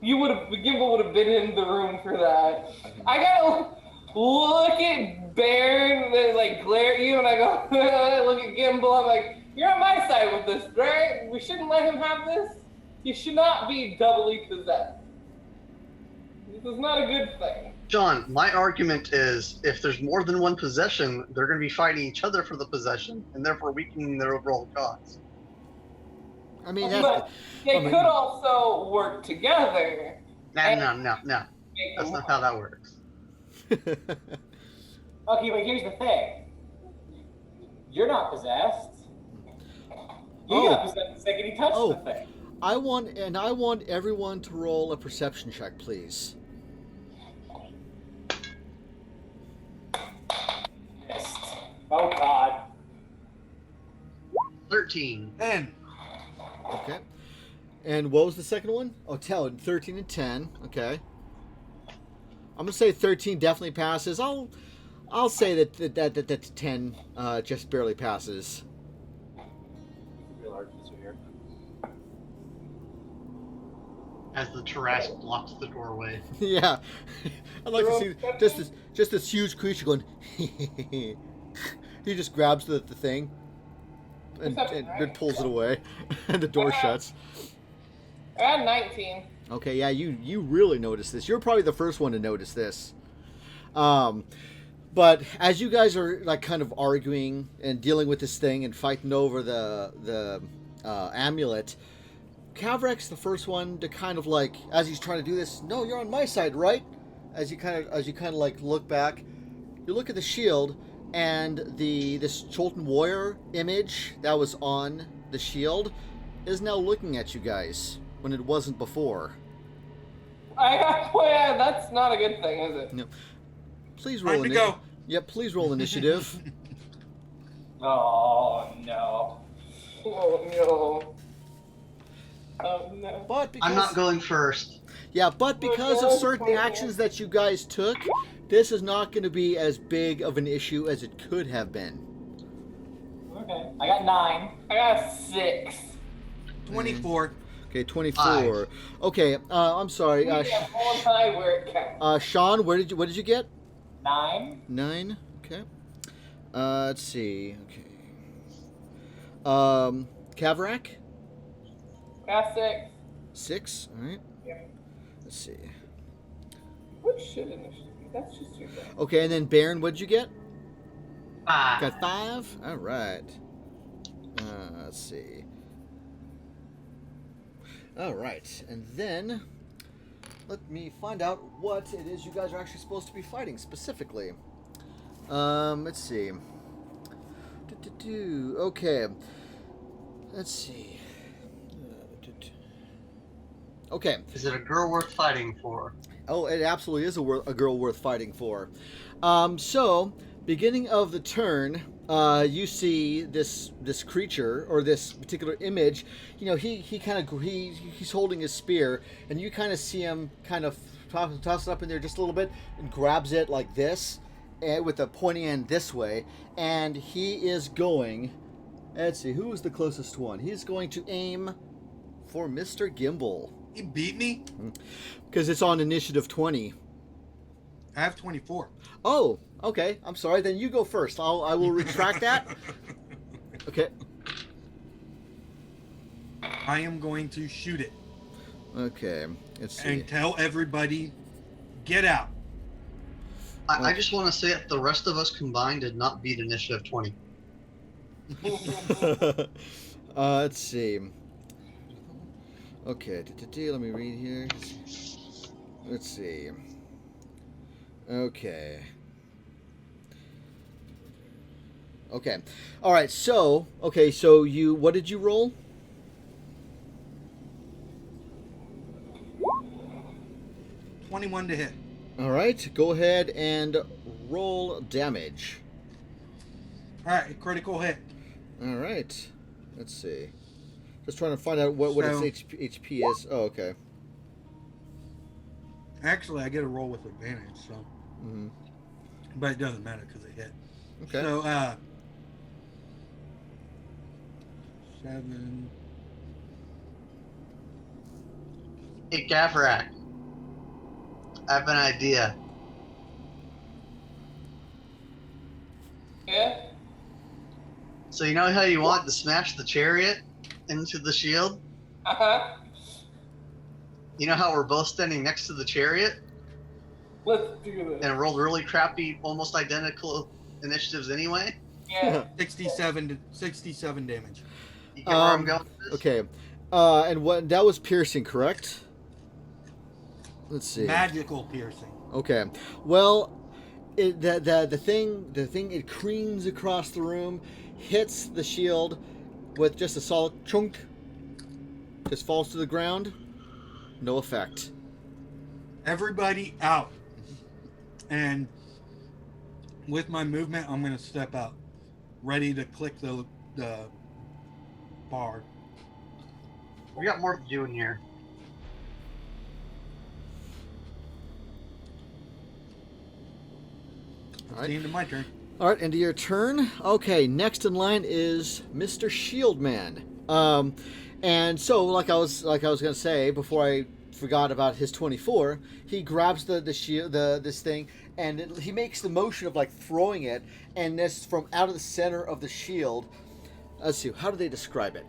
Gimbal would have been in the room for that. I gotta look at Baron and like glare at you, and I go look at Gimbal. I'm like, you're on my side with this, right? We shouldn't let him have this. He should not be doubly possessed. This is not a good thing. John, my argument is if there's more than one possession, they're going to be fighting each other for the possession, and therefore weakening their overall cause. I mean, But they could also work together. No. That's not how that works. Okay, but here's the thing. You're not possessed. You got possessed the second he touched the thing. I want everyone to roll a perception check, please. Missed. Oh God. 13. 10. Okay. And what was the second one? Oh, 13 and 10. Okay. I'm gonna say 13 definitely passes. I'll say that 10 just barely passes. As the Tarrasque blocks the doorway. Yeah. I'd like to see just this huge creature going. He just grabs the thing and pulls it away, and the door shuts. I had 19. Okay, yeah, you really noticed this. You're probably the first one to notice this. But as you guys are like kind of arguing and dealing with this thing and fighting over the amulet, Kavrak's the first one to kind of like, as he's trying to do this, no, you're on my side, right? As you kind of like look back, you look at the shield, and this Cholton warrior image that was on the shield is now looking at you guys when it wasn't before. Yeah, that's not a good thing, is it? No. Please roll. Time to go. Yep, please roll initiative. Oh no. Oh no. Oh no. But because, I'm not going first. yeah, but because of certain actions that you guys took, this is not going to be as big of an issue as it could have been. Okay. I got 9. I got 6. 24. Okay, 24. 5. Okay, I'm sorry. We have all time where it counts. Sean, what did you get? 9. 9. Okay. Let's see. Okay. Kavrak? Got 6. 6. All right. Yeah. Let's see. What should initially be? That's just too bad. Okay, and then Baron, what did you get? 5. Got 5. All right. Let's see. All right, and then let me find out what it is you guys are actually supposed to be fighting specifically. Let's see. Okay. Let's see. Okay. Is it a girl worth fighting for? Oh, it absolutely is a girl worth fighting for. So, beginning of the turn, you see this creature or this particular image. You know, he's holding his spear, and you kind of see him kind of toss it up in there just a little bit and grabs it like this, and with the pointy end this way, and he is going. Let's see, who is the closest one? He's going to aim for Mr. Gimbal. He beat me? Because it's on initiative 20. I have 24. Oh, okay. I'm sorry. Then you go first. I will retract that. Okay. I am going to shoot it Okay. Let's see. and tell everybody, get out. I just want to say that the rest of us combined did not beat initiative 20. Let's see. Okay. Let me read here. Let's see. Okay. All right. So you, what did you roll? $21 to hit. All right. Go ahead and roll damage. All right, critical hit. All right. Let's see. Just trying to find out what So- its HP is. Oh, okay. Actually, I get a roll with advantage, so. Mm-hmm. But it doesn't matter because it hit. Okay. So, 7. Hey, Gavrak. I have an idea. Yeah? So you know how you want to smash the chariot into the shield? Uh-huh. You know how we're both standing next to the chariot Let's do this. and rolled really crappy, almost identical initiatives anyway? Yeah. 67 damage. You get where I'm going with this? Okay. And what that was piercing, correct? Let's see. Magical piercing. Okay. Well, the thing it creams across the room, hits the shield with just a solid chunk. Just falls to the ground. No effect. Everybody out. And with my movement, I'm going to step out. Ready to click the bar. We got more to do in here. All It's right. the end of my turn. All right, end of your turn. Okay, next in line is Mr. Shieldman. And so, like I was gonna say before I forgot about his 24, he grabs the shield, this thing, and he makes the motion of like throwing it, and this from out of the center of the shield. Let's see, how do they describe it?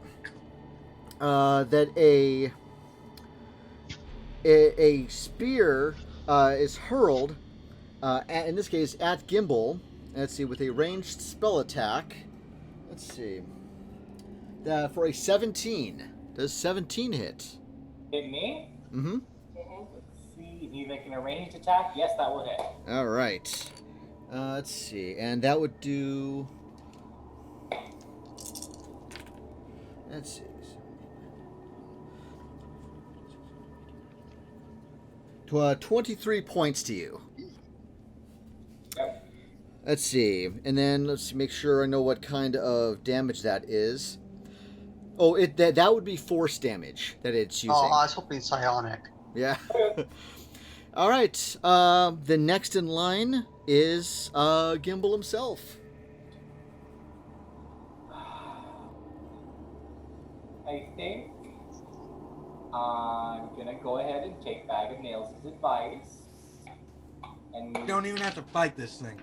That a spear is hurled, in this case at Gimbal. Let's see, with a ranged spell attack. Let's see. For a 17. Does 17 hit? Hit me? Mm-hmm. Let's see. Need making a ranged attack? Yes, that would hit. All right. Let's see. And that would do... Let's see. 23 points to you. Yep. Let's see. And then let's make sure I know what kind of damage that is. Oh, that would be force damage that it's using. Oh, I was hoping psionic. Yeah. All right. The next in line is Gimbal himself. I think I'm gonna go ahead and take Bag of Nails' advice. And You don't even have to fight this thing.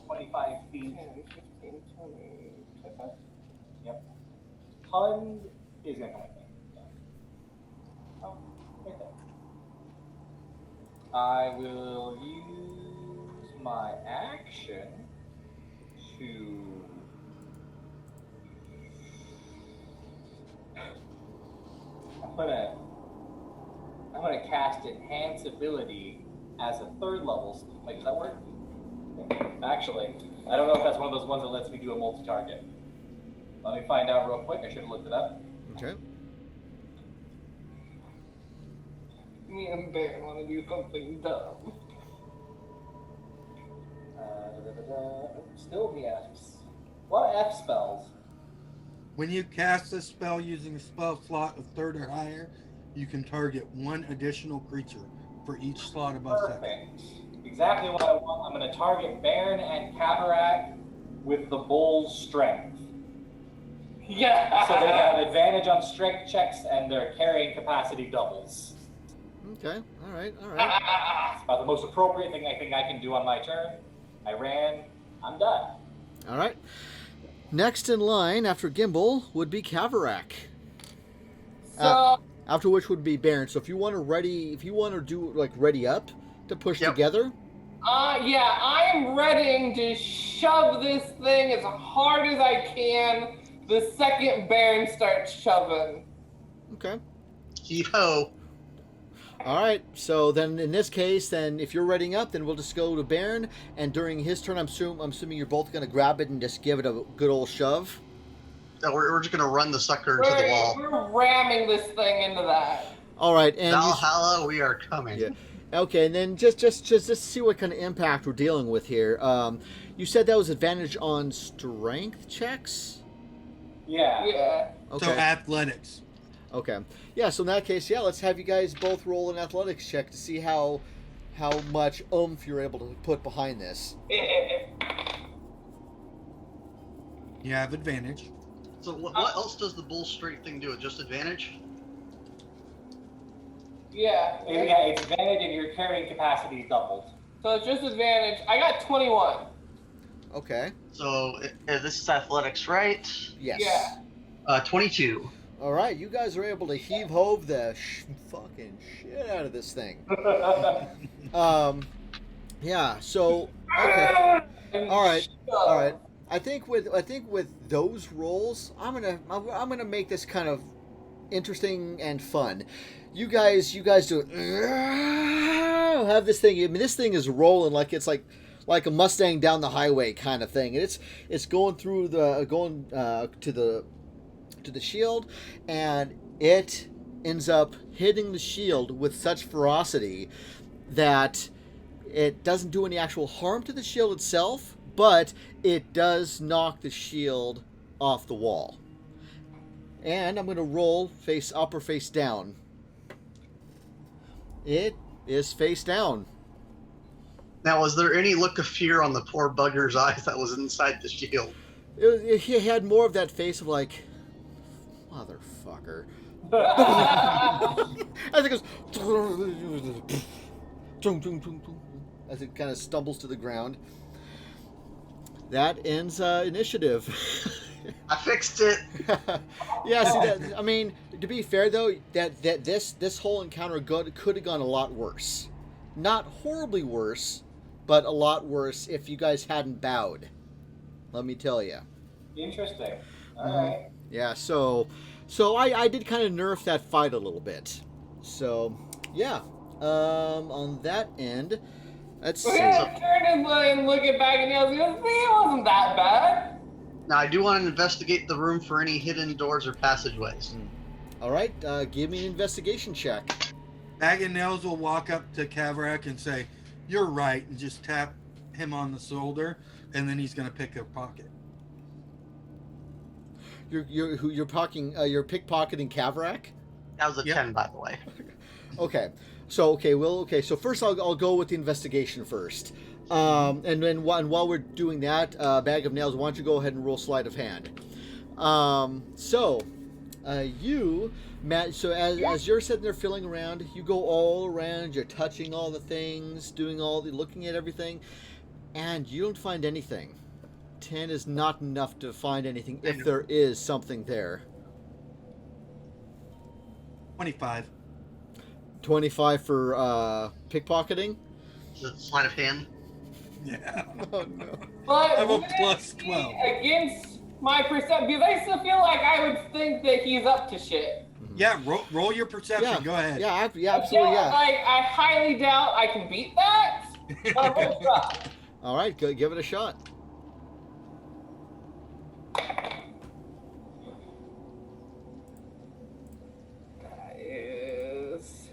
25 feet. 10, 15, 20, 25. Yep. Hund is gonna come with me. Yeah. Oh, right there. I will use my action to. I'm gonna cast Enhance Ability as a 3rd level. Wait, does that work? Actually, I don't know if that's one of those ones that lets me do a multi-target. Let me find out real quick. I should have looked it up. Okay. Me and Bear want to do something dumb. Still the F's. What F spells? When you cast a spell using a spell slot of 3rd or higher, you can target 1 additional creature for each slot above 2nd. Perfect. Exactly what I want. I'm going to target Baron and Kabarak with the bull's strength. Yeah. So they have advantage on strength checks and their carrying capacity doubles. Okay. All right. All right. It's about the most appropriate thing I think I can do on my turn. I ran. I'm done. All right. Next in line after Gimbal would be Kavarak. So After which would be Baron. So if you want to do like ready up to push Yep. together. yeah, I am ready to shove this thing as hard as I can the second Baron starts shoving. Okay. Heave ho. All right. So then in this case, then if you're readying up, then we'll just go to Baron, and during his turn, I'm assuming you're both going to grab it and just give it a good old shove. No, we're just gonna run the sucker to the wall. We're ramming this thing into that. All right. And Valhalla, we are coming. Yeah. Okay, and then just see what kind of impact we're dealing with here. You said that was advantage on strength checks? Yeah. Yeah. Okay. So athletics. Okay. Yeah, so in that case, yeah, let's have you guys both roll an athletics check to see how much oomph you're able to put behind this. You have advantage. So what else does the bull straight thing do? Just advantage? Yeah. Yeah, it's advantage and your carrying capacity is doubled. So it's just advantage. I got 21. Okay. So this is athletics, right? Yes. Yeah. 22. All right, you guys are able to heave-hove the fucking shit out of this thing. Yeah, so okay. All right. I think with those rolls, I'm gonna make this kind of interesting and fun. You guys do have this thing. I mean, this thing is rolling like it's like a Mustang down the highway kind of thing. And it's going through to the shield, and it ends up hitting the shield with such ferocity that it doesn't do any actual harm to the shield itself, but it does knock the shield off the wall. And I'm going to roll face up or face down. It is face down. Now, was there any look of fear on the poor bugger's eyes that was inside the shield? He had more of that face of like, motherfucker. As it goes, as it kind of stumbles to the ground. That ends initiative. I fixed it. Yeah, see that. I mean, to be fair though, that this whole encounter could have gone a lot worse. Not horribly worse, but a lot worse if you guys hadn't bowed. Let me tell you. Interesting. All right. Yeah. So, So I did kind of nerf that fight a little bit. So yeah, on that end, let's see. We're gonna turn and look at Bag of Nails and go, see, it wasn't that bad. Now, I do want to investigate the room for any hidden doors or passageways. All right, give me an investigation check. Bag of Nails will walk up to Kavrak and say, "You're right," and just tap him on the shoulder, and then he's gonna pick a pocket. You're pickpocketing Kavrak? That was a Yep. 10, by the way. Okay. So So first, I'll go with the investigation first. And then while we're doing that, Bag of Nails, why don't you go ahead and roll sleight of hand? You, Matt. So as you're sitting there feeling around, you go all around. You're touching all the things, looking at everything, and you don't find anything. 10 is not enough to find anything if there is something there. 25. 25 for pickpocketing. Is it sleight of hand? Yeah. Oh no. But I have a would it plus be 12. against my perception, because I still feel like I would think that he's up to shit. Yeah, roll your perception. Yeah. Go ahead. Yeah, absolutely, yeah. Like, I highly doubt I can beat that. But I'm gonna try. All right, go give it a shot. That is.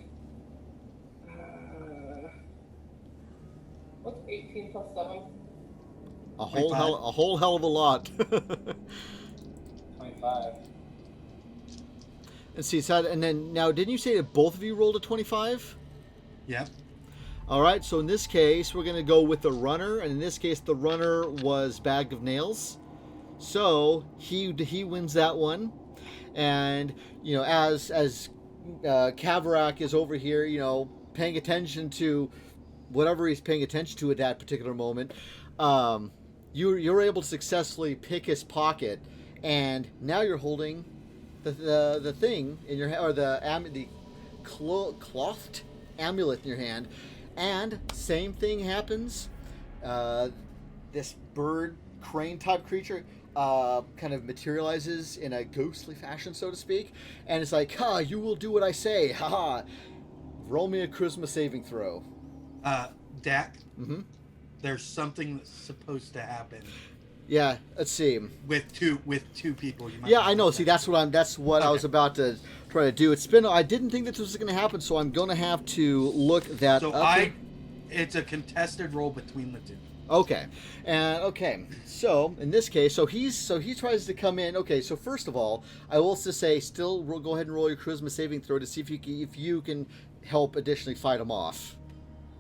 What's 18 plus 7? A whole hell of a lot. 25. And see, so, and then now, didn't you say that both of you rolled a 25? Yeah. All right, so in this case, we're gonna go with the runner, and in this case, the runner was Bag of Nails. So he wins that one, and you know, as Kavrak is over here, you know, paying attention to whatever he's paying attention to at that particular moment, you're able to successfully pick his pocket, and now you're holding the thing in your hand, or the clothed amulet in your hand, and same thing happens. This bird crane type creature kind of materializes in a ghostly fashion, so to speak, and it's like, "Ha! You will do what I say." Ha ha! Roll me a charisma saving throw. Dak. Mm-hmm. There's something that's supposed to happen Yeah, let's see. with two people. You might Yeah, not I know. know See, that. that's what I was about to try to do. I didn't think that this was going to happen, so I'm going to have to look that So up. it's a contested roll between the two. Okay, so in this case, he tries to come in. Okay, so first of all, I will just say, go ahead and roll your charisma saving throw to see if you can help additionally fight him off,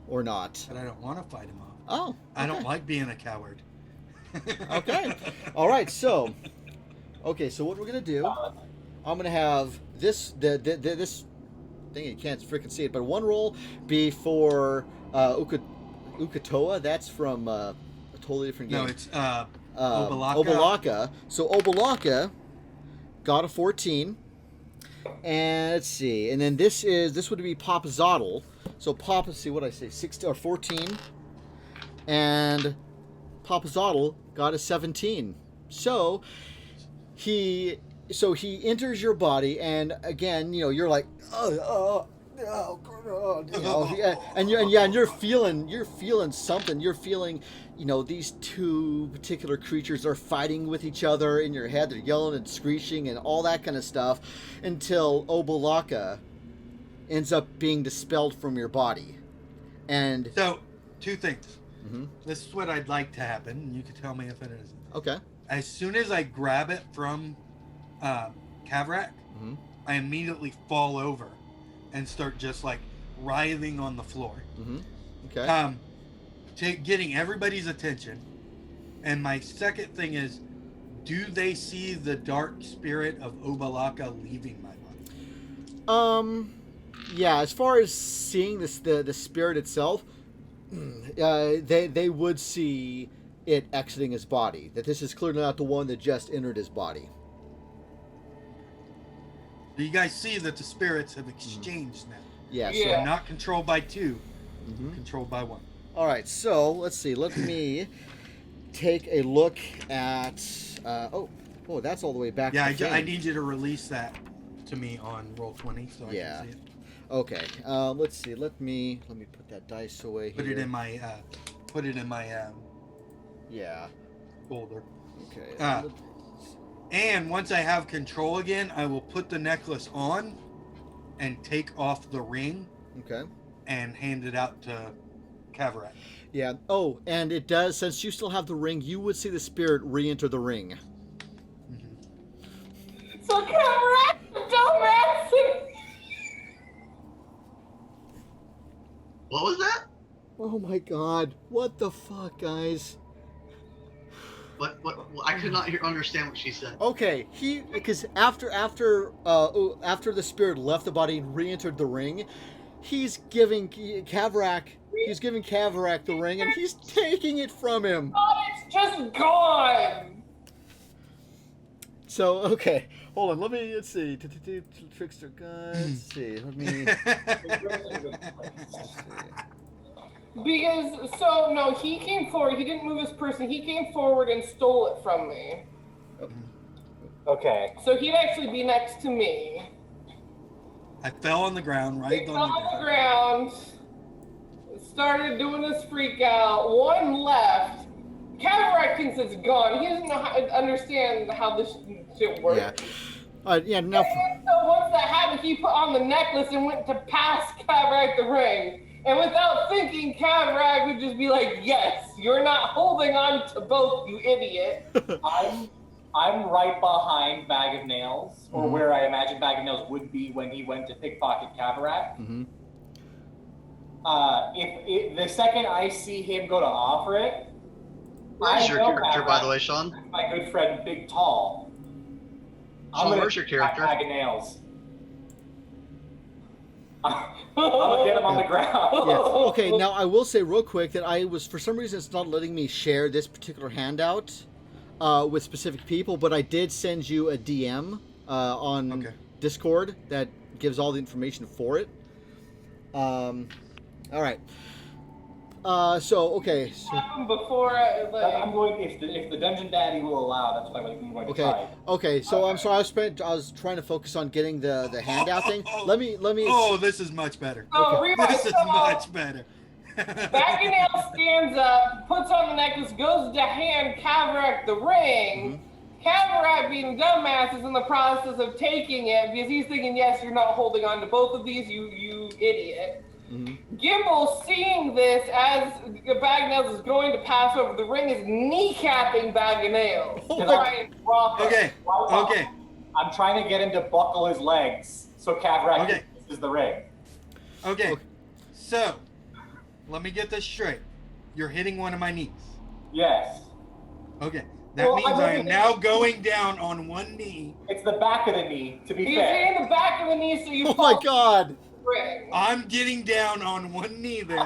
or not. But I don't want to fight him off. Oh, okay. I don't like being a coward. Okay, all right. So what we're gonna do? I'm gonna have this this thing, you can't freaking see it, but one roll be for Ukatoa. That's from a totally different game. No, it's Obalaka. Obalaka. So Obalaka got a 14. And let's see. And then this would be Papazotl. So let's see what I say, 16 or 14. And Papazotl got a 17. So he enters your body, and again, you know, you're like, and you're feeling something. You're feeling, you know, these two particular creatures are fighting with each other in your head. They're yelling and screeching and all that kind of stuff, until Obalaka ends up being dispelled from your body. And So, two things. Mhm. This is what I'd like to happen, and you can tell me if it isn't. Okay. As soon as I grab it from Kavrak, Mhm. I immediately fall over and start just like writhing on the floor. Okay. Getting everybody's attention. And my second thing is, do they see the dark spirit of Obalaka leaving my body? Yeah, as far as seeing the spirit itself, they would see it exiting his body. That this is clearly not the one that just entered his body. Do you guys see that the spirits have exchanged now? Yeah. Yeah. So not controlled by two, Mhm. controlled by one. All right. So let's see. Let me take a look at. Oh, that's all the way back. Yeah, to the I thing. need you to release that to me on Roll20 so I Yeah. can see it. Okay. Let's see. Let me put that dice away here. Put it in my Yeah. folder. Okay. And once I have control again, I will put the necklace on and take off the ring Okay. and hand it out to Kavarak. Yeah. Oh, and it does. Since you still have the ring, you would see the spirit re-enter the ring. So Kavarak, dumbass! What was that? Oh my God! What the fuck, guys? What? I could not understand what she said. Okay, because after the spirit left the body and re-entered the ring, he's giving Kavarak the ring, and he's taking it from him. Oh, it's just gone! So okay, hold on. Let's see. Trickster guy. Let's see. Let me. Because, so, no, he came forward, he didn't move his person, he came forward and stole it from me. Okay. So he'd actually be next to me. I fell on the ground, He right fell on on the the ground. ground, started doing this freak out, one left. Kavarak thinks it's gone. He doesn't know understand how this shit works. Yeah. Yeah. Now. And so once that happened, he put on the necklace and went to pass Kavarak the ring. And without thinking, Kavarak would just be like, yes, you're not holding on to both, you idiot. I'm right behind Bag of Nails, or Mhm. where I imagine Bag of Nails would be when he went to pickpocket Kavarak. Mm-hmm. If the second I see him go to offer it, Where's your know character, by Kavarak, the way, Sean? my good friend Big Tall. Sean, where's your character? Bag of Nails. I'm gonna get him on the ground. Yeah. Okay. Now I will say real quick that for some reason it's not letting me share this particular handout with specific people, but I did send you a DM on Discord that gives all the information for it. All right. Okay. So, Before I'm going if the dungeon daddy will allow. That's what I'm going to try. Okay. So I'm sorry. I was trying to focus on getting the handout thing. Let me. Oh, this is much better. So rewind. This is much better. Bag of Nails stands up, puts on the necklace, goes to hand Kavarak the ring. Kavarak, being dumbass, is in the process of taking it because he's thinking, yes, you're not holding on to both of these, you idiot. Mm-hmm. Gimbal, seeing this as Bag of Nails is going to pass over the ring, is kneecapping Bag of Nails. Oh to my- try and drop him. Okay. I'm trying to get him to buckle his legs so Kavarak uses the ring. Okay. So, let me get this straight. You're hitting one of my knees. Yes. Okay. That means I am now going down on one knee. It's the back of the knee, to be He's fair. hitting the back of the knee so you Oh fall my God! the ring. I'm getting down on one knee then.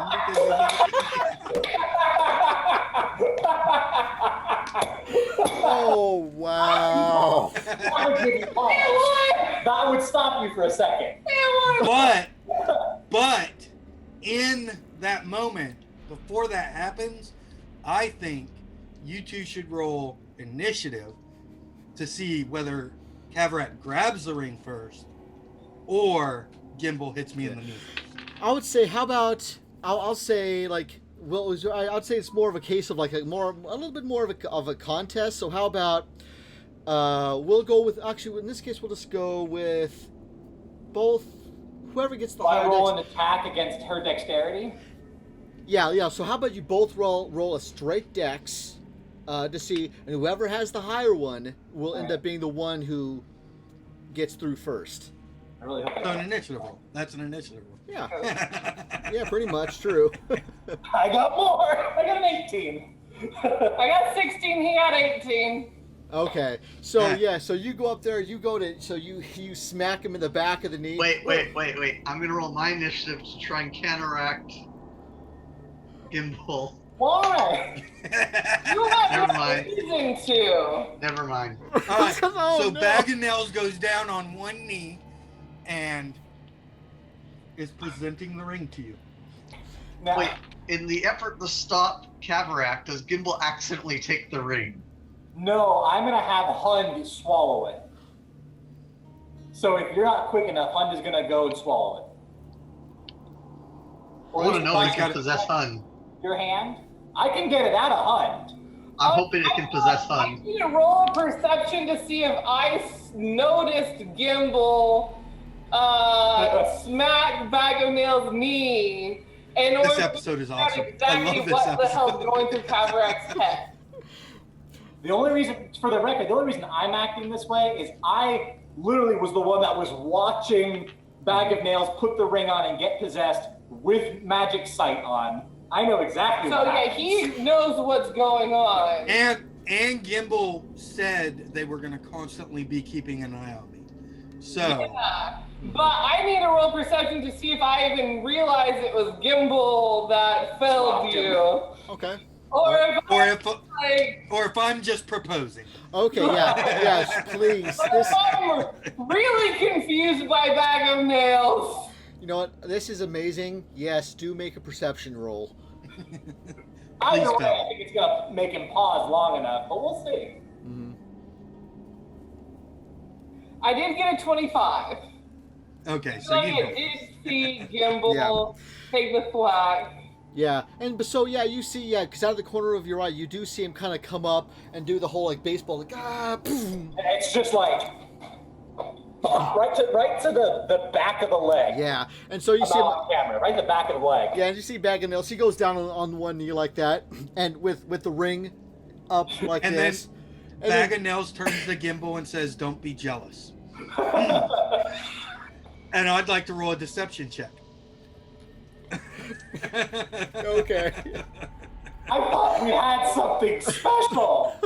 Oh wow! That would give you pause. That would stop you for a second. But in that moment, before that happens, I think you two should roll initiative to see whether Kavarak grabs the ring first or Gimbal hits me in the knee first. I would say, how about I'll say like, well, I'd say it's more of a case of like a little bit more of a contest. So how about we'll go with, actually in this case we'll just go with both, whoever gets the Do I higher roll dex. an attack against her dexterity? Yeah. So how about you both roll a straight dex to see, and whoever has the higher one will end up being the one who gets through first. I really hope So an initiative roll. That's an initiative roll. Yeah. Yeah, pretty much true. I got more. I got an 18. I got 16, he got 18. Okay, so so you go up there, you smack him in the back of the knee. Wait. I'm gonna roll my initiative to try and counteract Gimbal. Why? You have Never no mind. reason to. Never mind. All right. Oh, So no. Bag of Nails goes down on one knee and is presenting the ring to you. Now, Wait, in the effort to stop Kavarak, does Gimbal accidentally take the ring? No, I'm gonna have Hund swallow it. So if you're not quick enough, Hund is gonna go and swallow it. I want to know if it can possess Hun. Your hand? I can get it out of Hund. I'm hoping it can possess I Hun. need to roll a perception to see if I noticed Gimbal smack Bag of Nails' knee. In order This episode is to awesome. I exactly love this what the episode. hell's going through Kavrak's head. The only reason, for the record, the only reason I'm acting this way is I literally was the one that was watching Bag of Nails put the ring on and get possessed with magic sight on. I know exactly So what yeah, happens. he knows what's going on. And Gimbal said they were going to constantly be keeping an eye on me. So, Yeah. But I need to roll perception to see if I even realized it was Gimbal that felled you. Okay. Or if or I, if like, or if I'm just proposing. Okay, yeah. Yes, please. This, I'm really confused by Bag of Nails. you know what? This is amazing. Yes, do make a perception roll. Either way, fail. I think it's gonna make him pause long enough, but we'll see. Mm-hmm. I did get a 25. Okay, So so you I know. did see Gimbal take the flag. Yeah, and but so yeah, you see, yeah, because out of the corner of your eye, you do see him kind of come up and do the whole like baseball, like boom. And it's just like right to the back of the leg. Yeah, and so you I'm see him. on camera, right in the back of the leg. Yeah, and you see Bag of Nails. He goes down on one knee like that, and with the ring up like And this. And Bag then, of Nails turns to Gimbal and says, "Don't be jealous." And I'd like to roll a deception check. okay. I thought we had something special.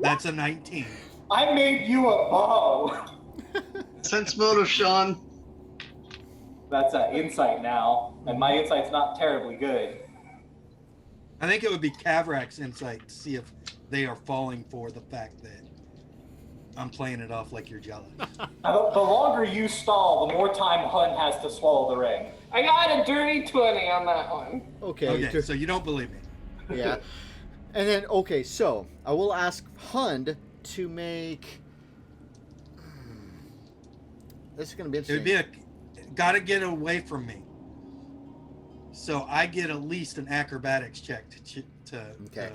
That's a 19. I made you a bow. Sense motive, Sean. That's an insight now, and my insight's not terribly good. I think it would be Kavrak's insight to see if they are falling for the fact that I'm playing it off like you're jealous. Now, the longer you stall, the more time Hun has to swallow the ring. I got a dirty 20 on that one. Okay. Okay, so you don't believe me. Yeah. And then okay, so I will ask Hund to make. This is gonna be It interesting. would be gotta get away from me. So I get at least an acrobatics check to Okay.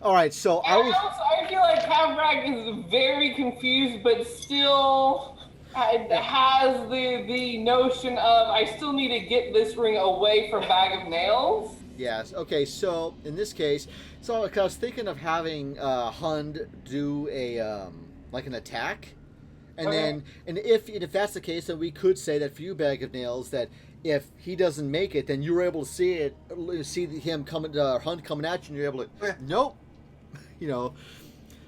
All right, so I And was. also, I feel like Kavrak is very confused, but still has the notion of, I still need to get this ring away from Bag of Nails. Yes. Okay. So in this case, so I was thinking of having Hund do a like an attack, and Okay. then if that's the case, then we could say that for you, Bag of Nails, that if he doesn't make it, then you're able to see him coming, Hund coming at you, and you're able to Okay. nope, you know.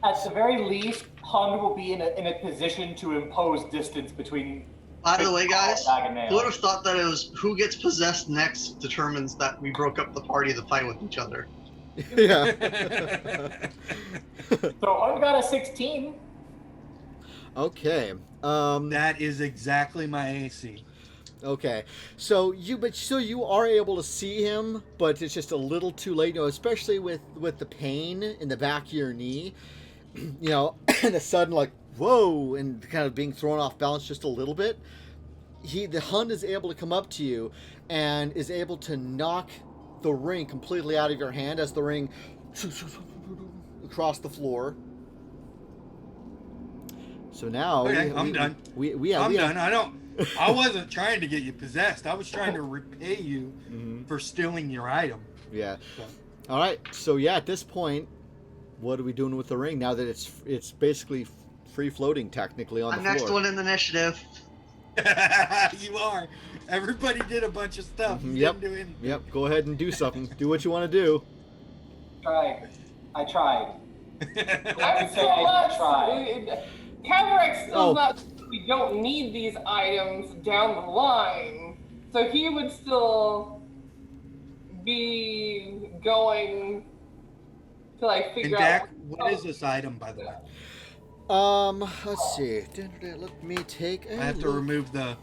At the very least, Hun will be in a position to impose distance between. By the way, guys, Bag of Nails. who would have thought that it was who gets possessed next determines that we broke up the party to fight with each other. Yeah. So Hun got a 16. Okay. That is exactly my AC. Okay, so you are able to see him, but it's just a little too late. You know, especially with the pain in the back of your knee. You know, and a sudden like whoa, and kind of being thrown off balance just a little bit. The Hund is able to come up to you, and is able to knock the ring completely out of your hand as the ring across the floor. So now Okay, I'm done. I'm done. I wasn't trying to get you possessed. I was trying to repay you for stealing your item. Yeah. So. All right. So yeah, at this point, what are we doing with the ring now that it's basically free floating technically on I'm the floor? next one in the initiative. You are. Everybody did a bunch of stuff. You Yep. didn't do anything. Yep. Go ahead and do something. Do what you want to do. I tried. I'm still not. Kavrak still not. We don't need these items down the line, so he would still be going to like And figure Dak, out. what is this item, by the way? Let's see. Let me take. I have to remove the.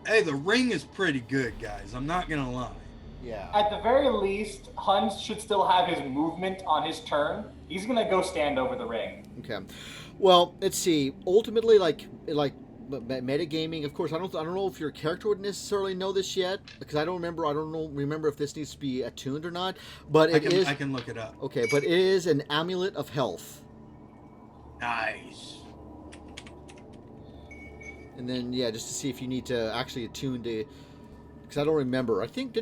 Hey, the ring is pretty good, guys. I'm not gonna lie. Yeah. At the very least, Hun should still have his movement on his turn. He's gonna go stand over the ring. Okay. Well, let's see. Ultimately, like metagaming. Of course, I don't know if your character would necessarily know this yet because I don't remember. I don't remember if this needs to be attuned or not. But I can look it up. Okay, but it is an amulet of health. Nice. And then just to see if you need to actually attune to, because I don't remember. I think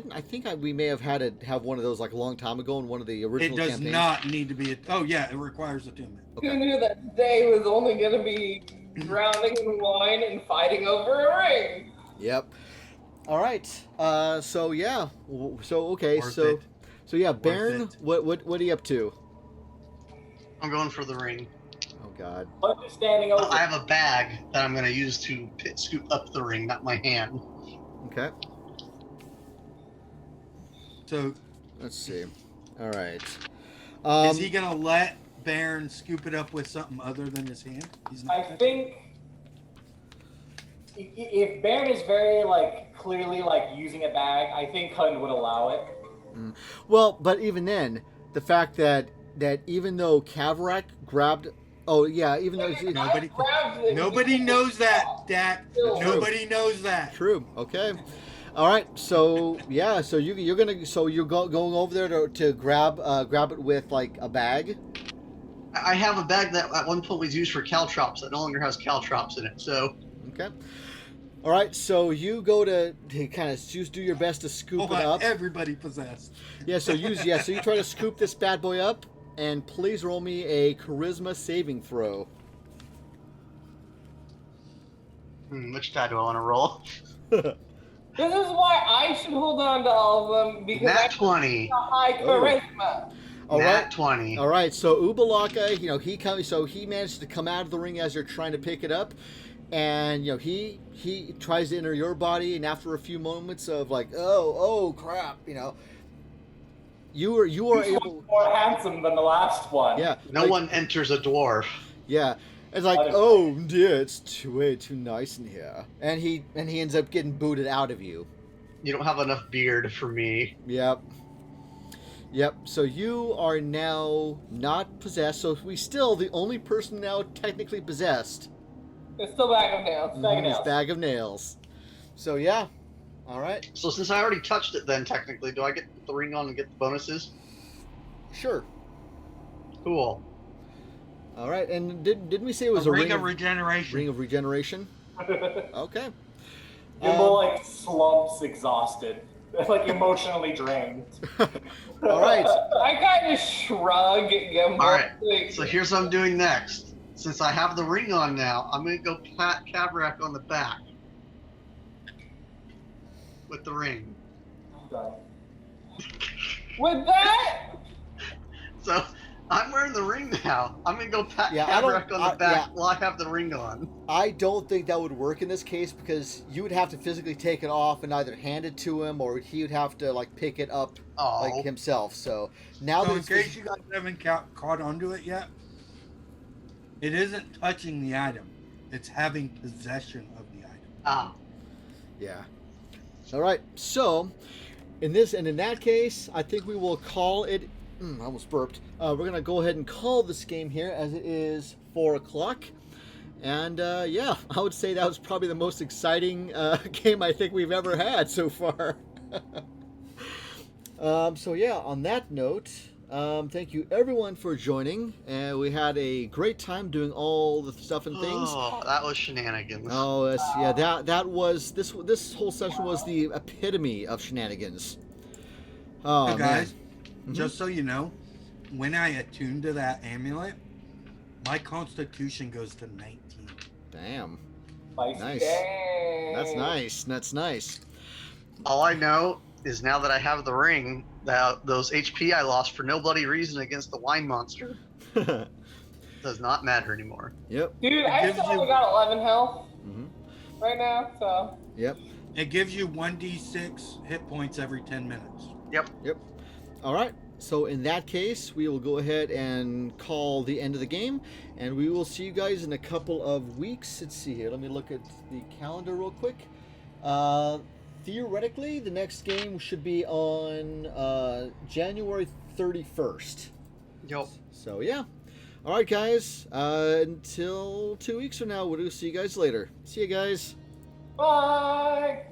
we may have had to have one of those like a long time ago in one of the original It does campaigns. not need to be. Oh yeah, it requires attunement. Okay. Who knew that today was only going to be drowning in wine and fighting over a ring? Yep. All right. So yeah. So okay. Worth So it. so yeah, Worth Baron. it. What are you up to? I'm going for the ring. Oh God. Punch is standing over. I have a bag that I'm going to use to scoop up the ring, not my hand. Okay. So Let's see. All right. is he gonna let Baron scoop it up with something other than his hand? He's not. I think if Baron is very clearly using a bag, I think Hund would allow it. Well, but even then, the fact that even though Kavrak grabbed, even though Nobody knows that, Dak. True. Nobody knows that. true. Okay. All right. So yeah. So you're going over there to grab it with like a bag. I have a bag that at one point was used for caltrops that no longer has caltrops in it. So Okay. All right. So you go to kind of just do your best to scoop it up. Everybody possessed. Yeah. So you try to scoop this bad boy up, and please roll me a charisma saving throw. Which die do I want to roll? This is why I should hold on to all of them because I Nat have 20. a high charisma. All Nat right. 20. All right, so Ubalaka, he managed to come out of the ring as you're trying to pick it up, and he tries to enter your body, and after a few moments of like, oh crap, you are This able, one's more handsome than the last one. yeah, No like, one enters a dwarf. yeah, it's like, oh dear, it's way too nice in here, and he ends up getting booted out of you. You don't have enough beard for me. Yep. So you are now not possessed. So we still the only person now technically possessed. It's still bag of nails. Bag of This nails. bag of nails. So yeah. All right. So since I already touched it then, technically, do I get the ring on and get the bonuses? Sure. Cool. All right. And didn't we say it was a ring of regeneration. Ring of regeneration? Okay. Gimble slumps exhausted, emotionally drained. All right. I kind of shrug at Gimble. All right. like, So here's what I'm doing next. Since I have the ring on now, I'm going to go pat Kavrak on the back with the ring. With that, So I'm wearing the ring now. I'm going to go pat Yeah, I don't- Kavrak on the back while I have the ring on. I don't think that would work in this case because you would have to physically take it off and either hand it to him or he would have to pick it up Oh, himself. So now So that in case you guys haven't caught onto it yet, it isn't touching the item. It's having possession of the item. Yeah. All right. So, in that case, I think we will call it. I almost burped. We're gonna go ahead and call this game here as it is 4:00, and I would say that was probably the most exciting game I think we've ever had so far. So yeah, on that note, thank you everyone for joining, and we had a great time doing all the stuff and things. Oh, that was shenanigans. Oh, that was this whole session was the epitome of shenanigans. Oh, Hey guys, man. just so you know, when I attune to that amulet, my constitution goes to 19. Damn, Nice. nice. dang. That's nice. That's nice. All I know is now that I have the ring, that those HP I lost for no bloody reason against the wine monster does not matter anymore. Yep. Dude, I gives still you- only got 11 health Mhm. right now, so. Yep. It gives you 1d6 hit points every 10 minutes. Yep. All right. So in that case, we will go ahead and call the end of the game, and we will see you guys in a couple of weeks. Let's see here. Let me look at the calendar real quick. Theoretically, the next game should be on January 31st. Yep. So yeah. All right, guys. Until 2 weeks from now, we'll see you guys later. See you guys. Bye.